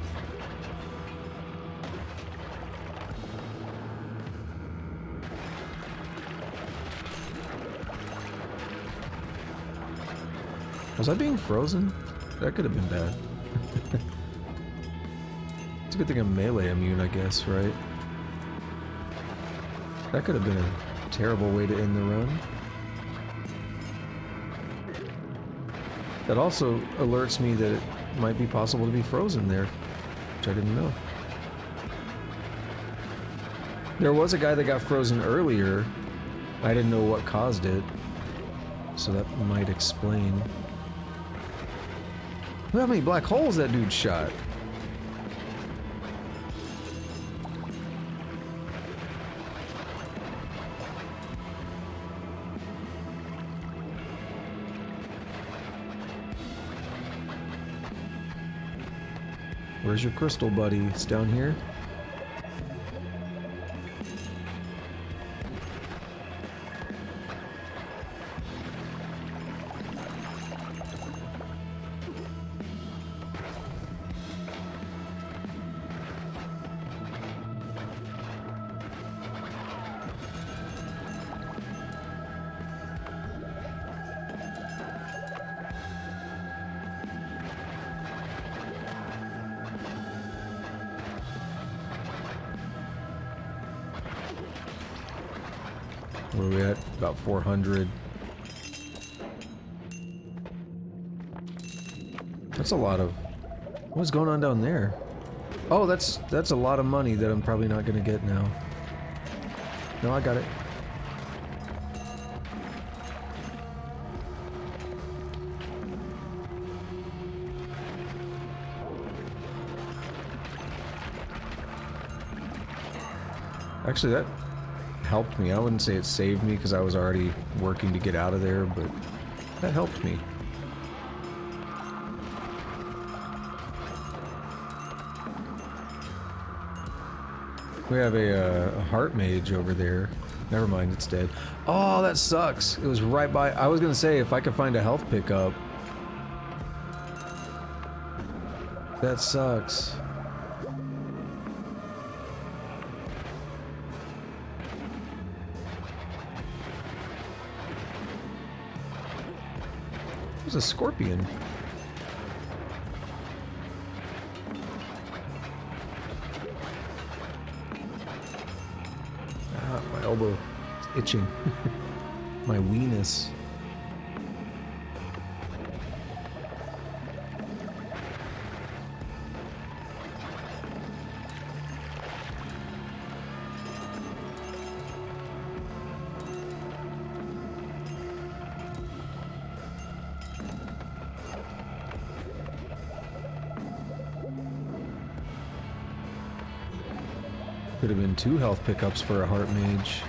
Was I being frozen? That could have been bad. It's a good thing I'm melee immune, I guess, right? That could have been a terrible way to end the run. That also alerts me that it might be possible to be frozen there, which I didn't know. There was a guy that got frozen earlier, I didn't know what caused it, so that might explain. Look how many black holes that dude shot. Where's your crystal, buddy? It's down here. Where are we at? About 400. That's a lot of... What's going on down there? Oh, that's a lot of money that I'm probably not gonna get now. No, I got it. Actually, that helped me. I wouldn't say it saved me because I was already working to get out of there, but that helped me. We have a heart mage over there. Never mind, it's dead. Oh, that sucks. It was right by... I was gonna say, if I could find a health pickup. That sucks. It was a scorpion. Ah, my elbow is itching. My weenus. Could have been 2 health pickups for a heart mage.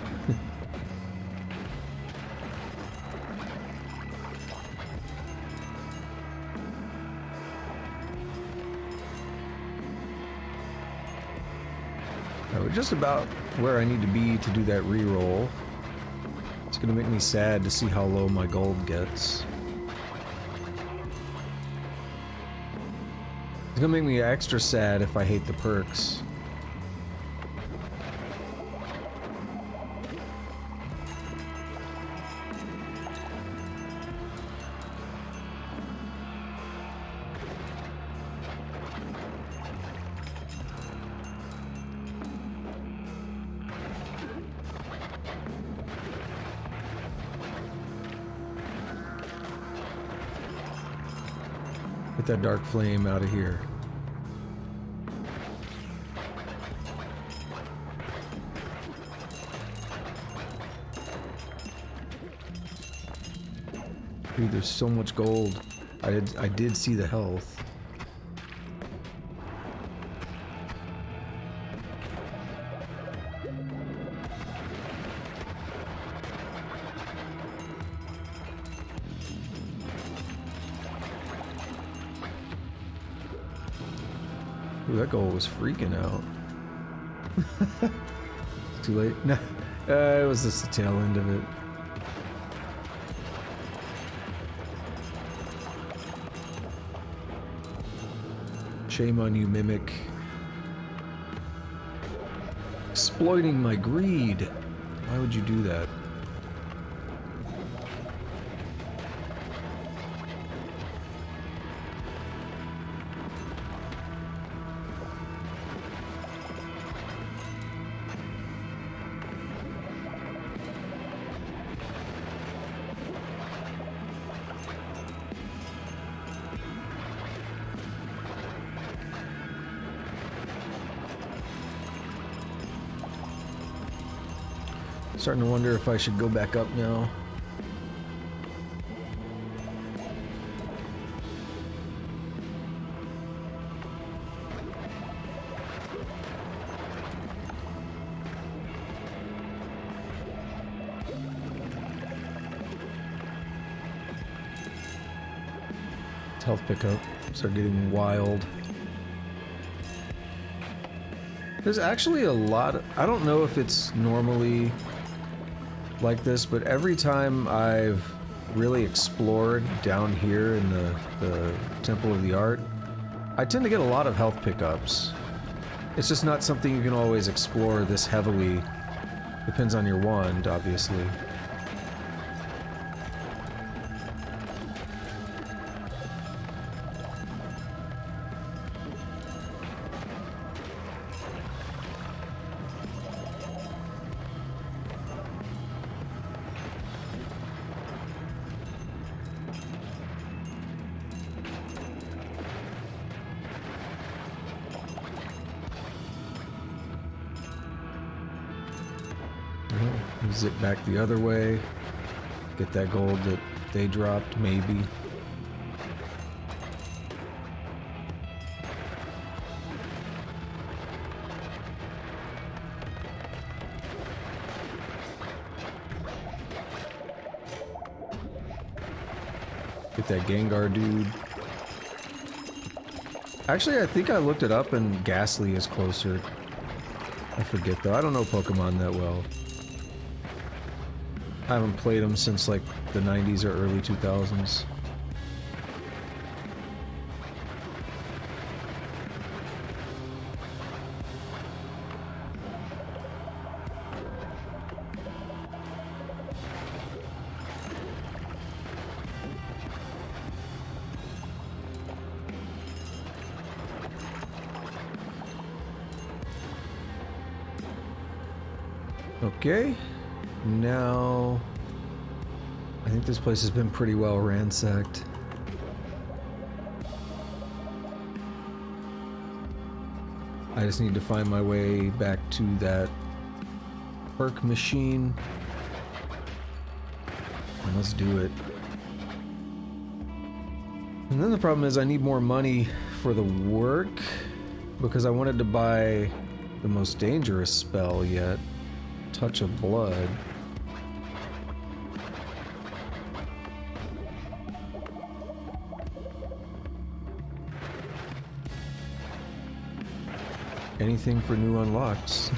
We're just about where I need to be to do that reroll. It's gonna make me sad to see how low my gold gets. It's gonna make me extra sad if I hate the perks. Get that dark flame out of here. Dude, there's so much gold. I did see the health. Ooh, that goal was freaking out. It's too late. No, it was just the tail end of it. Shame on you, Mimic. Exploiting my greed. Why would you do that? Starting to wonder if I should go back up now. Health pickup. Start getting wild. There's actually a lot of, I don't know if it's normally like this, but every time I've really explored down here in the Temple of the Art, I tend to get a lot of health pickups. It's just not something you can always explore this heavily. Depends on your wand, obviously. Zip back the other way. Get that gold that they dropped, maybe. Get that Gengar dude. Actually, I think I looked it up and Ghastly is closer. I forget though. I don't know Pokemon that well. I haven't played them since like the 90s or early 2000s. Okay. Now, I think this place has been pretty well ransacked. I just need to find my way back to that Perk machine. And let's do it. And then the problem is I need more money for the work because I wanted to buy the most dangerous spell yet. Touch of Blood. Anything for new unlocks.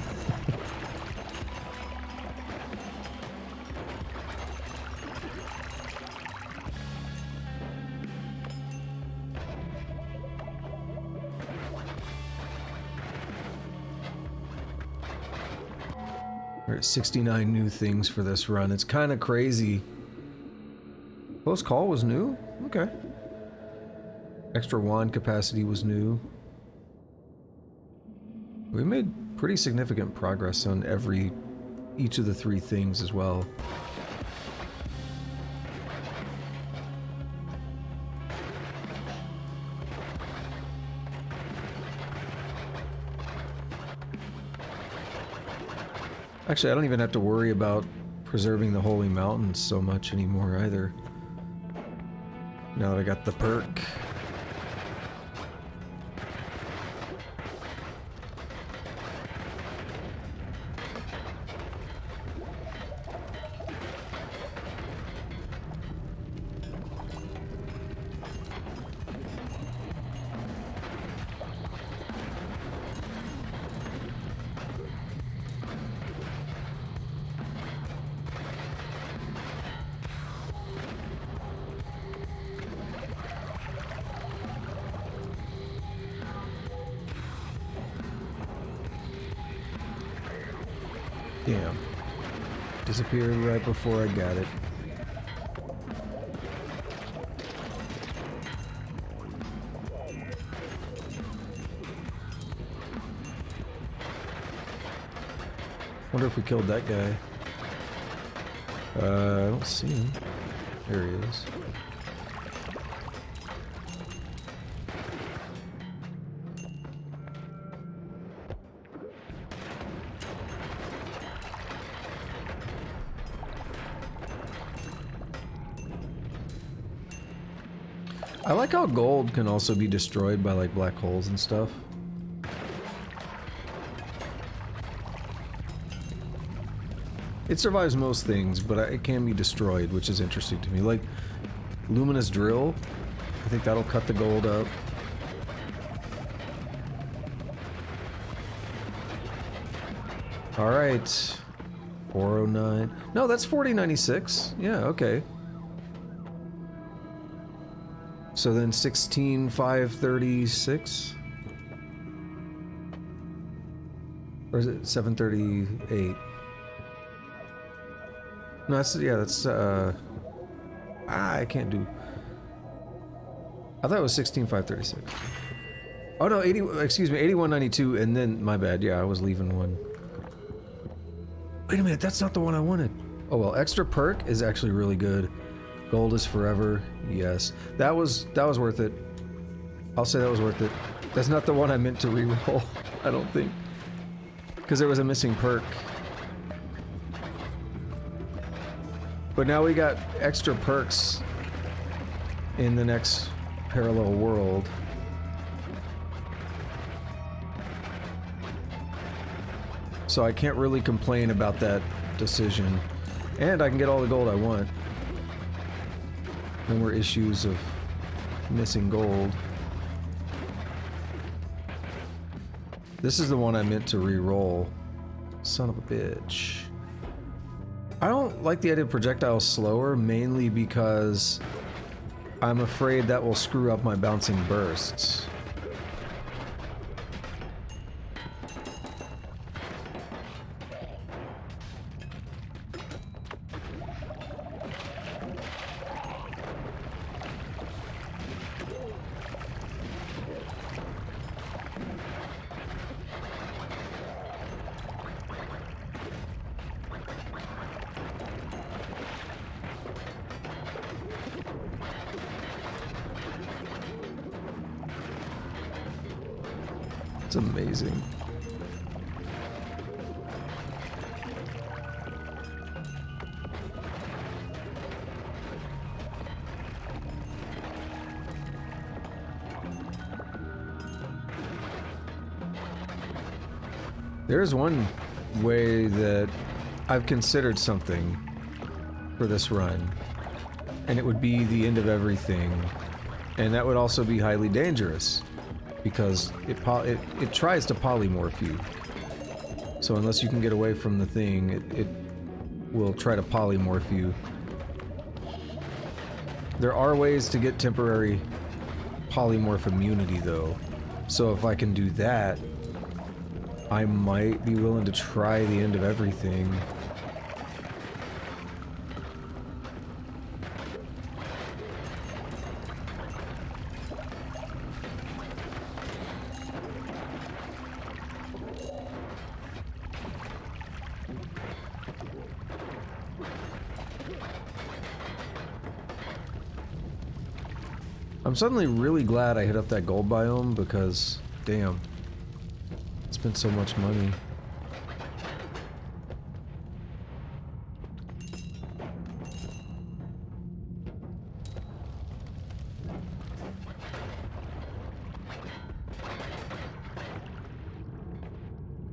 We're at 69 new things for this run. It's kind of crazy. Close Call was new? Okay. Extra wand capacity was new. We made pretty significant progress on each of the three things as well. Actually, I don't even have to worry about preserving the Holy Mountains so much anymore either. Now that I got the perk. Damn. Disappeared right before I got it. Wonder if we killed that guy. I don't see him. There he is. I like how gold can also be destroyed by like black holes and stuff. It survives most things, but it can be destroyed, which is interesting to me. Like, luminous drill, I think that'll cut the gold up. Alright. 409. No, that's 4096. Yeah, okay. So then 16536? Or is it 738? No, that's, yeah, that's, I can't do... I thought it was 16536. Oh no, 80, excuse me, 8192, and then, my bad, yeah, I was leaving one. Wait a minute, that's not the one I wanted. Oh well, extra perk is actually really good. Gold is forever, yes. That was worth it. I'll say that was worth it. That's not the one I meant to reroll, I don't think. Because there was a missing perk. But now we got extra perks in the next parallel world. So I can't really complain about that decision. And I can get all the gold I want. No more issues of missing gold. This is the one I meant to re-roll. Son of a bitch. I don't like the idea of projectiles slower, mainly because I'm afraid that will screw up my bouncing bursts. It's amazing. There's one way that I've considered something for this run, and it would be the end of everything, and that would also be highly dangerous. Because it tries to polymorph you. So unless you can get away from the thing, it will try to polymorph you. There are ways to get temporary polymorph immunity though. So if I can do that, I might be willing to try the end of everything. I'm suddenly really glad I hit up that gold biome because, damn, it's been so much money.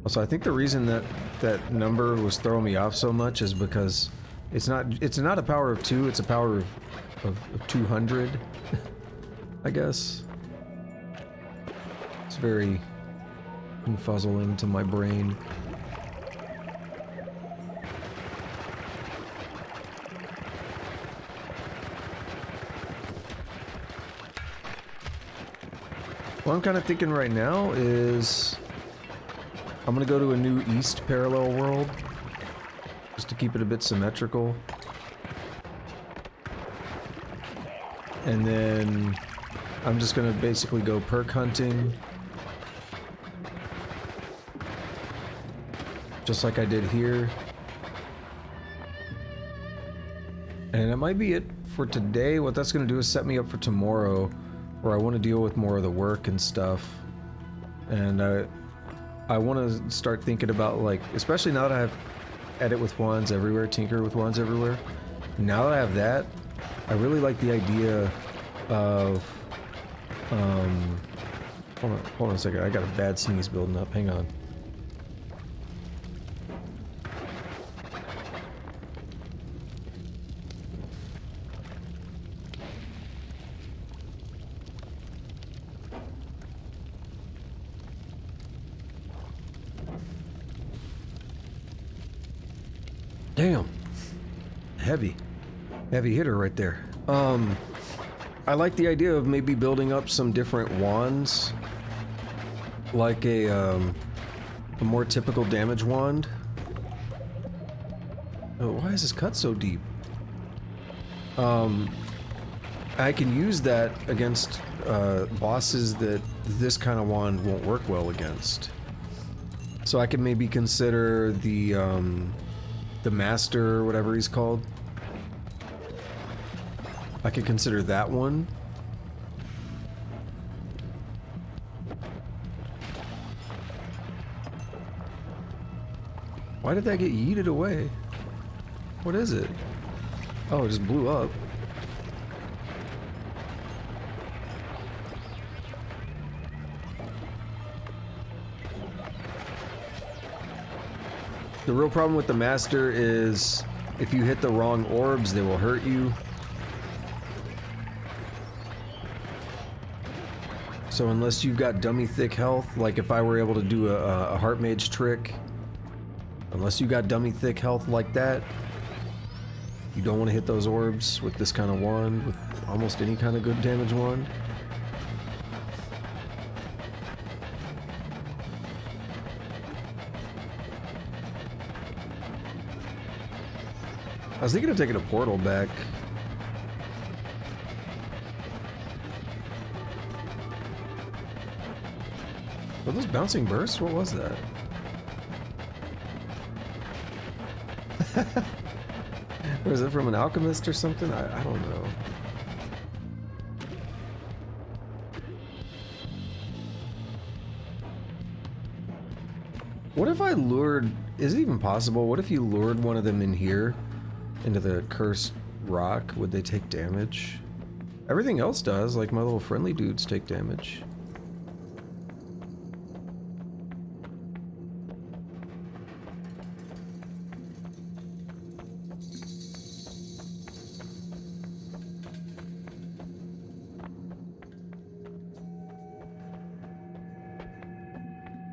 Also, I think the reason that that number was throwing me off so much is because it's not a power of 2, it's a power of 200. I guess. It's very confuzzling to my brain. What I'm kind of thinking right now is I'm gonna go to a new East parallel world just to keep it a bit symmetrical. And then I'm just gonna basically go perk hunting. Just like I did here. And that might be it for today. What that's gonna do is set me up for tomorrow, where I want to deal with more of the work and stuff. And I want to start thinking about, like, especially now that I have edit with wands everywhere, tinker with wands everywhere. Now that I have that, I really like the idea of Um, hold on a second. I got a bad sneeze building up. Hang on. Damn. Heavy hitter right there. I like the idea of maybe building up some different wands, like a more typical damage wand. Oh, why is this cut so deep? I can use that against bosses that this kind of wand won't work well against. So I can maybe consider the master, or whatever he's called. I could consider that one. Why did that get yeeted away? What is it? Oh, it just blew up. The real problem with the master is if you hit the wrong orbs, they will hurt you. So unless you've got dummy thick health, like if I were able to do a heart mage trick, unless you got dummy thick health like that, you don't want to hit those orbs with this kind of wand, with almost any kind of good damage wand. I was thinking of taking a portal back. Were those bouncing bursts? What was that? Was it from an alchemist or something? I don't know. What if I lured... Is it even possible? What if you lured one of them in here? Into the cursed rock? Would they take damage? Everything else does, like my little friendly dudes take damage.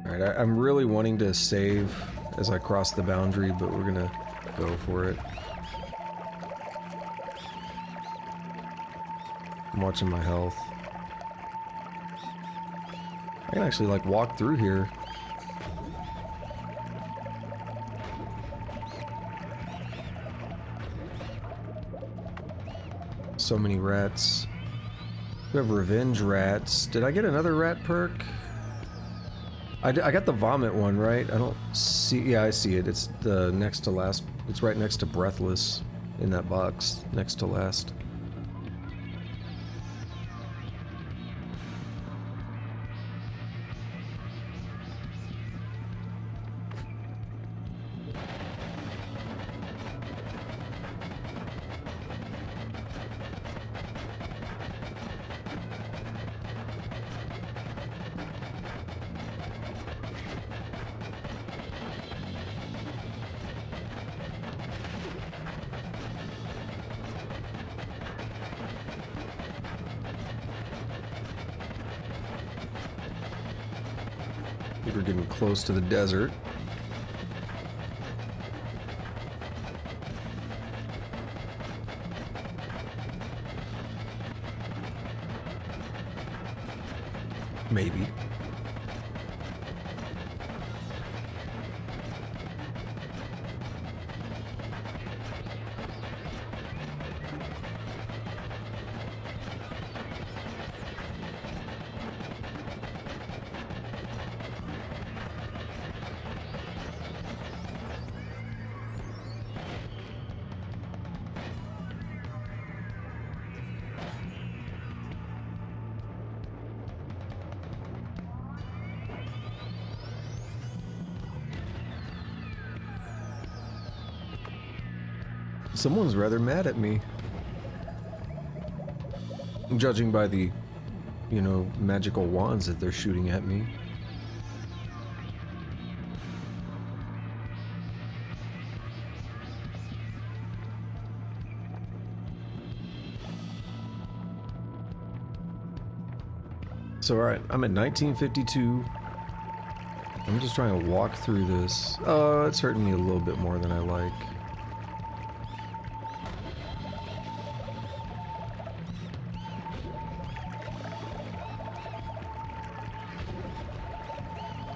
Alright, I'm really wanting to save as I cross the boundary, but we're gonna go for it. I'm watching my health. I can actually, like, walk through here. So many rats. We have revenge rats. Did I get another rat perk? I got the vomit one, right? I don't see... Yeah, I see it. It's the next to last. It's right next to breathless in that box. Next to last. I think we're getting close to the desert. Maybe. Someone's rather mad at me. Judging by the you know, magical wands that they're shooting at me. So, alright, I'm at 1952. I'm just trying to walk through this. Oh, it's hurting me a little bit more than I like.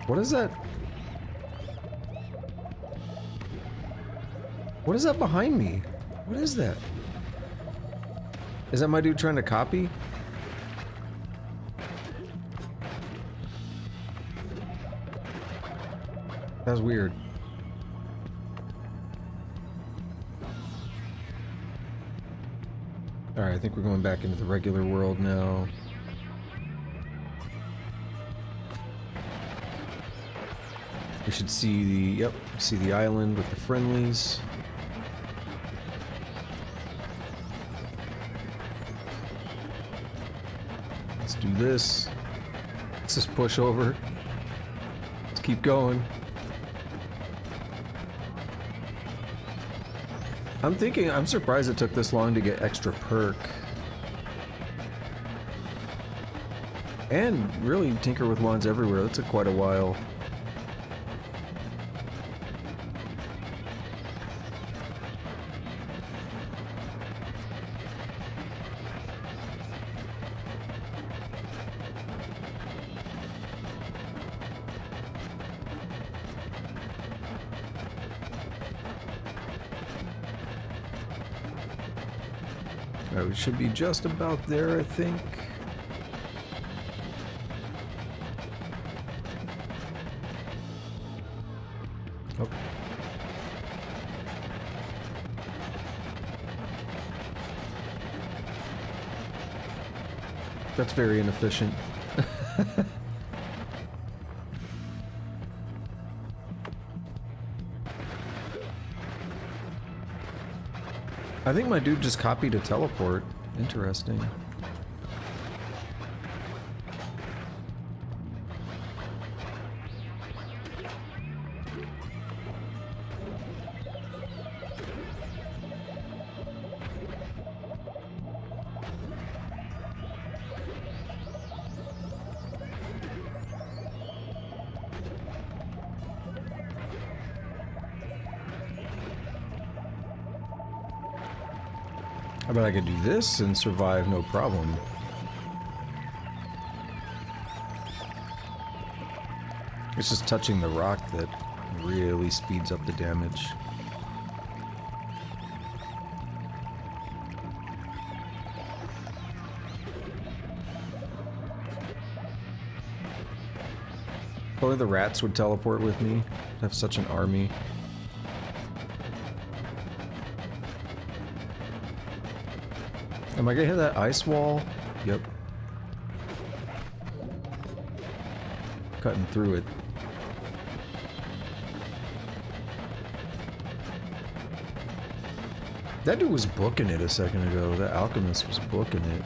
What is that? What is that behind me? What is that? Is that my dude trying to copy? That was weird. Alright, I think we're going back into the regular world now. We should see the, yep, see the island with the friendlies. Let's do this. Let's just push over. Let's keep going. I'm surprised it took this long to get extra perk. And really tinker with wands everywhere. That took quite a while. Alright, we should be just about there, I think. Oh. That's very inefficient. I think my dude just copied a teleport. Interesting. I bet I could do this and survive no problem. It's just touching the rock that really speeds up the damage. Only the rats would teleport with me. I have such an army. Am I gonna hit that ice wall? Yep. Cutting through it. That dude was booking it a second ago. That alchemist was booking it.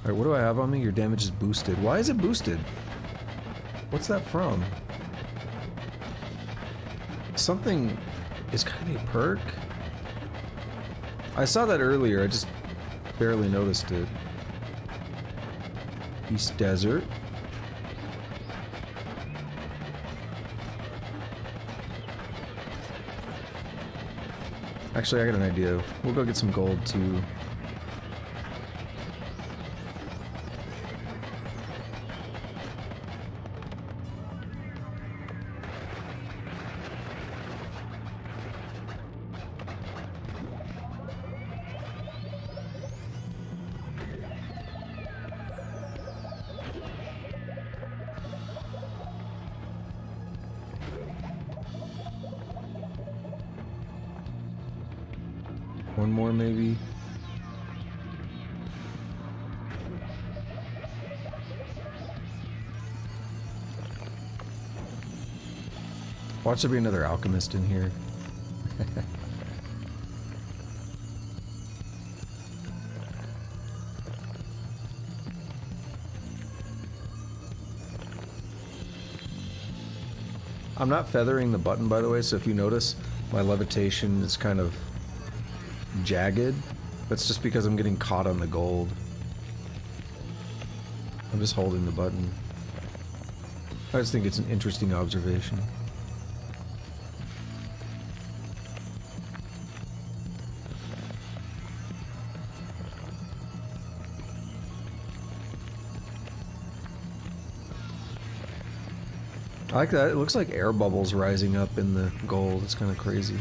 Alright, what do I have on me? Your damage is boosted. Why is it boosted? What's that from? Something is kind of a perk. I saw that earlier, I just barely noticed it. East Desert. Actually, I got an idea. We'll go get some gold too. One more, maybe. Watch there be another alchemist in here. I'm not feathering the button, by the way, so if you notice, my levitation is kind of jagged. That's just because I'm getting caught on the gold. I'm just holding the button. I just think it's an interesting observation. I like that. It looks like air bubbles rising up in the gold. It's kind of crazy.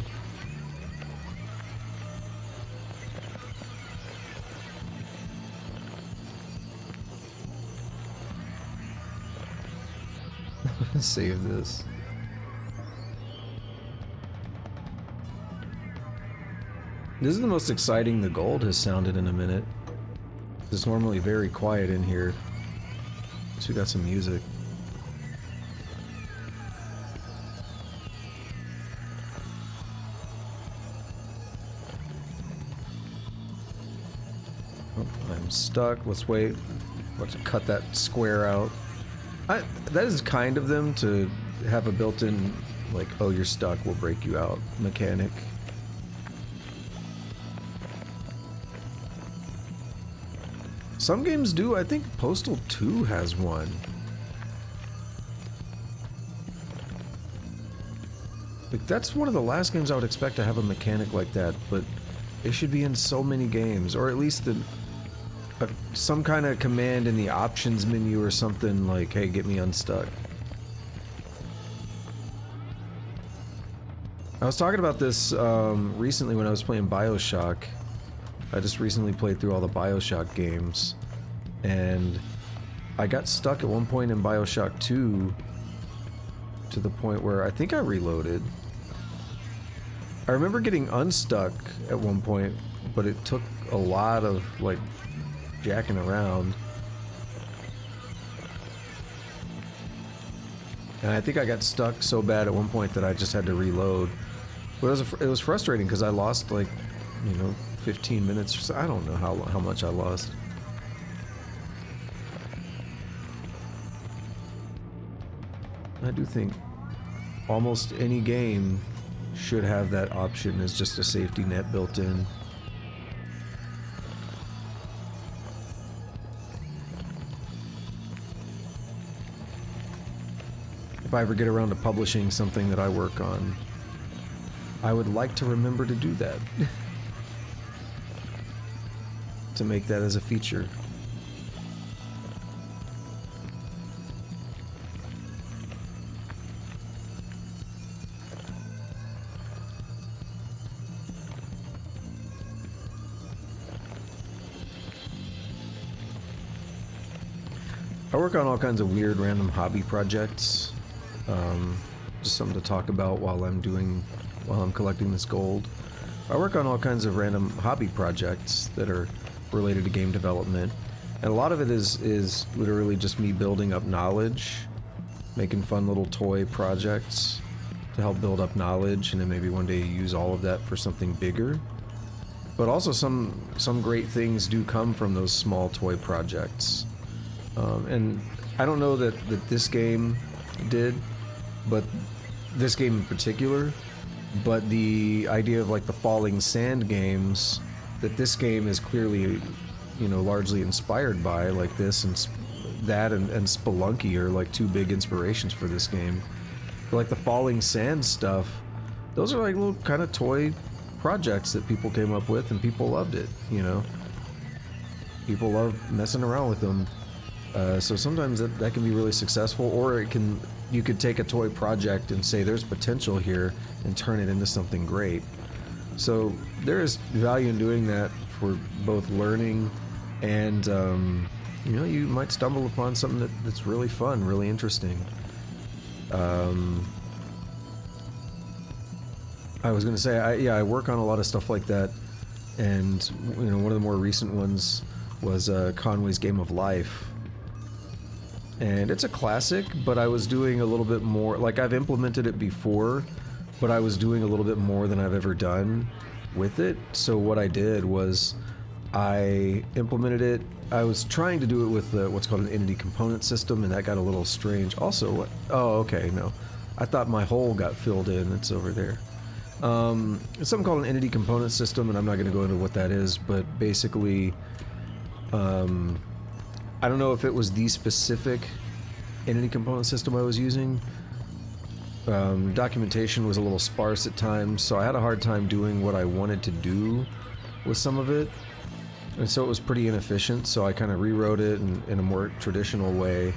Save this. This is the most exciting the gold has sounded in a minute. It's normally very quiet in here. So we got some music. Oh, I'm stuck. Let's wait. Let's cut that square out. That is kind of them to have a built-in, like, oh, you're stuck, we'll break you out mechanic. Some games do. I think Postal 2 has one. Like, that's one of the last games I would expect to have a mechanic like that, but it should be in so many games, or at least some kind of command in the options menu or something like, hey, get me unstuck. I was talking about this recently when I was playing BioShock. I just recently played through all the BioShock games, and I got stuck at one point in BioShock 2 to the point where I think I reloaded. I remember getting unstuck at one point, but it took a lot of, like, jacking around. And I think I got stuck so bad at one point that I just had to reload. But it was frustrating because I lost, like, you know, 15 minutes or so. I don't know how much I lost. I do think almost any game should have that option as just a safety net built in. If I ever get around to publishing something that I work on, I would like to remember to do that. To make that as a feature. I work on all kinds of weird random hobby projects. Just something to talk about while I'm collecting this gold. I work on all kinds of random hobby projects that are related to game development, and a lot of it is literally just me building up knowledge, making fun little toy projects to help build up knowledge, and then maybe one day use all of that for something bigger. But also some great things do come from those small toy projects. And I don't know that this game did, but this game in particular, but the idea of like the falling sand games, that this game is clearly, you know, largely inspired by, like this and that and Spelunky are like two big inspirations for this game. But like the falling sand stuff, those are like little kind of toy projects that people came up with and people loved it, you know. People love messing around with them. So sometimes that can be really successful, or you could take a toy project and say there's potential here and turn it into something great. So there is value in doing that for both learning and, you know, you might stumble upon something that's really fun, really interesting. I was going to say, I work on a lot of stuff like that, and, you know, one of the more recent ones was Conway's Game of Life. And it's a classic, but I was doing a little bit more, like I've implemented it before, but I was doing a little bit more than I've ever done with it. So what I did was I implemented it. I was trying to do it with what's called an entity component system, and that got a little strange. Also, oh, okay, no. I thought my hole got filled in. It's over there. It's something called an entity component system, and I'm not going to go into what that is, but basically, I don't know if it was the specific entity component system I was using. Documentation was a little sparse at times, so I had a hard time doing what I wanted to do with some of it, and so it was pretty inefficient, so I kind of rewrote it in a more traditional way.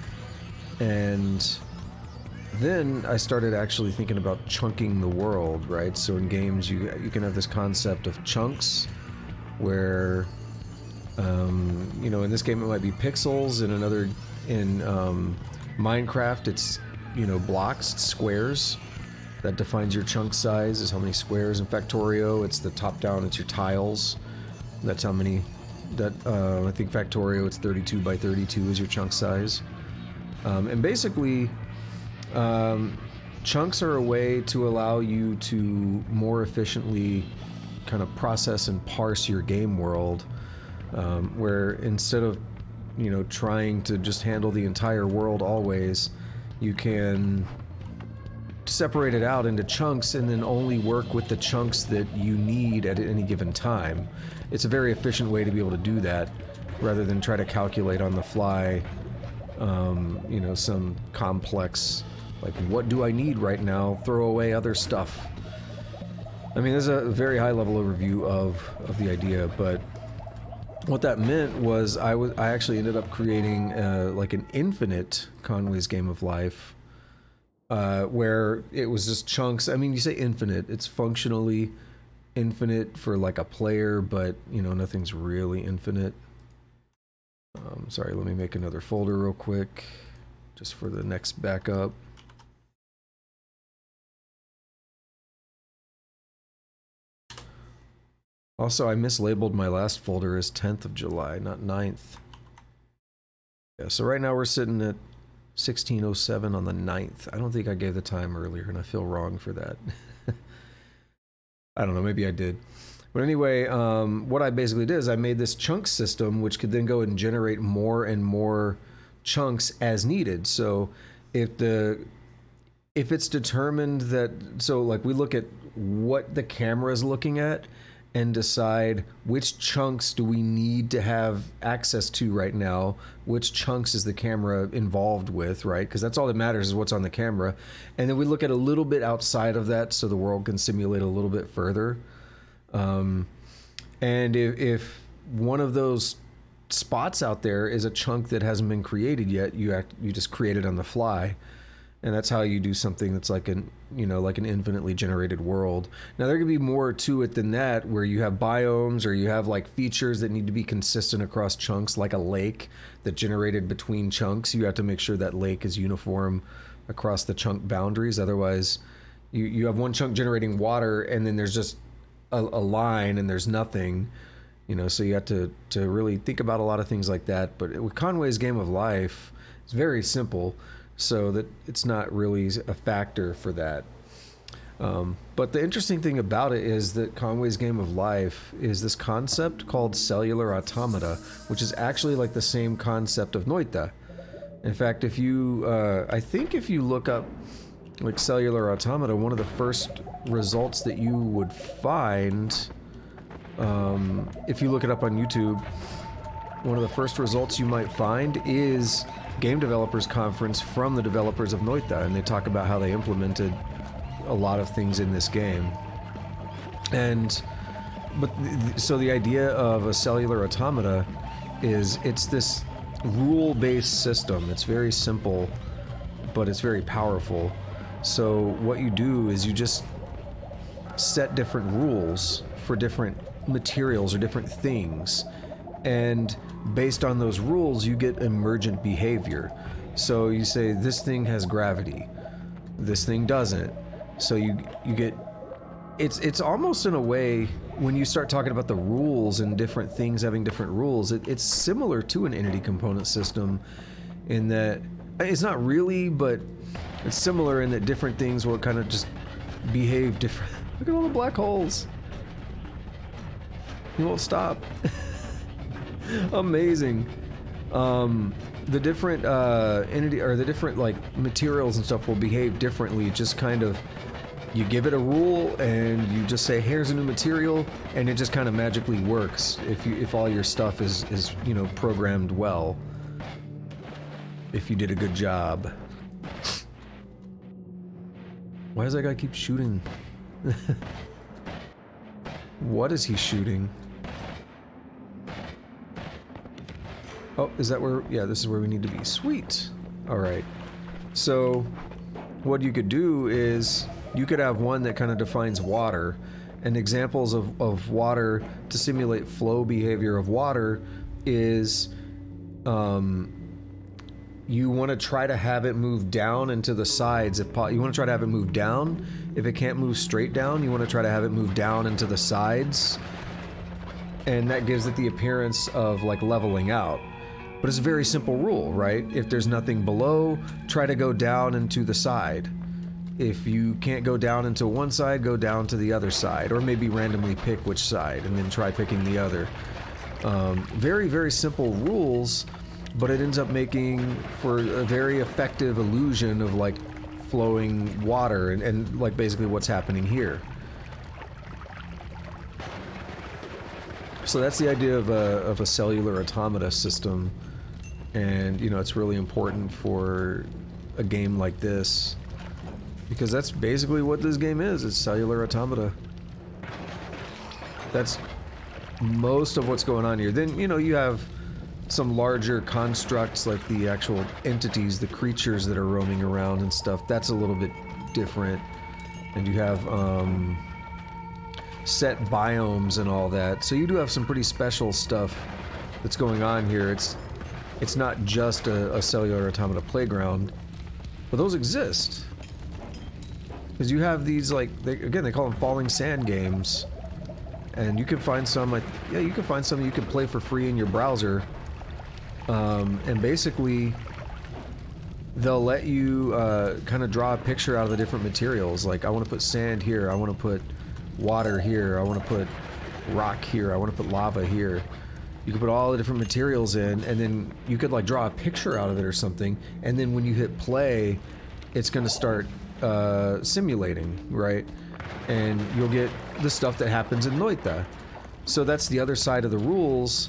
And then I started actually thinking about chunking the world, right? So in games you can have this concept of chunks where you know, in this game it might be pixels, in another, in Minecraft it's, you know, blocks, squares. That defines your chunk size, is how many squares. In Factorio, it's the top down, it's your tiles. That's how many, that, I think Factorio, it's 32 by 32 is your chunk size. And basically, chunks are a way to allow you to more efficiently kind of process and parse your game world, where instead of, you know, trying to just handle the entire world always, you can separate it out into chunks and then only work with the chunks that you need at any given time. It's a very efficient way to be able to do that, rather than try to calculate on the fly, you know, some complex, like, what do I need right now? Throw away other stuff. I mean, there's a very high-level overview of the idea, but what that meant was I actually ended up creating like an infinite Conway's Game of Life, where it was just chunks. I mean, you say infinite, it's functionally infinite for like a player, but you know, nothing's really infinite. Sorry, let me make another folder real quick, just for the next backup. Also, I mislabeled my last folder as 10th of July, not 9th. Yeah, so right now we're sitting at 16:07 on the 9th. I don't think I gave the time earlier, and I feel wrong for that. I don't know, maybe I did. But anyway, what I basically did is I made this chunk system, which could then go and generate more and more chunks as needed. So if it's determined that, so like we look at what the camera is looking at, and decide which chunks do we need to have access to right now, which chunks is the camera involved with, right? Because that's all that matters, is what's on the camera. And then we look at a little bit outside of that so the world can simulate a little bit further. And if one of those spots out there is a chunk that hasn't been created yet, you just create it on the fly. And that's how you do something that's like an, you know, like an infinitely generated world. Now there could be more to it than that, where you have biomes, or you have like features that need to be consistent across chunks, like a lake that generated between chunks. You have to make sure that lake is uniform across the chunk boundaries. Otherwise, you have one chunk generating water, and then there's just a line, and there's nothing. You know, so you have to really think about a lot of things like that. But with Conway's Game of Life, it's very simple, so that it's not really a factor for that. But the interesting thing about it is that Conway's Game of Life is this concept called cellular automata, which is actually like the same concept of Noita. In fact, if you, I think if you look up like cellular automata, one of the first results that you would find, if you look it up on YouTube, one of the first results you might find is Game Developers Conference from the developers of Noita, and they talk about how they implemented a lot of things in this game. So the idea of a cellular automata is it's this rule-based system. It's very simple, but it's very powerful. So what you do is you just set different rules for different materials or different things, and based on those rules you get emergent behavior. So you say this thing has gravity, this thing doesn't, so you get, it's almost in a way, when you start talking about the rules and different things having different rules, it's similar to an entity component system in that it's not really, but it's similar in that different things will kind of just behave different. Look at all the black holes. You won't stop. Amazing. the different entity or the different like materials and stuff will behave differently. Just kind of, you give it a rule and you just say, here's a new material, and it just kind of magically works if all your stuff is you know, programmed well. If you did a good job. Why does that guy keep shooting? What is he shooting? Oh, is that where... yeah, this is where we need to be. Sweet. Alright. So, what you could do is, you could have one that kind of defines water, and examples of water to simulate flow behavior of water is, you want to try to have it move down and to the sides. You want to try to have it move down. If it can't move straight down, you want to try to have it move down and to the sides. And that gives it the appearance of like leveling out. But it's a very simple rule, right? If there's nothing below, try to go down and to the side. If you can't go down into one side, go down to the other side. Or maybe randomly pick which side and then try picking the other. Very, very simple rules, but it ends up making for a very effective illusion of like flowing water and like basically what's happening here. So that's the idea of a cellular automata system, and you know, it's really important for a game like this because that's basically what this game is. It's cellular automata. That's most of what's going on here. Then, you know, you have some larger constructs like the actual entities, the creatures that are roaming around and stuff. That's a little bit different. And you have set biomes and all that. So you do have some pretty special stuff that's going on here. It's not just a cellular automata playground, but those exist. Because you have these, like, again, they call them falling sand games. And you can find some, like, yeah, you can find some you can play for free in your browser. And basically, they'll let you kind of draw a picture out of the different materials. Like, I want to put sand here, I want to put water here, I want to put rock here, I want to put lava here. You can put all the different materials in, and then you could like draw a picture out of it or something, and then when you hit play, it's going to start simulating, right? And you'll get the stuff that happens in Noita. So that's the other side of the rules,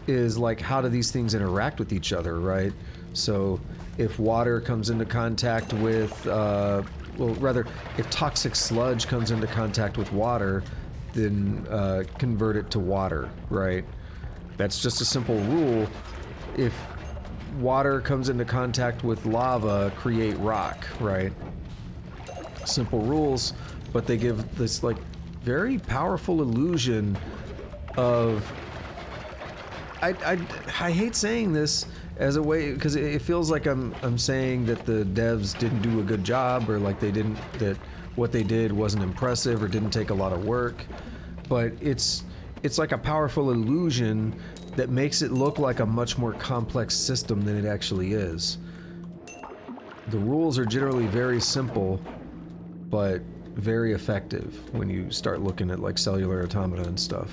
is like, how do these things interact with each other, right? So if water comes into contact with, well, rather, if toxic sludge comes into contact with water, then convert it to water, right? That's just a simple rule. If water comes into contact with lava, create rock, right? Simple rules, but they give this like very powerful illusion of... I hate saying this as a way, because it feels like I'm saying that the devs didn't do a good job, or like that what they did wasn't impressive or didn't take a lot of work, but it's like a powerful illusion that makes it look like a much more complex system than it actually is. The rules are generally very simple, but very effective when you start looking at like cellular automata and stuff.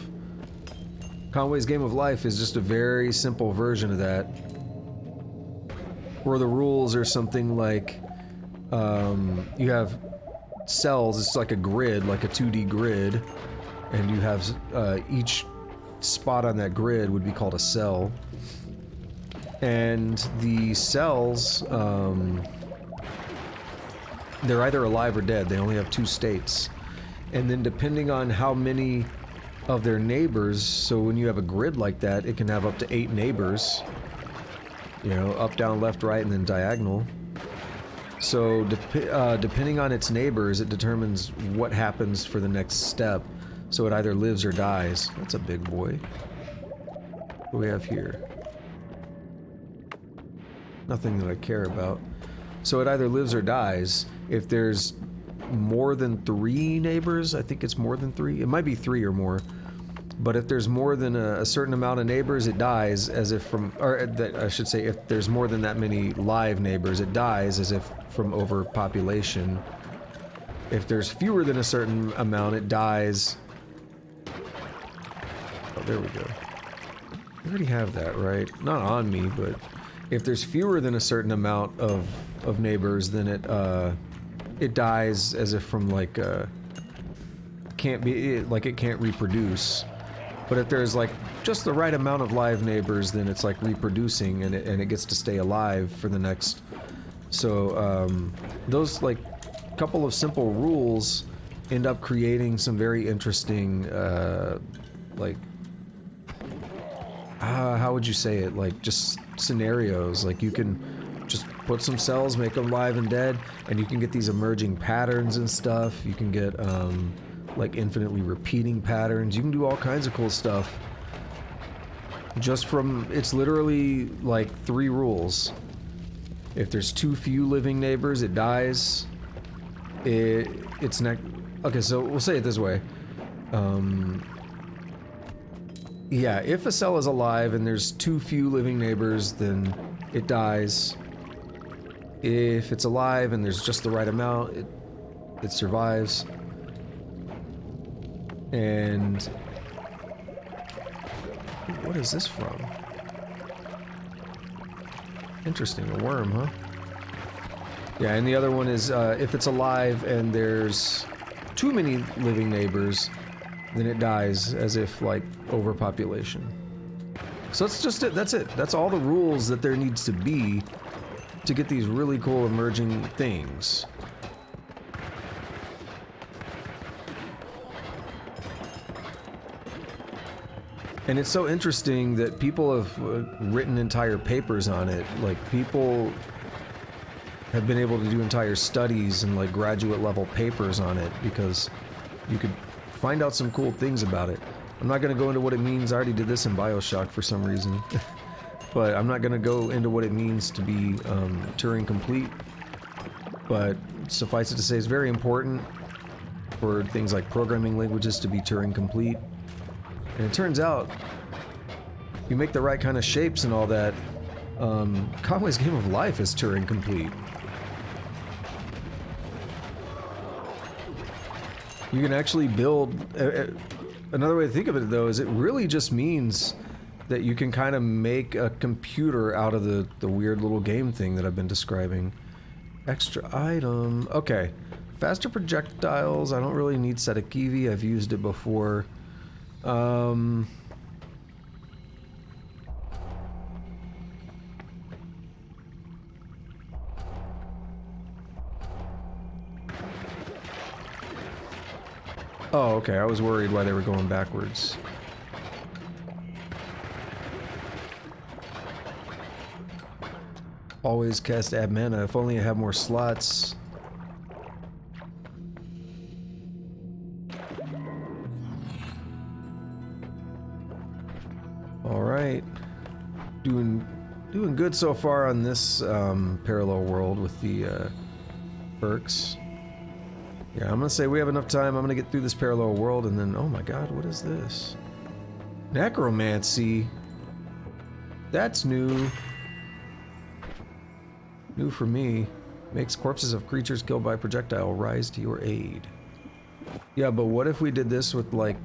Conway's Game of Life is just a very simple version of that, where the rules are something like, you have cells, it's like a grid, like a 2D grid, and you have each spot on that grid would be called a cell, and the cells, they're either alive or dead. They only have two states, and then depending on how many of their neighbors, so when you have a grid like that, it can have up to 8 neighbors, you know, up, down, left, right, and then diagonal. So depending on its neighbors, it determines what happens for the next step. So it either lives or dies. That's a big boy. What do we have here? Nothing that I care about. So it either lives or dies. If there's more than 3 neighbors, I think it's more than 3. It might be 3 or more. But if there's more than a certain amount of neighbors, it dies as if from, or I should say, if there's more than that many live neighbors, it dies as if from overpopulation. If there's fewer than a certain amount, it dies. Oh, there we go. I already have that, right? Not on me, but if there's fewer than a certain amount of neighbors, then it dies as if from like can't be like it can't reproduce. But if there's like just the right amount of live neighbors, then it's like reproducing and it gets to stay alive for the next. So those like couple of simple rules end up creating some very interesting like how would you say it, like just scenarios. Like you can just put some cells, make them live and dead, and you can get these emerging patterns and stuff. You can get like infinitely repeating patterns. You can do all kinds of cool stuff just from, it's literally like 3 rules. If there's too few living neighbors, it dies. It's not. Okay, so we'll say it this way. Yeah, if a cell is alive and there's too few living neighbors, then it dies. If it's alive and there's just the right amount, it survives. And what is this from? Interesting, a worm, huh? Yeah, and the other one is if it's alive and there's too many living neighbors, then it dies, as if like overpopulation. So that's just it. That's it. That's all the rules that there needs to be to get these really cool emerging things. And it's so interesting that people have written entire papers on it. Like, people have been able to do entire studies and like graduate level papers on it because you could find out some cool things about it. I'm not going to go into what it means. I already did this in BioShock for some reason. But I'm not going to go into what it means to be Turing complete. But suffice it to say, it's very important for things like programming languages to be Turing complete. And it turns out, you make the right kind of shapes and all that, Conway's Game of Life is Turing complete. You can actually build... another way to think of it, though, is it really just means that you can kind of make a computer out of the weird little game thing that I've been describing. Extra item... Okay. Faster projectiles. I don't really need Setakivi. I've used it before. Oh, okay. I was worried why they were going backwards. Always cast add mana. If only I have more slots. Alright. Doing good so far on this parallel world with the perks. Yeah, I'm gonna say we have enough time. I'm gonna get through this parallel world and then, oh my god, what is this? Necromancy. That's new. New for me. Makes corpses of creatures killed by projectile rise to your aid. Yeah, but what if we did this with like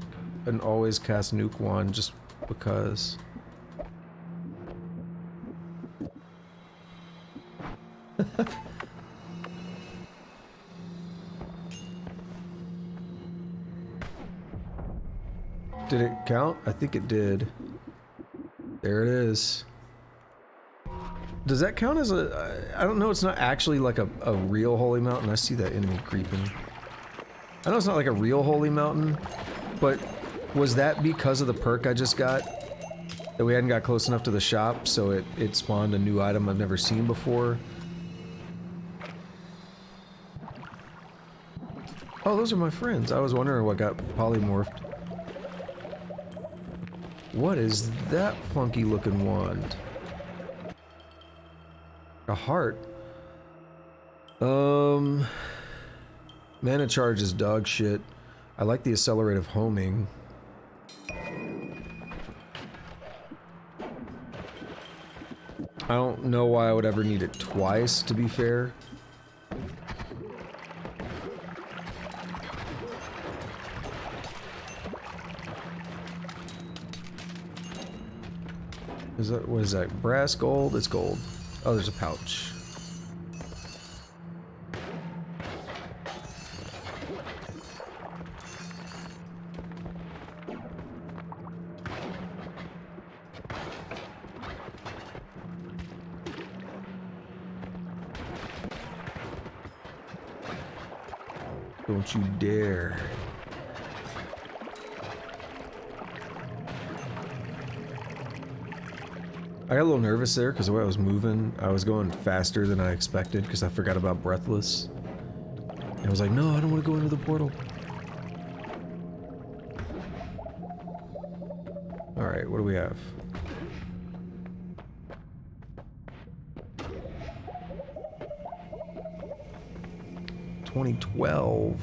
an always cast nuke wand just because? Did it count? I think it did. There it is. Does that count as a... I don't know, it's not actually like a real holy mountain. I see that enemy creeping. I know it's not like a real holy mountain, but was that because of the perk I just got? That we hadn't got close enough to the shop, so it spawned a new item I've never seen before? Oh, those are my friends. I was wondering what got polymorphed. What is that funky looking wand? A heart. Mana charge is dog shit. I like the accelerative homing. I don't know why I would ever need it twice, to be fair. Is that, what is that? Brass, gold? It's gold. Oh, there's a pouch. Don't you dare. I got a little nervous there because the way I was moving, I was going faster than I expected because I forgot about Breathless. And I was like, no, I don't want to go into the portal. Alright, what do we have? $2012.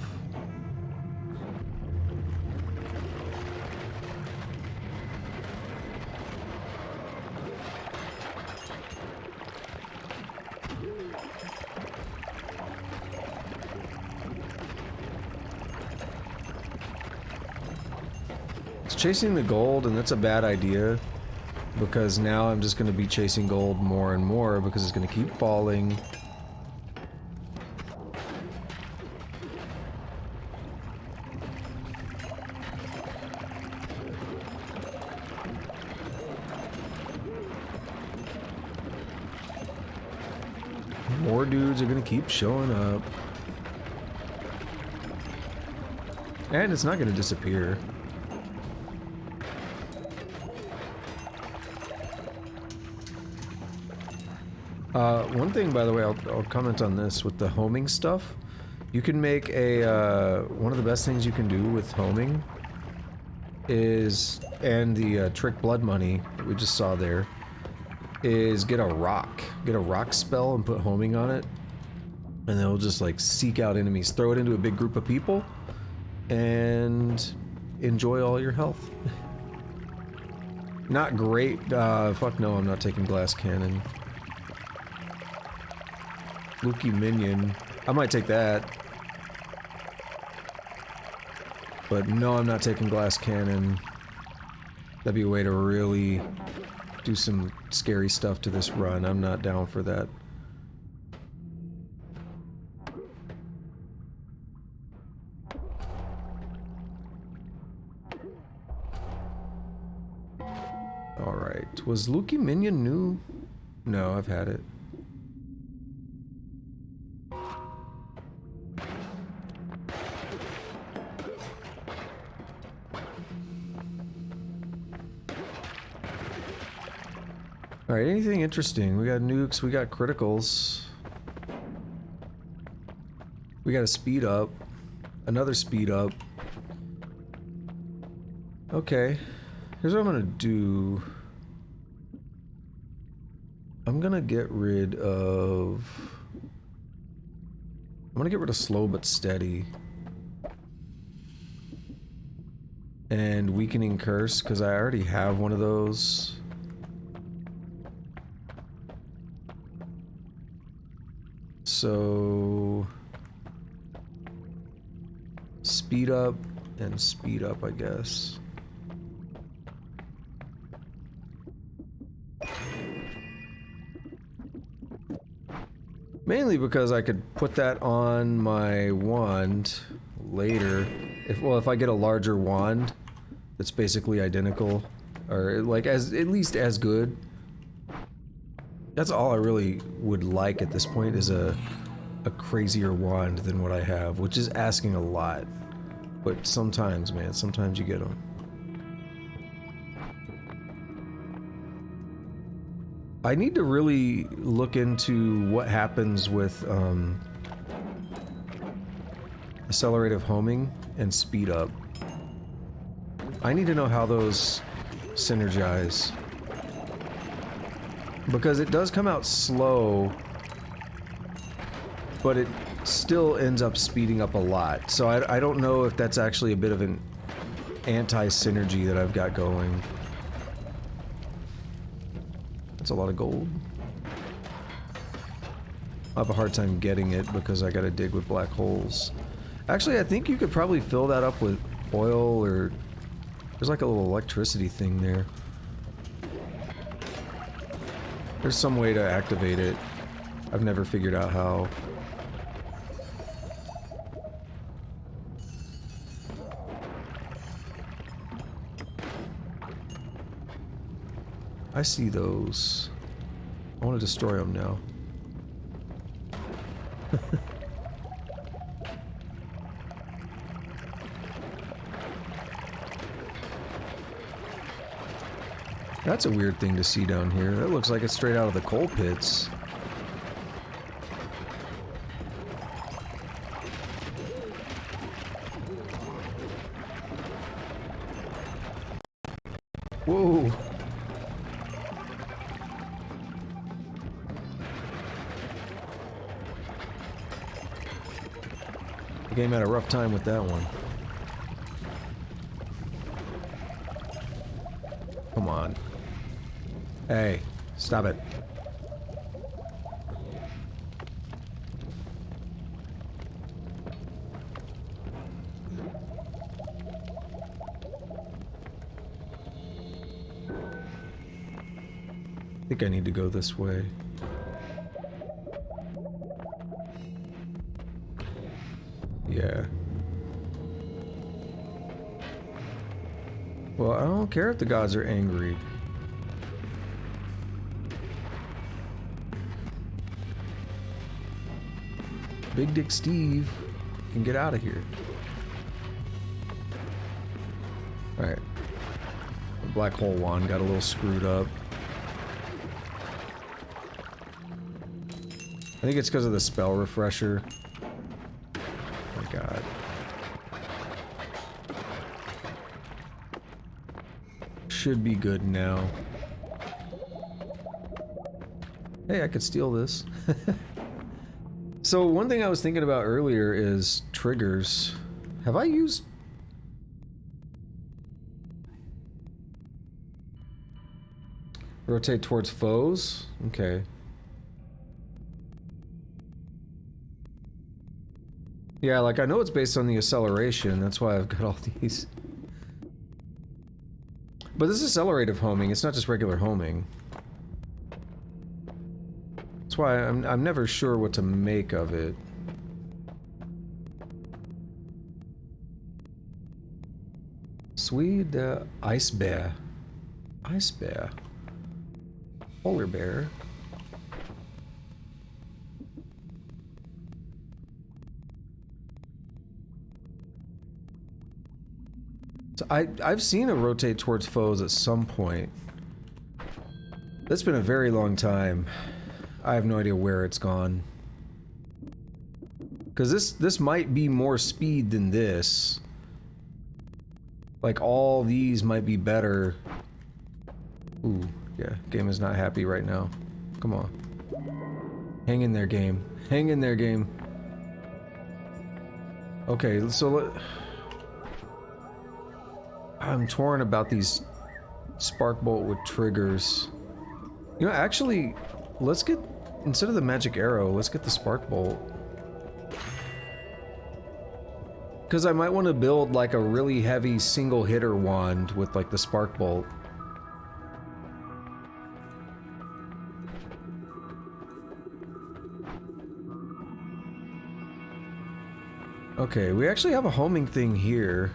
Chasing the gold, and that's a bad idea because now I'm just going to be chasing gold more and more because it's going to keep falling. More dudes are going to keep showing up. And it's not going to disappear. One thing, by the way, I'll comment on this with the homing stuff. You can make a, one of the best things you can do with homing is, and the trick blood money that we just saw there, is get a rock spell and put homing on it, and then it'll just like seek out enemies, throw it into a big group of people, and enjoy all your health. Not great, fuck no, I'm not taking glass cannon. Lucky minion. I might take that. But no, I'm not taking glass cannon. That'd be a way to really do some scary stuff to this run. I'm not down for that. Alright. Was Lucky minion new? No, I've had it. Alright, anything interesting? We got nukes, we got criticals. We got a speed up. Another speed up. Okay. Here's what I'm gonna do. I'm gonna get rid of... I'm gonna get rid of slow but steady. And weakening curse, because I already have one of those. So speed up and speed up, I guess. Mainly because I could put that on my wand later. If I get a larger wand that's basically identical, or like at least as good. That's all I really would like at this point, is a crazier wand than what I have, which is asking a lot. But sometimes, man, sometimes you get them. I need to really look into what happens with accelerative homing and speed up. I need to know how those synergize. Because it does come out slow, but it still ends up speeding up a lot. So I don't know if that's actually a bit of an anti-synergy that I've got going. That's a lot of gold. I have a hard time getting it because I gotta dig with black holes. Actually, I think you could probably fill that up with oil, or there's like a little electricity thing there. There's some way to activate it. I've never figured out how. I see those. I want to destroy them now. That's a weird thing to see down here. That looks like it's straight out of the coal pits. Whoa! The game had a rough time with that one. Come on. Hey, stop it. I think I need to go this way. Yeah. Well, I don't care if the gods are angry. Big Dick Steve can get out of here. Alright. The black hole wand got a little screwed up. I think it's because of the spell refresher. Oh my god. Should be good now. Hey, I could steal this. So one thing I was thinking about earlier is triggers. Have I used... Rotate towards foes? Okay. Yeah, like I know it's based on the acceleration, that's why I've got all these. But this is accelerative homing, it's not just regular homing. That's why I'm never sure what to make of it. Swede ice bear. Ice bear. Polar bear. So I've seen a rotate towards foes at some point. That's been a very long time. I have no idea where it's gone. Because this might be more speed than this. Like, all these might be better. Ooh, yeah, game is not happy right now. Come on. Hang in there, game. Hang in there, game. Okay, so I'm torn about these spark bolt with triggers. You know, actually, let's get... Instead of the magic arrow, let's get the spark bolt. Because I might want to build like a really heavy single hitter wand with like the spark bolt. Okay, we actually have a homing thing here.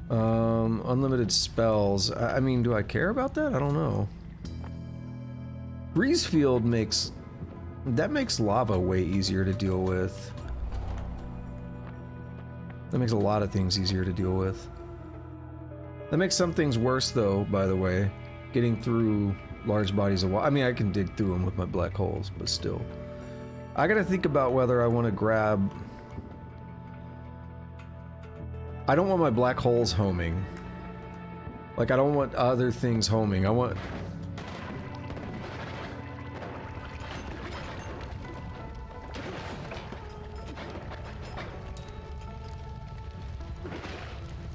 Unlimited spells. I mean, do I care about that? I don't know. Breeze field makes lava way easier to deal with. That makes a lot of things easier to deal with. That makes some things worse though, by the way. Getting through large bodies of water. I mean, I can dig through them with my black holes, but still. I gotta think about whether I want to grab... I don't want my black holes homing. Like, I don't want other things homing. I want...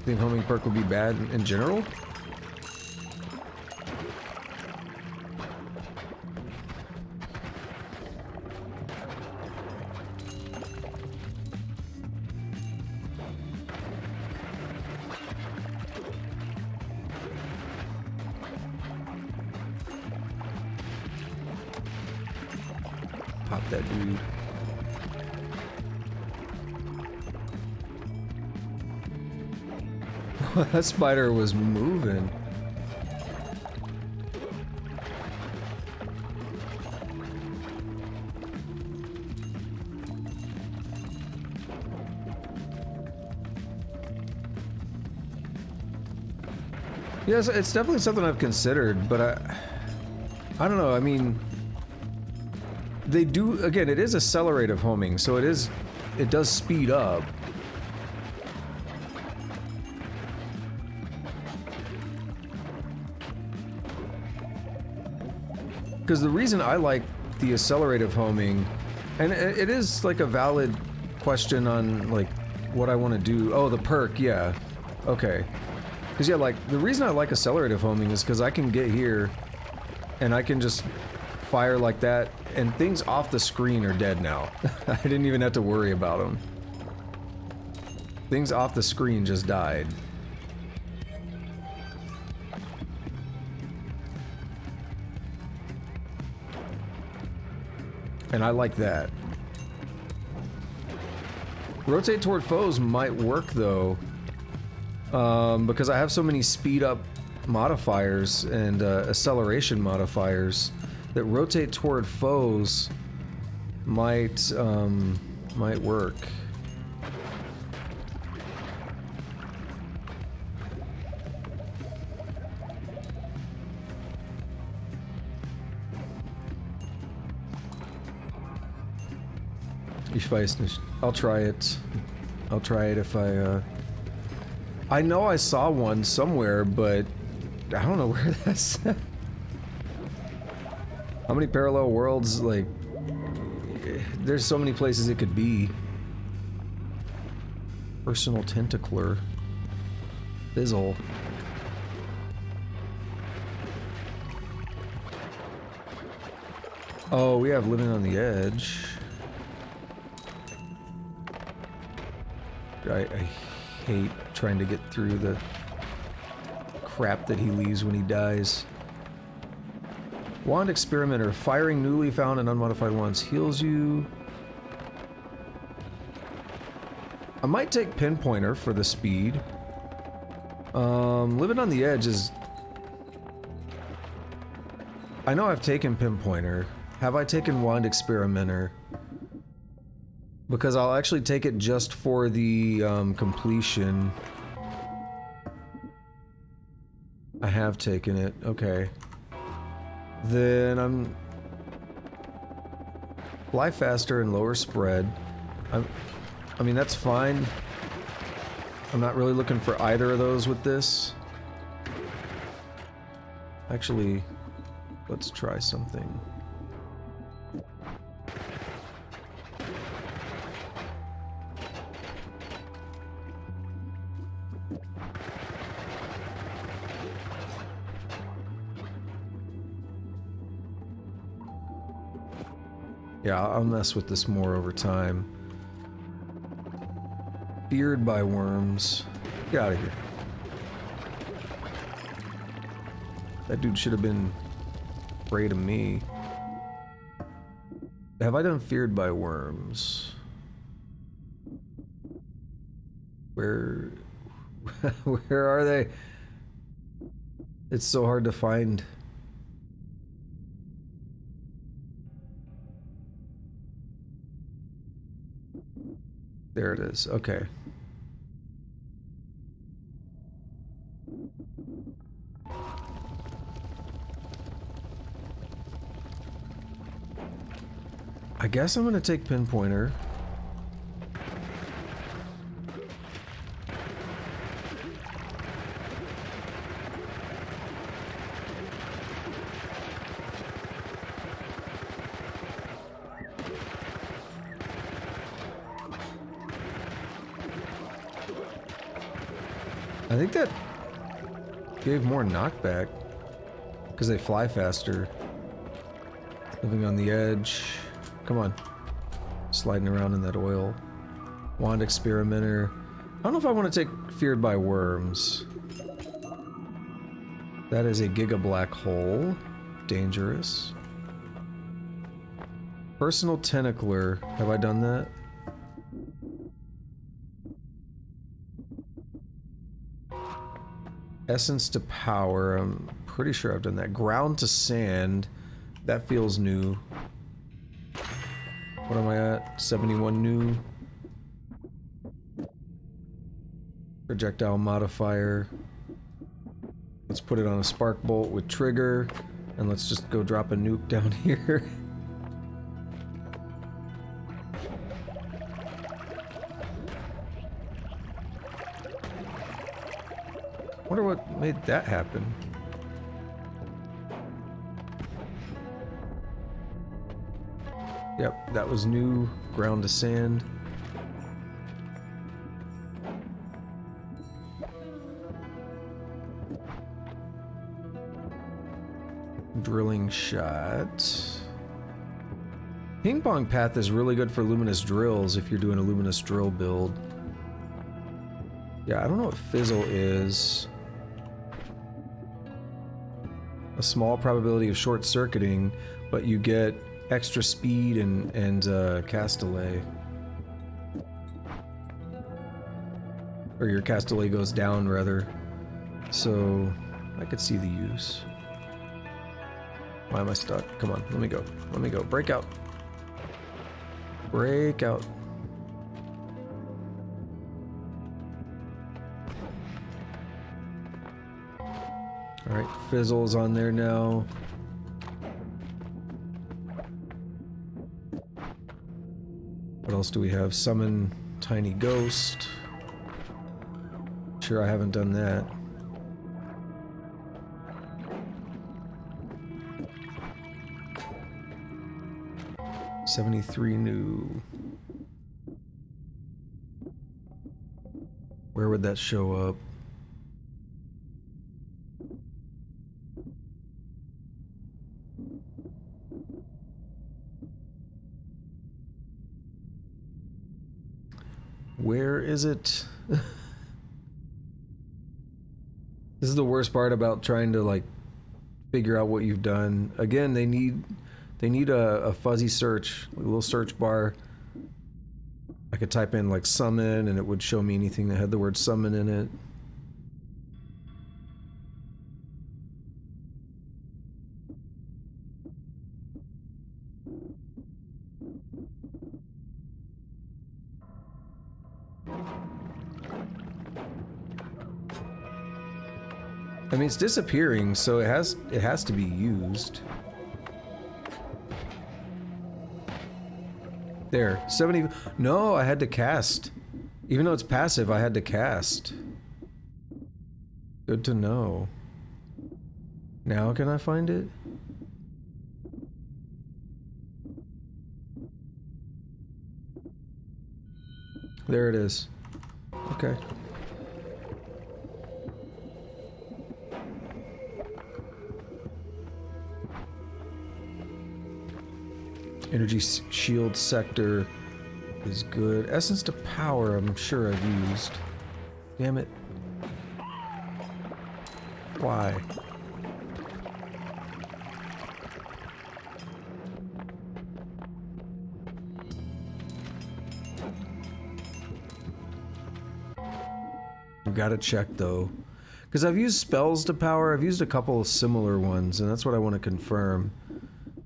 Think homing perk would be bad in general? pop that dude. That spider was moving. Yes, it's definitely something I've considered, but I don't know, I mean, they do, again, it is accelerative homing, so it does speed up. Because the reason I like the accelerative homing, and it is like a valid question on like what I want to do. Oh, the perk, yeah. Okay. Because yeah, like, the reason I like accelerative homing is because I can get here and I can just fire like that, and things off the screen are dead now. I didn't even have to worry about them. Things off the screen just died. And I like that. Rotate toward foes might work though. Because I have so many speed up modifiers and acceleration modifiers that rotate toward foes might work. I'll try it. I'll try it if I know I saw one somewhere, but I don't know where that's. How many parallel worlds, like, there's so many places it could be. Personal tentacler. Fizzle. Oh, we have living on the edge. I hate trying to get through the crap that he leaves when he dies. Wand Experimenter. Firing newly found and unmodified wands heals you. I might take Pinpointer for the speed. Living on the edge is... I know I've taken Pinpointer. Have I taken Wand Experimenter? Because I'll actually take it just for the completion. I have taken it. Okay. Then I'm... Fly faster and lower spread. I mean, that's fine. I'm not really looking for either of those with this. Actually, let's try something. Yeah, I'll mess with this more over time. Feared by worms. Get out of here. That dude should have been afraid of me. Have I done feared by worms? Where... where are they? It's so hard to find. There it is. Okay. I guess I'm gonna take Pinpointer. I think that gave more knockback because they fly faster. Living on the edge. Come on. Sliding around in that oil. Wand Experimenter. I don't know if I want to take Feared by Worms. That is a Giga Black Hole. Dangerous. Personal Tentacler. Have I done that? Essence to Power. I'm pretty sure I've done that. Ground to Sand. That feels new. What am I at? 71 new. Projectile Modifier. Let's put it on a Spark Bolt with Trigger. And let's just go drop a nuke down here. Wonder what made that happen. Yep, that was new. Ground to Sand. Drilling Shot. Ping Pong Path is really good for luminous drills if you're doing a luminous drill build. Yeah, I don't know what Fizzle is. A small probability of short circuiting, but you get extra speed and cast delay. Or your cast delay goes down, rather. So, I could see the use. Why am I stuck? Come on, let me go. Let me go. Break out. Break out. Alright, Fizzle's on there now. What else do we have? Summon Tiny Ghost. Sure, I haven't done that. $73 new. Where would that show up? Where is it? This is the worst part about trying to like figure out what you've done. Again, they need a fuzzy search, a little search bar. I could type in like summon and it would show me anything that had the word summon in it. I mean, it's disappearing, so it has to be used. There, 70. No, I had to cast. Even though it's passive, I had to cast. Good to know. Now can I find it? There it is. Okay. Energy shield sector is good. Essence to Power, I'm sure I've used. Damn it. Why? I've got to check though. Because I've used spells to power, I've used a couple of similar ones, and that's what I want to confirm.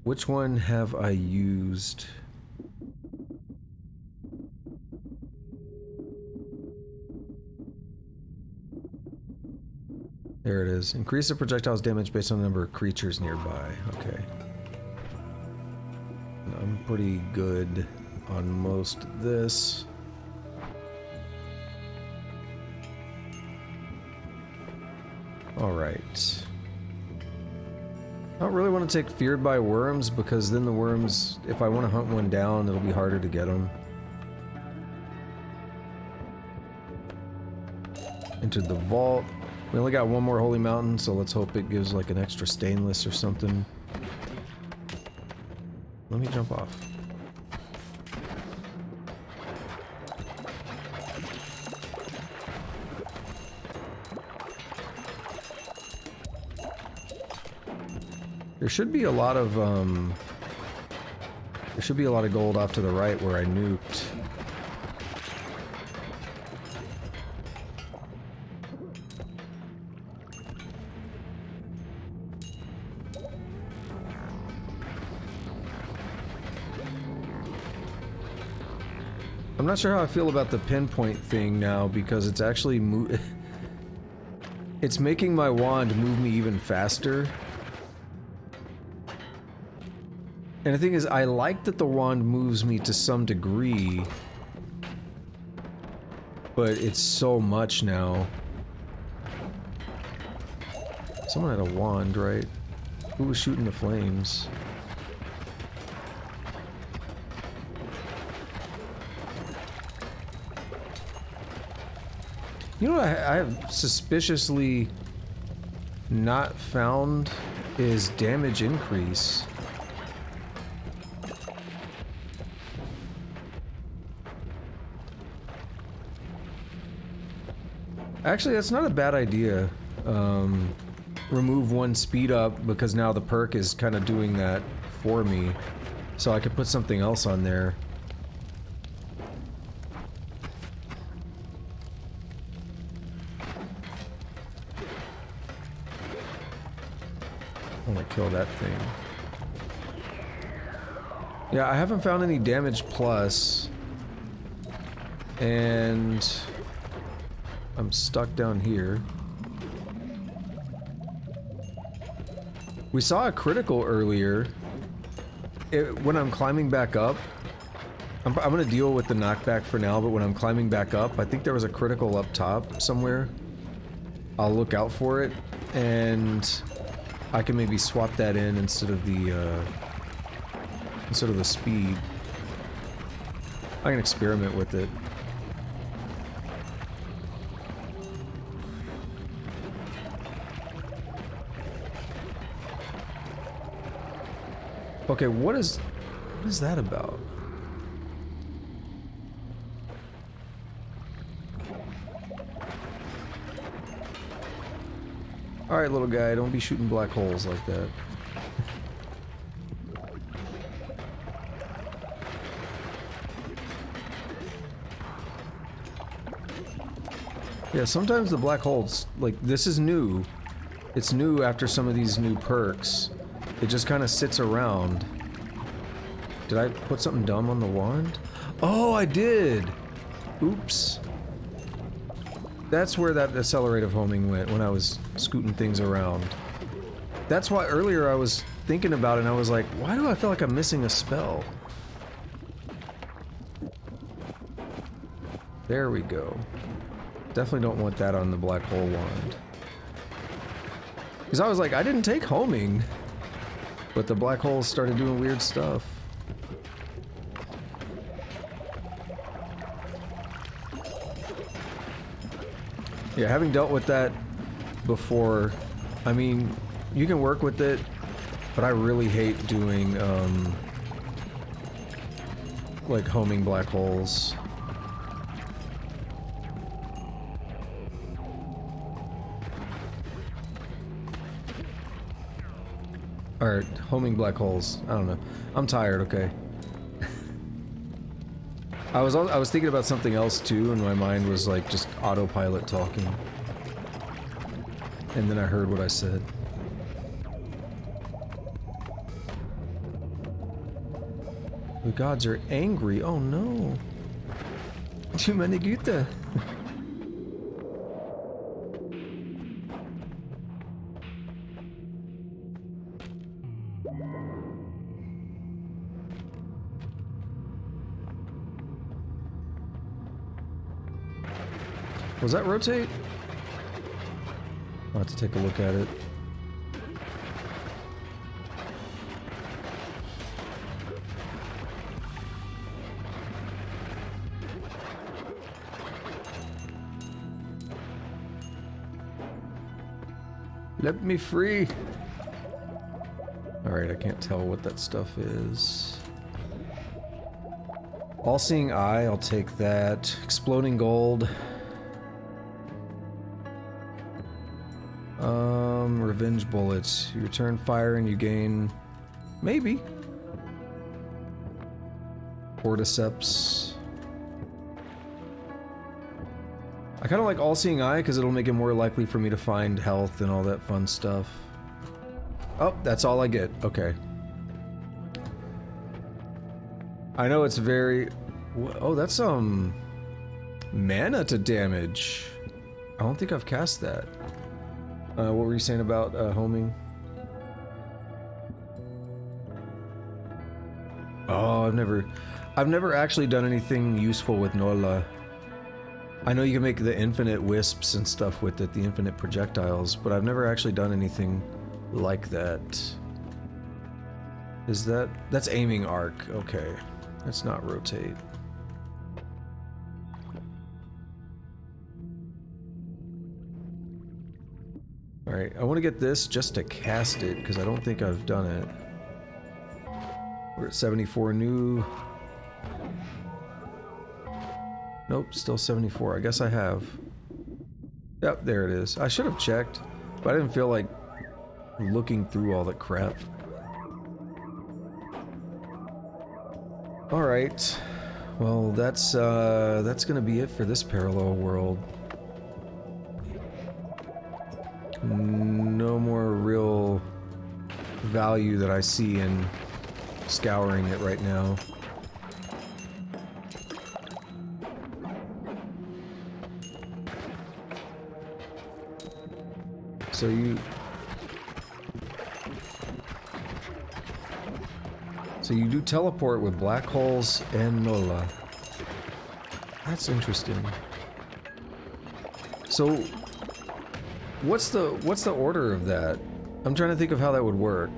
Which one have I used? There it is. Increase the projectile's damage based on the number of creatures nearby. Okay. I'm pretty good on most of this. Alright. I don't really want to take Feared by Worms because then the worms, if I want to hunt one down, it'll be harder to get them. Entered the vault. We only got one more Holy Mountain, so let's hope it gives like an extra stainless or something. Let me jump off. There should be a lot of should be a lot of gold off to the right where I nuked. I'm not sure how I feel about the pinpoint thing now because it's actually it's making my wand move me even faster. And the thing is, I like that the wand moves me to some degree, but it's so much now. Someone had a wand, right? Who was shooting the flames? You know what I have suspiciously not found is damage increase. Actually, that's not a bad idea. Remove one speed up because now the perk is kind of doing that for me. So I could put something else on there. I want to kill that thing. Yeah, I haven't found any damage plus. And I'm stuck down here. We saw a critical earlier. When I'm climbing back up, I'm gonna deal with the knockback for now, but when I'm climbing back up, I think there was a critical up top somewhere. I'll look out for it, and I can maybe swap that in instead of the speed. I can experiment with it. Okay, what is that about? Alright, little guy, don't be shooting black holes like that. Yeah, sometimes the black holes, like, this is new. It's new after some of these new perks. It just kind of sits around. Did I put something dumb on the wand? Oh, I did! Oops. That's where that accelerative homing went, when I was scooting things around. That's why earlier I was thinking about it and I was like, why do I feel like I'm missing a spell? There we go. Definitely don't want that on the black hole wand. Because I was like, I didn't take homing. But the black holes started doing weird stuff. Yeah, having dealt with that before, I mean, you can work with it, but I really hate doing, like, homing black holes. Or homing black holes. I don't know. I'm tired, okay. I was thinking about something else too, and my mind was like just autopilot talking. And then I heard what I said. The gods are angry. Oh no. Too many Güter. Was that rotate? I'll have to take a look at it. Let me free! Alright, I can't tell what that stuff is. All-seeing eye, I'll take that. Exploding gold. Revenge bullets. You return fire and you gain... Maybe. Cordyceps. I kind of like All-Seeing Eye because it'll make it more likely for me to find health and all that fun stuff. Oh, that's all I get. Okay. I know it's very... Oh, that's mana to damage. I don't think I've cast that. What were you saying about homing? Oh, I've never actually done anything useful with Nola. I know you can make the infinite wisps and stuff with it, the infinite projectiles, but I've never actually done anything like that. Is that's aiming arc? Okay, that's not rotate. Alright, I want to get this just to cast it, because I don't think I've done it. We're at 74 new. Nope, still 74. I guess I have. Yep, there it is. I should have checked, but I didn't feel like looking through all the crap. Alright. Well, that's gonna be it for this parallel world. No more real value that I see in scouring it right now. So you do teleport with black holes and Nola. That's interesting. So what's the order of that? I'm trying to think of how that would work.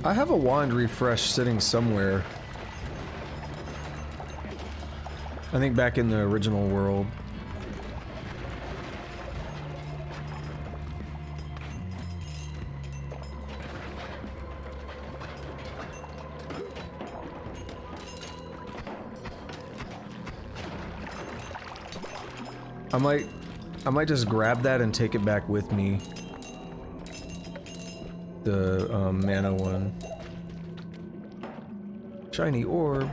I have a wand refresh sitting somewhere. I think back in the original world. I might just grab that and take it back with me. The mana one. Shiny orb.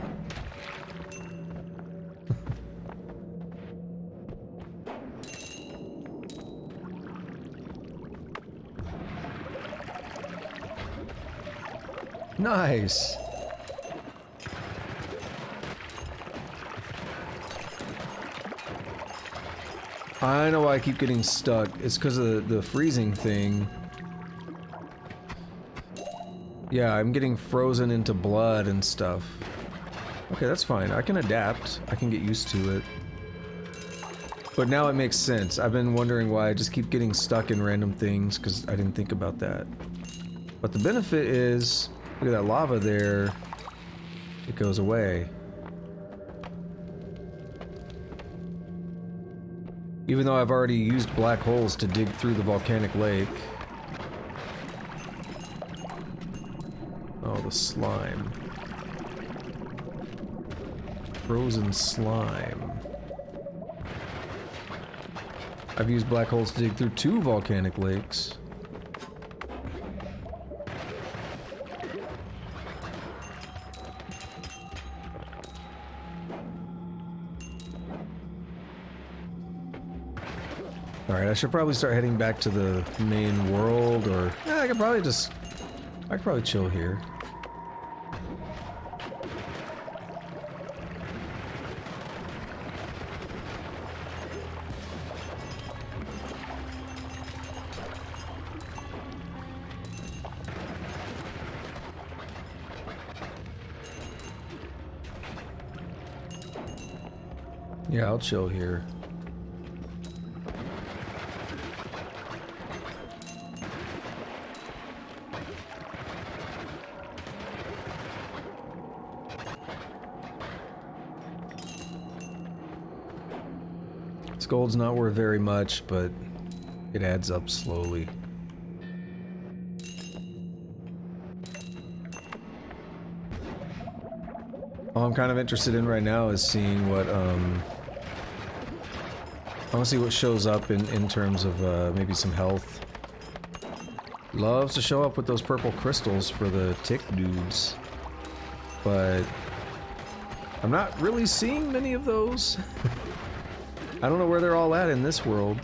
Nice. I know why I keep getting stuck. It's because of the freezing thing. Yeah, I'm getting frozen into blood and stuff. Okay, that's fine. I can adapt. I can get used to it. But now it makes sense. I've been wondering why I just keep getting stuck in random things, because I didn't think about that. But the benefit is, look at that lava there. It goes away. Even though I've already used black holes to dig through the volcanic lake. Oh, the slime. Frozen slime. I've used black holes to dig through 2 volcanic lakes. Alright, I should probably start heading back to the main world, or... Yeah, I could probably chill here. Yeah, I'll chill here. This gold's not worth very much, but it adds up slowly. All I'm kind of interested in right now is seeing what, I want to see what shows up in terms of, maybe some health. Loves to show up with those purple crystals for the tick dudes. But I'm not really seeing many of those. I don't know where they're all at in this world.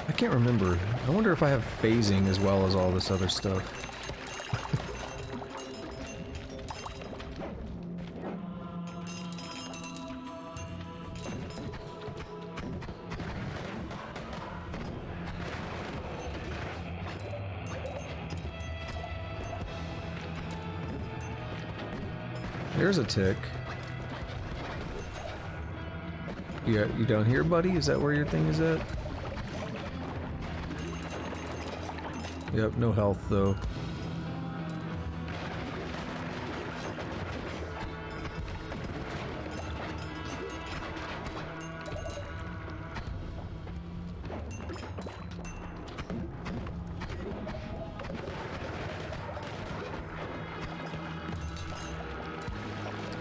I can't remember. I wonder if I have phasing as well as all this other stuff. There's a tick. Yeah, you down here, buddy? Is that where your thing is at? Yep, no health though.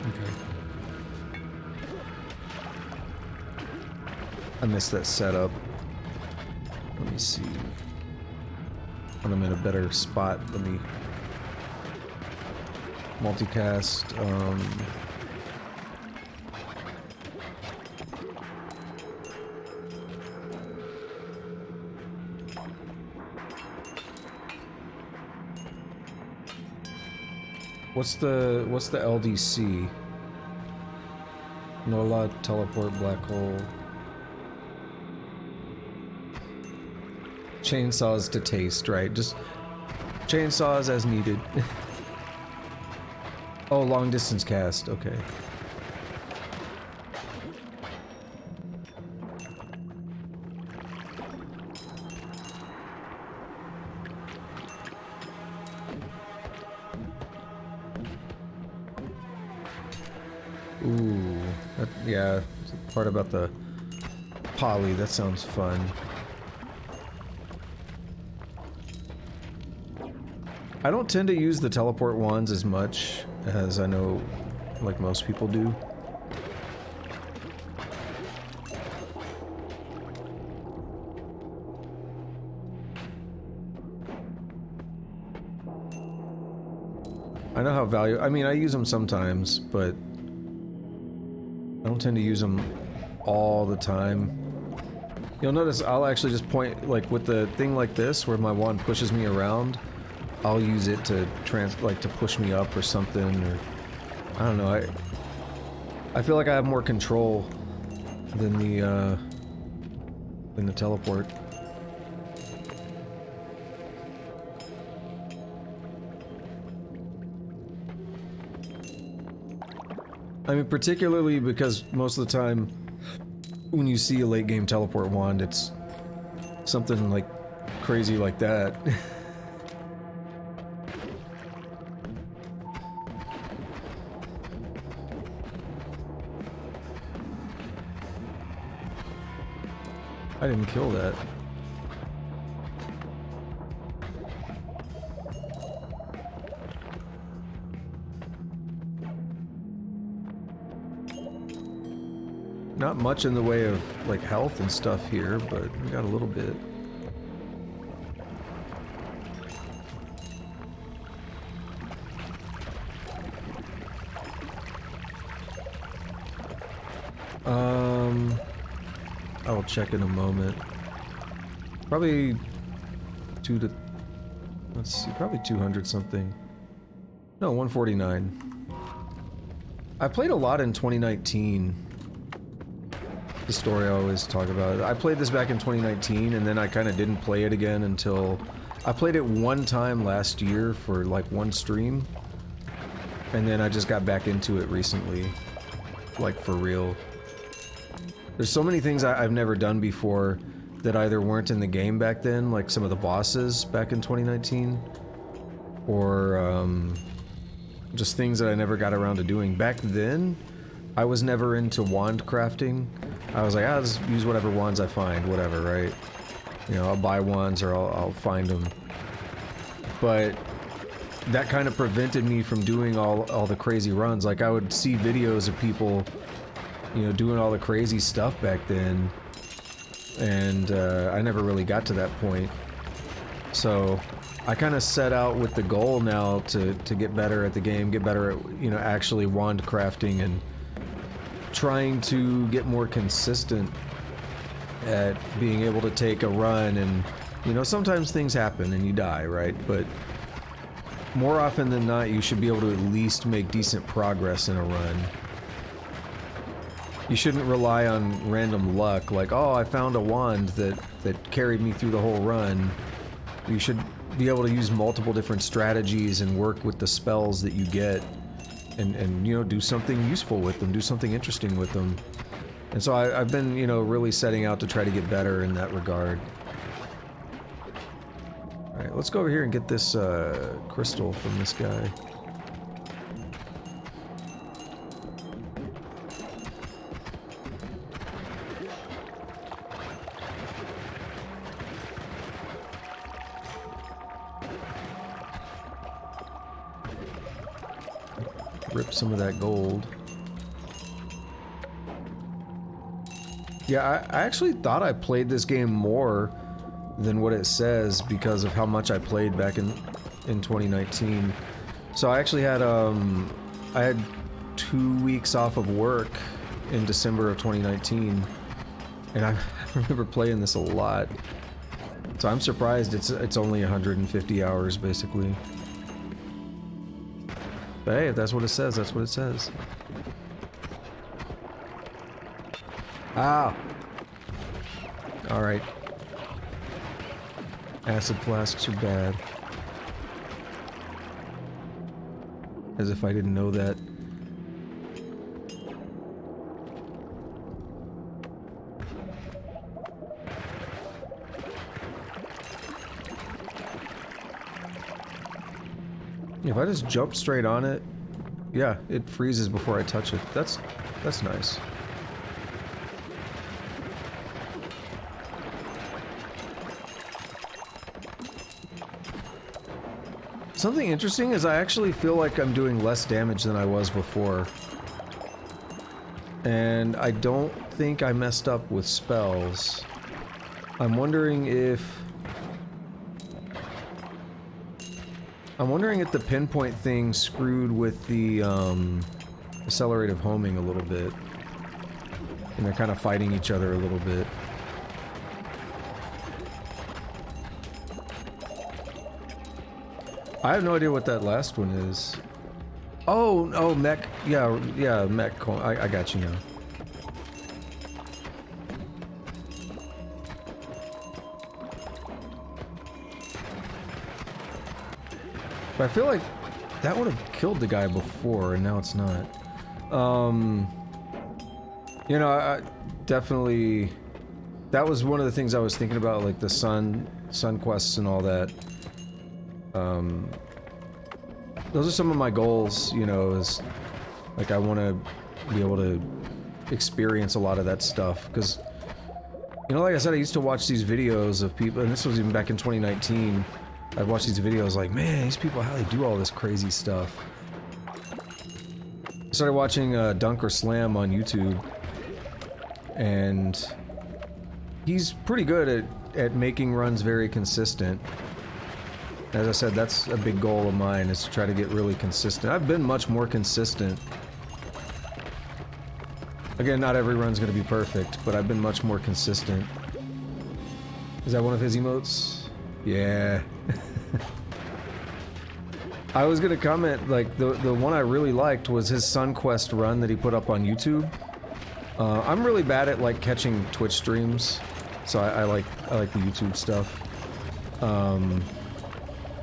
Okay. I missed that setup. Let me see. When I'm in a better spot, let me multicast. What's the LDC? Nola, teleport, black hole. Chainsaws to taste, right? Just chainsaws as needed. Oh, long distance cast, okay. Ooh, yeah, the part about the poly, that sounds fun. I don't tend to use the teleport wands as much as I know, like most people do. I know how I mean, I use them sometimes, but I don't tend to use them all the time. You'll notice I'll actually just point, like with the thing like this, where my wand pushes me around, I'll use it to to push me up or something, or I don't know. I feel like I have more control than the teleport. I mean, particularly because most of the time when you see a late game teleport wand, it's something like crazy like that. I didn't kill that. Not much in the way of like health and stuff here, but we got a little bit. I'll check in a moment. Probably let's see, probably 200 something. No, 149. I played a lot in 2019. The story I always talk about. I played this back in 2019, and then I kind of didn't play it again until I played it one time last year for like one stream, and then I just got back into it recently, like for real. There's so many things I've never done before that either weren't in the game back then, like some of the bosses back in 2019, or just things that I never got around to doing. Back then, I was never into wand crafting. I was like, I'll just use whatever wands I find, whatever, right? You know, I'll buy wands or I'll find them. But that kind of prevented me from doing all the crazy runs. Like, I would see videos of people, you know, doing all the crazy stuff back then, and I never really got to that point. So I kind of set out with the goal now to get better at the game, get better at, you know, actually wand crafting, and trying to get more consistent at being able to take a run. And, you know, sometimes things happen and you die, right? But more often than not, you should be able to at least make decent progress in a run. You shouldn't rely on random luck, like, oh, I found a wand that carried me through the whole run. You should be able to use multiple different strategies and work with the spells that you get, and you know, do something useful with them, do something interesting with them. And so I've been, you know, really setting out to try to get better in that regard. Alright, let's go over here and get this crystal from this guy. Rip some of that gold. Yeah, I actually thought I played this game more than what it says because of how much I played back in 2019. So I actually had I had 2 weeks off of work in December of 2019, and I remember playing this a lot. So I'm surprised it's only 150 hours basically. But hey, if that's what it says, that's what it says. Ah! Alright. Acid flasks are bad. As if I didn't know that. If I just jump straight on it, yeah, it freezes before I touch it. That's nice. Something interesting is I actually feel like I'm doing less damage than I was before. And I don't think I messed up with spells. I'm wondering if the pinpoint thing screwed with the accelerative homing a little bit. And they're kind of fighting each other a little bit. I have no idea what that last one is. Oh, mech. Yeah, mech. I got you now. But I feel like that would have killed the guy before, and now it's not. You know, I definitely... That was one of the things I was thinking about, like the sun quests and all that. Those are some of my goals, you know, is like I want to be able to experience a lot of that stuff, because, you know, like I said, I used to watch these videos of people, and this was even back in 2019. I'd watch these videos like, man, these people, how they do all this crazy stuff. I started watching Dunk or Slam on YouTube, and he's pretty good at making runs very consistent. As I said, that's a big goal of mine, is to try to get really consistent. I've been much more consistent. Again, not every run's gonna be perfect, but I've been much more consistent. Is that one of his emotes? Yeah. I was gonna comment, like, the one I really liked was his SunQuest run that he put up on YouTube. I'm really bad at, like, catching Twitch streams, so I like the YouTube stuff.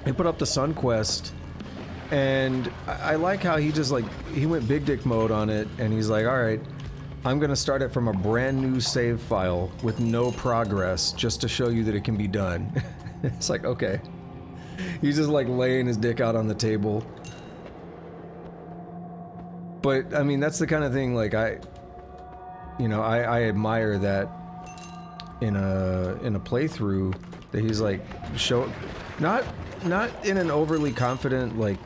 he put up the Sun Quest, and I like how he just like, he went big dick mode on it, and he's like, alright, I'm gonna start it from a brand new save file with no progress just to show you that it can be done. It's like, okay. He's just like laying his dick out on the table. But, I mean, that's the kind of thing, like, I admire that in a playthrough, that he's like, not in an overly confident, like,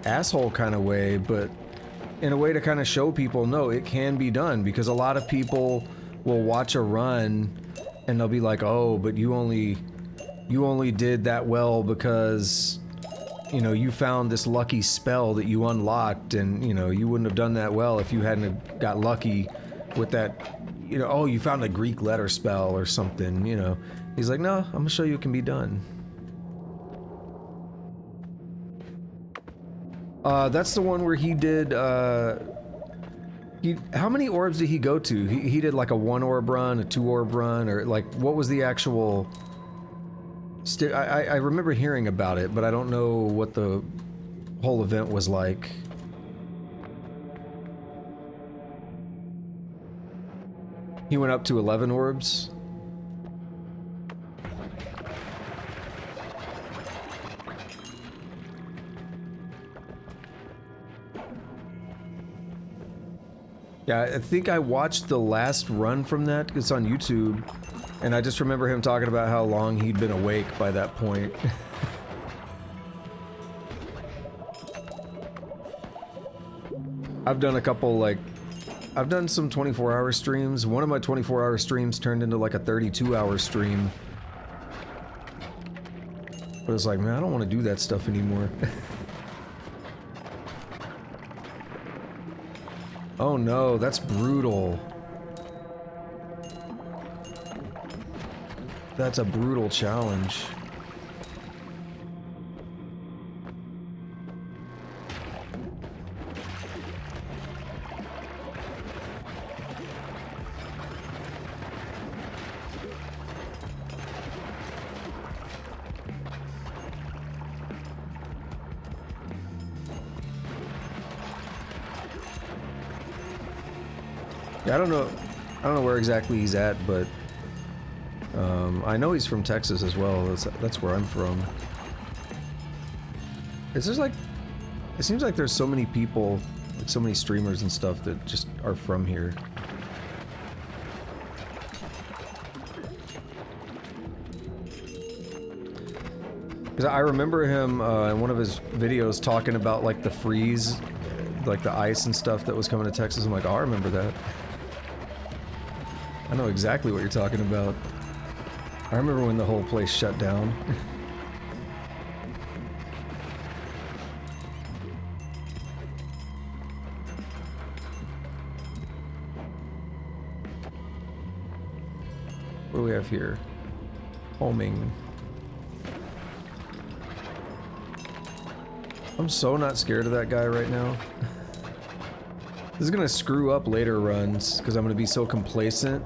asshole kind of way, but in a way to kind of show people, no, it can be done, because a lot of people will watch a run and they'll be like, oh, but you only did that well because, you know, you found this lucky spell that you unlocked, and, you know, you wouldn't have done that well if you hadn't have got lucky with that, you know, oh, you found a Greek letter spell or something, you know. He's like, no, I'm gonna show you it can be done. That's the one where he did, how many orbs did he go to? He did like a 1 orb run, a 2 orb run, or like, what was the actual... I remember hearing about it, but I don't know what the whole event was like. He went up to 11 orbs. Yeah, I think I watched the last run from that. It's on YouTube. And I just remember him talking about how long he'd been awake by that point. I've done a couple, like... I've done some 24-hour streams. One of my 24-hour streams turned into like a 32-hour stream. But it's like, man, I don't want to do that stuff anymore. Oh no, that's brutal. That's a brutal challenge. Yeah, I don't know where exactly he's at, but I know he's from Texas as well. That's where I'm from. It's just like, it seems like there's so many people, like so many streamers and stuff that just are from here. Because I remember him in one of his videos talking about like the freeze, like the ice and stuff that was coming to Texas. I'm like, oh, I remember that. I know exactly what you're talking about. I remember when the whole place shut down. What do we have here? Homing. I'm so not scared of that guy right now. This is gonna screw up later runs, because I'm gonna be so complacent.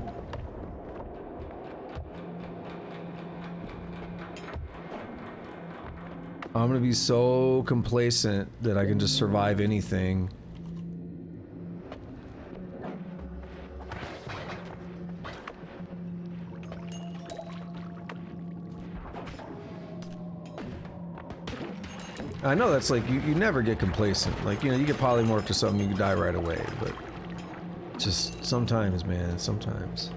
I'm gonna be so complacent that I can just survive anything. I know that's like, you never get complacent. Like, you know, you get polymorphed to something, you can die right away, but just sometimes, man, sometimes.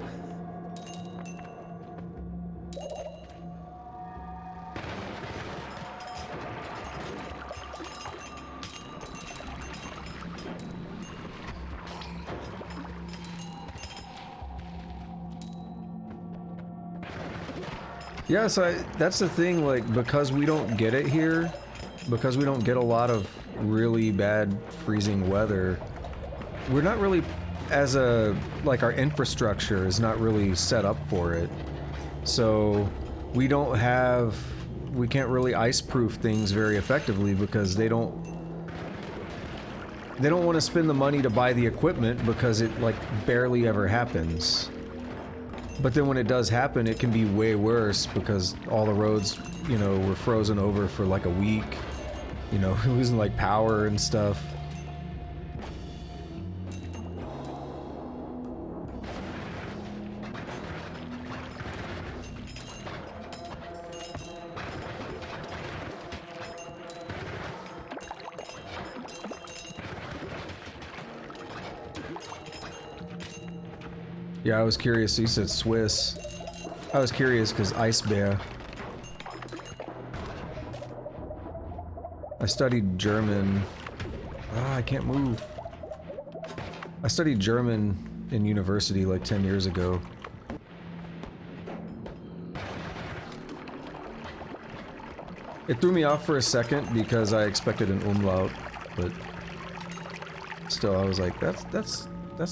Yeah, so that's the thing, like, because we don't get it here, because we don't get a lot of really bad freezing weather, we're not really, as a, like, our infrastructure is not really set up for it. So we can't really ice-proof things very effectively because they don't want to spend the money to buy the equipment because it, like, barely ever happens. But then when it does happen, it can be way worse because all the roads, you know, were frozen over for like a week. You know, losing like power and stuff. Yeah, I was curious. You said Swiss. I was curious because Ice Bear. I studied German. Ah, I can't move. I studied German in university like 10 years ago. It threw me off for a second because I expected an umlaut, but still I was like, that's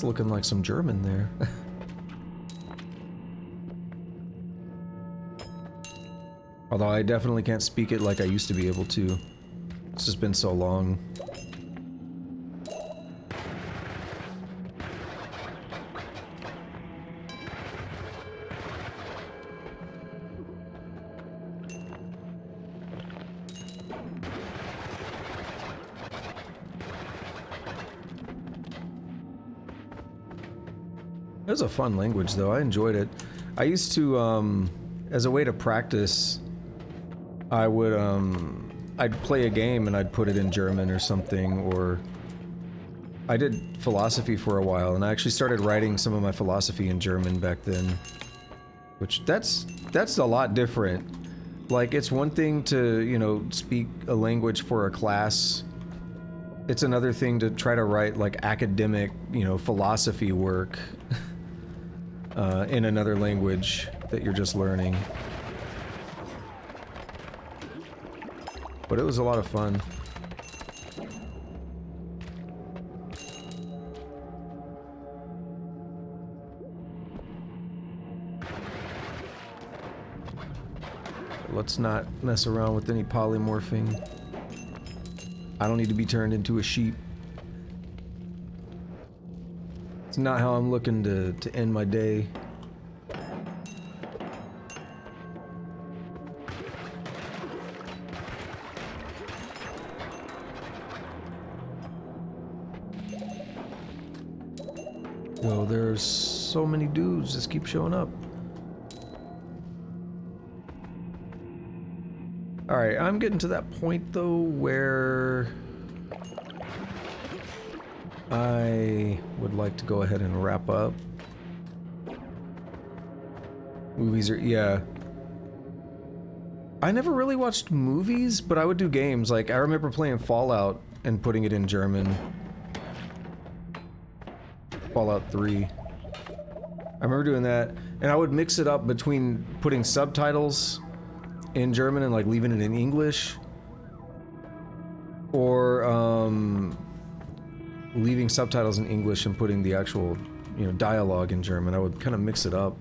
looking like some German there. Although I definitely can't speak it like I used to be able to. It's just been so long. It was a fun language though, I enjoyed it. I used to, as a way to practice, I would, I'd play a game and I'd put it in German or something, or I did philosophy for a while and I actually started writing some of my philosophy in German back then. Which, that's a lot different. Like, it's one thing to, you know, speak a language for a class. It's another thing to try to write, like, academic, you know, philosophy work in another language that you're just learning. But it was a lot of fun. Let's not mess around with any polymorphing. I don't need to be turned into a sheep. It's not how I'm looking to end my day. Yo, there's so many dudes just keep showing up. Alright, I'm getting to that point though where I would like to go ahead and wrap up. Movies are, yeah. I never really watched movies, but I would do games. Like, I remember playing Fallout and putting it in German. Fallout 3. I remember doing that, and I would mix it up between putting subtitles in German and like leaving it in English, or leaving subtitles in English and putting the actual, you know, dialogue in German. I would kind of mix it up.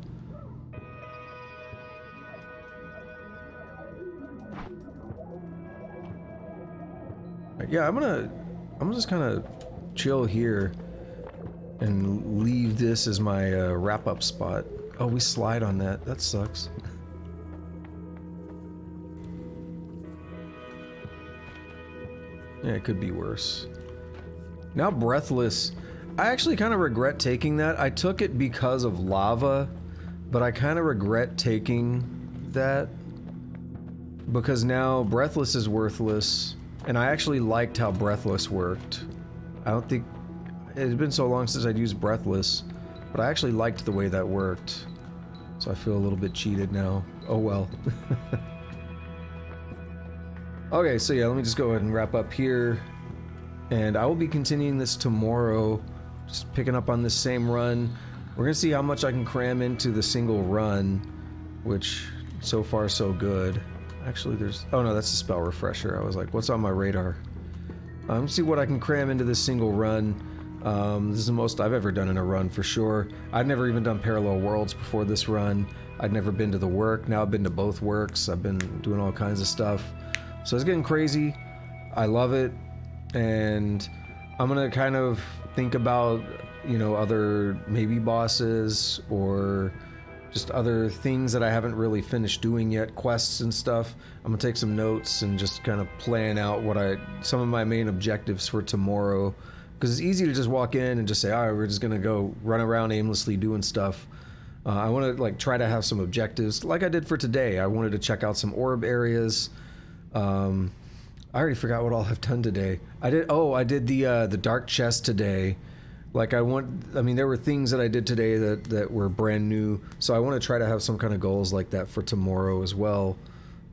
Yeah, I'm just kind of chill here and leave this as my wrap-up spot. Oh, we slide on that. That sucks. Yeah, it could be worse. Now Breathless. I actually kind of regret taking that. I took it because of lava, but I kind of regret taking that because now Breathless is worthless, and I actually liked how Breathless worked. I don't think... It's been so long since I'd used Breathless, but I actually liked the way that worked. So I feel a little bit cheated now. Oh well. Okay, so yeah, let me just go ahead and wrap up here. And I will be continuing this tomorrow, just picking up on this same run. We're gonna see how much I can cram into the single run, which so far so good. Actually, there's... Oh no, that's a spell refresher. I was like, what's on my radar? Let's see what I can cram into this single run. This is the most I've ever done in a run for sure. I'd never even done Parallel Worlds before this run. I'd never been to the work. Now I've been to both works. I've been doing all kinds of stuff. So it's getting crazy. I love it. And I'm gonna kind of think about, you know, other maybe bosses or just other things that I haven't really finished doing yet, quests and stuff. I'm gonna take some notes and just kind of plan out some of my main objectives for tomorrow. Because it's easy to just walk in and just say, all right, we're just gonna go run around aimlessly doing stuff. I want to like try to have some objectives, like I did for today. I wanted to check out some orb areas. I already forgot what all I've done today. I did the dark chest today. Like I mean, there were things that I did today that were brand new. So I want to try to have some kind of goals like that for tomorrow as well.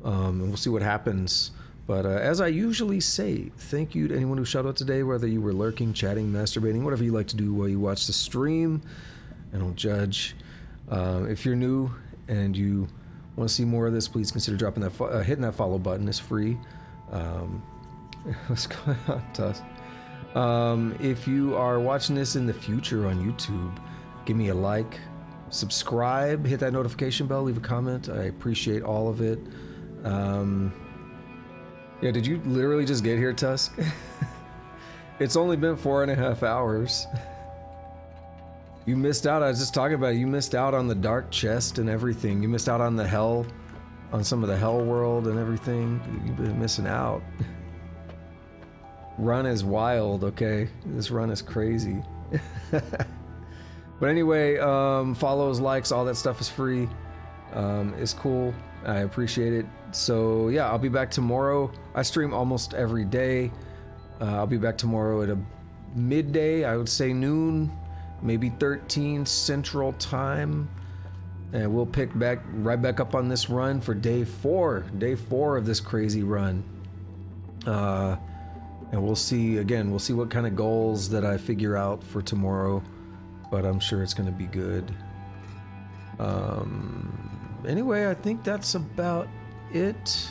And we'll see what happens. But as I usually say, thank you to anyone who shouted out today, whether you were lurking, chatting, masturbating, whatever you like to do while you watch the stream. I don't judge. If you're new and you want to see more of this, please consider dropping that, hitting that follow button. It's free. What's going on, Tuss? If you are watching this in the future on YouTube, give me a like, subscribe, hit that notification bell, leave a comment. I appreciate all of it. Yeah, did you literally just get here, Tusk? It's only been 4.5 hours. You missed out. I was just talking about it. You missed out on the dark chest and everything. You missed out on the hell, on some of the hell world and everything. You've been missing out. Run is wild, okay? This run is crazy. But anyway, follows, likes, all that stuff is free. It's cool. I appreciate it. So yeah, I'll be back tomorrow. I stream almost every day. I'll be back tomorrow at a midday, I would say noon, maybe 13 Central Time. And we'll pick right back up on this run for day 4 of this crazy run. And we'll see what kind of goals that I figure out for tomorrow, but I'm sure it's going to be good. Anyway, I think that's about it.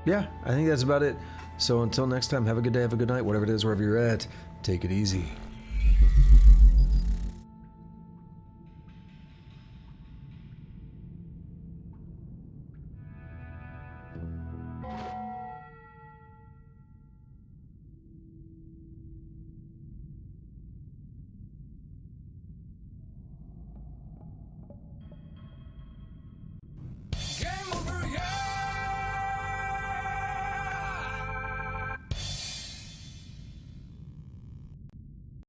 Yeah, I think that's about it. So until next time, have a good day, have a good night, whatever it is, wherever you're at, take it easy.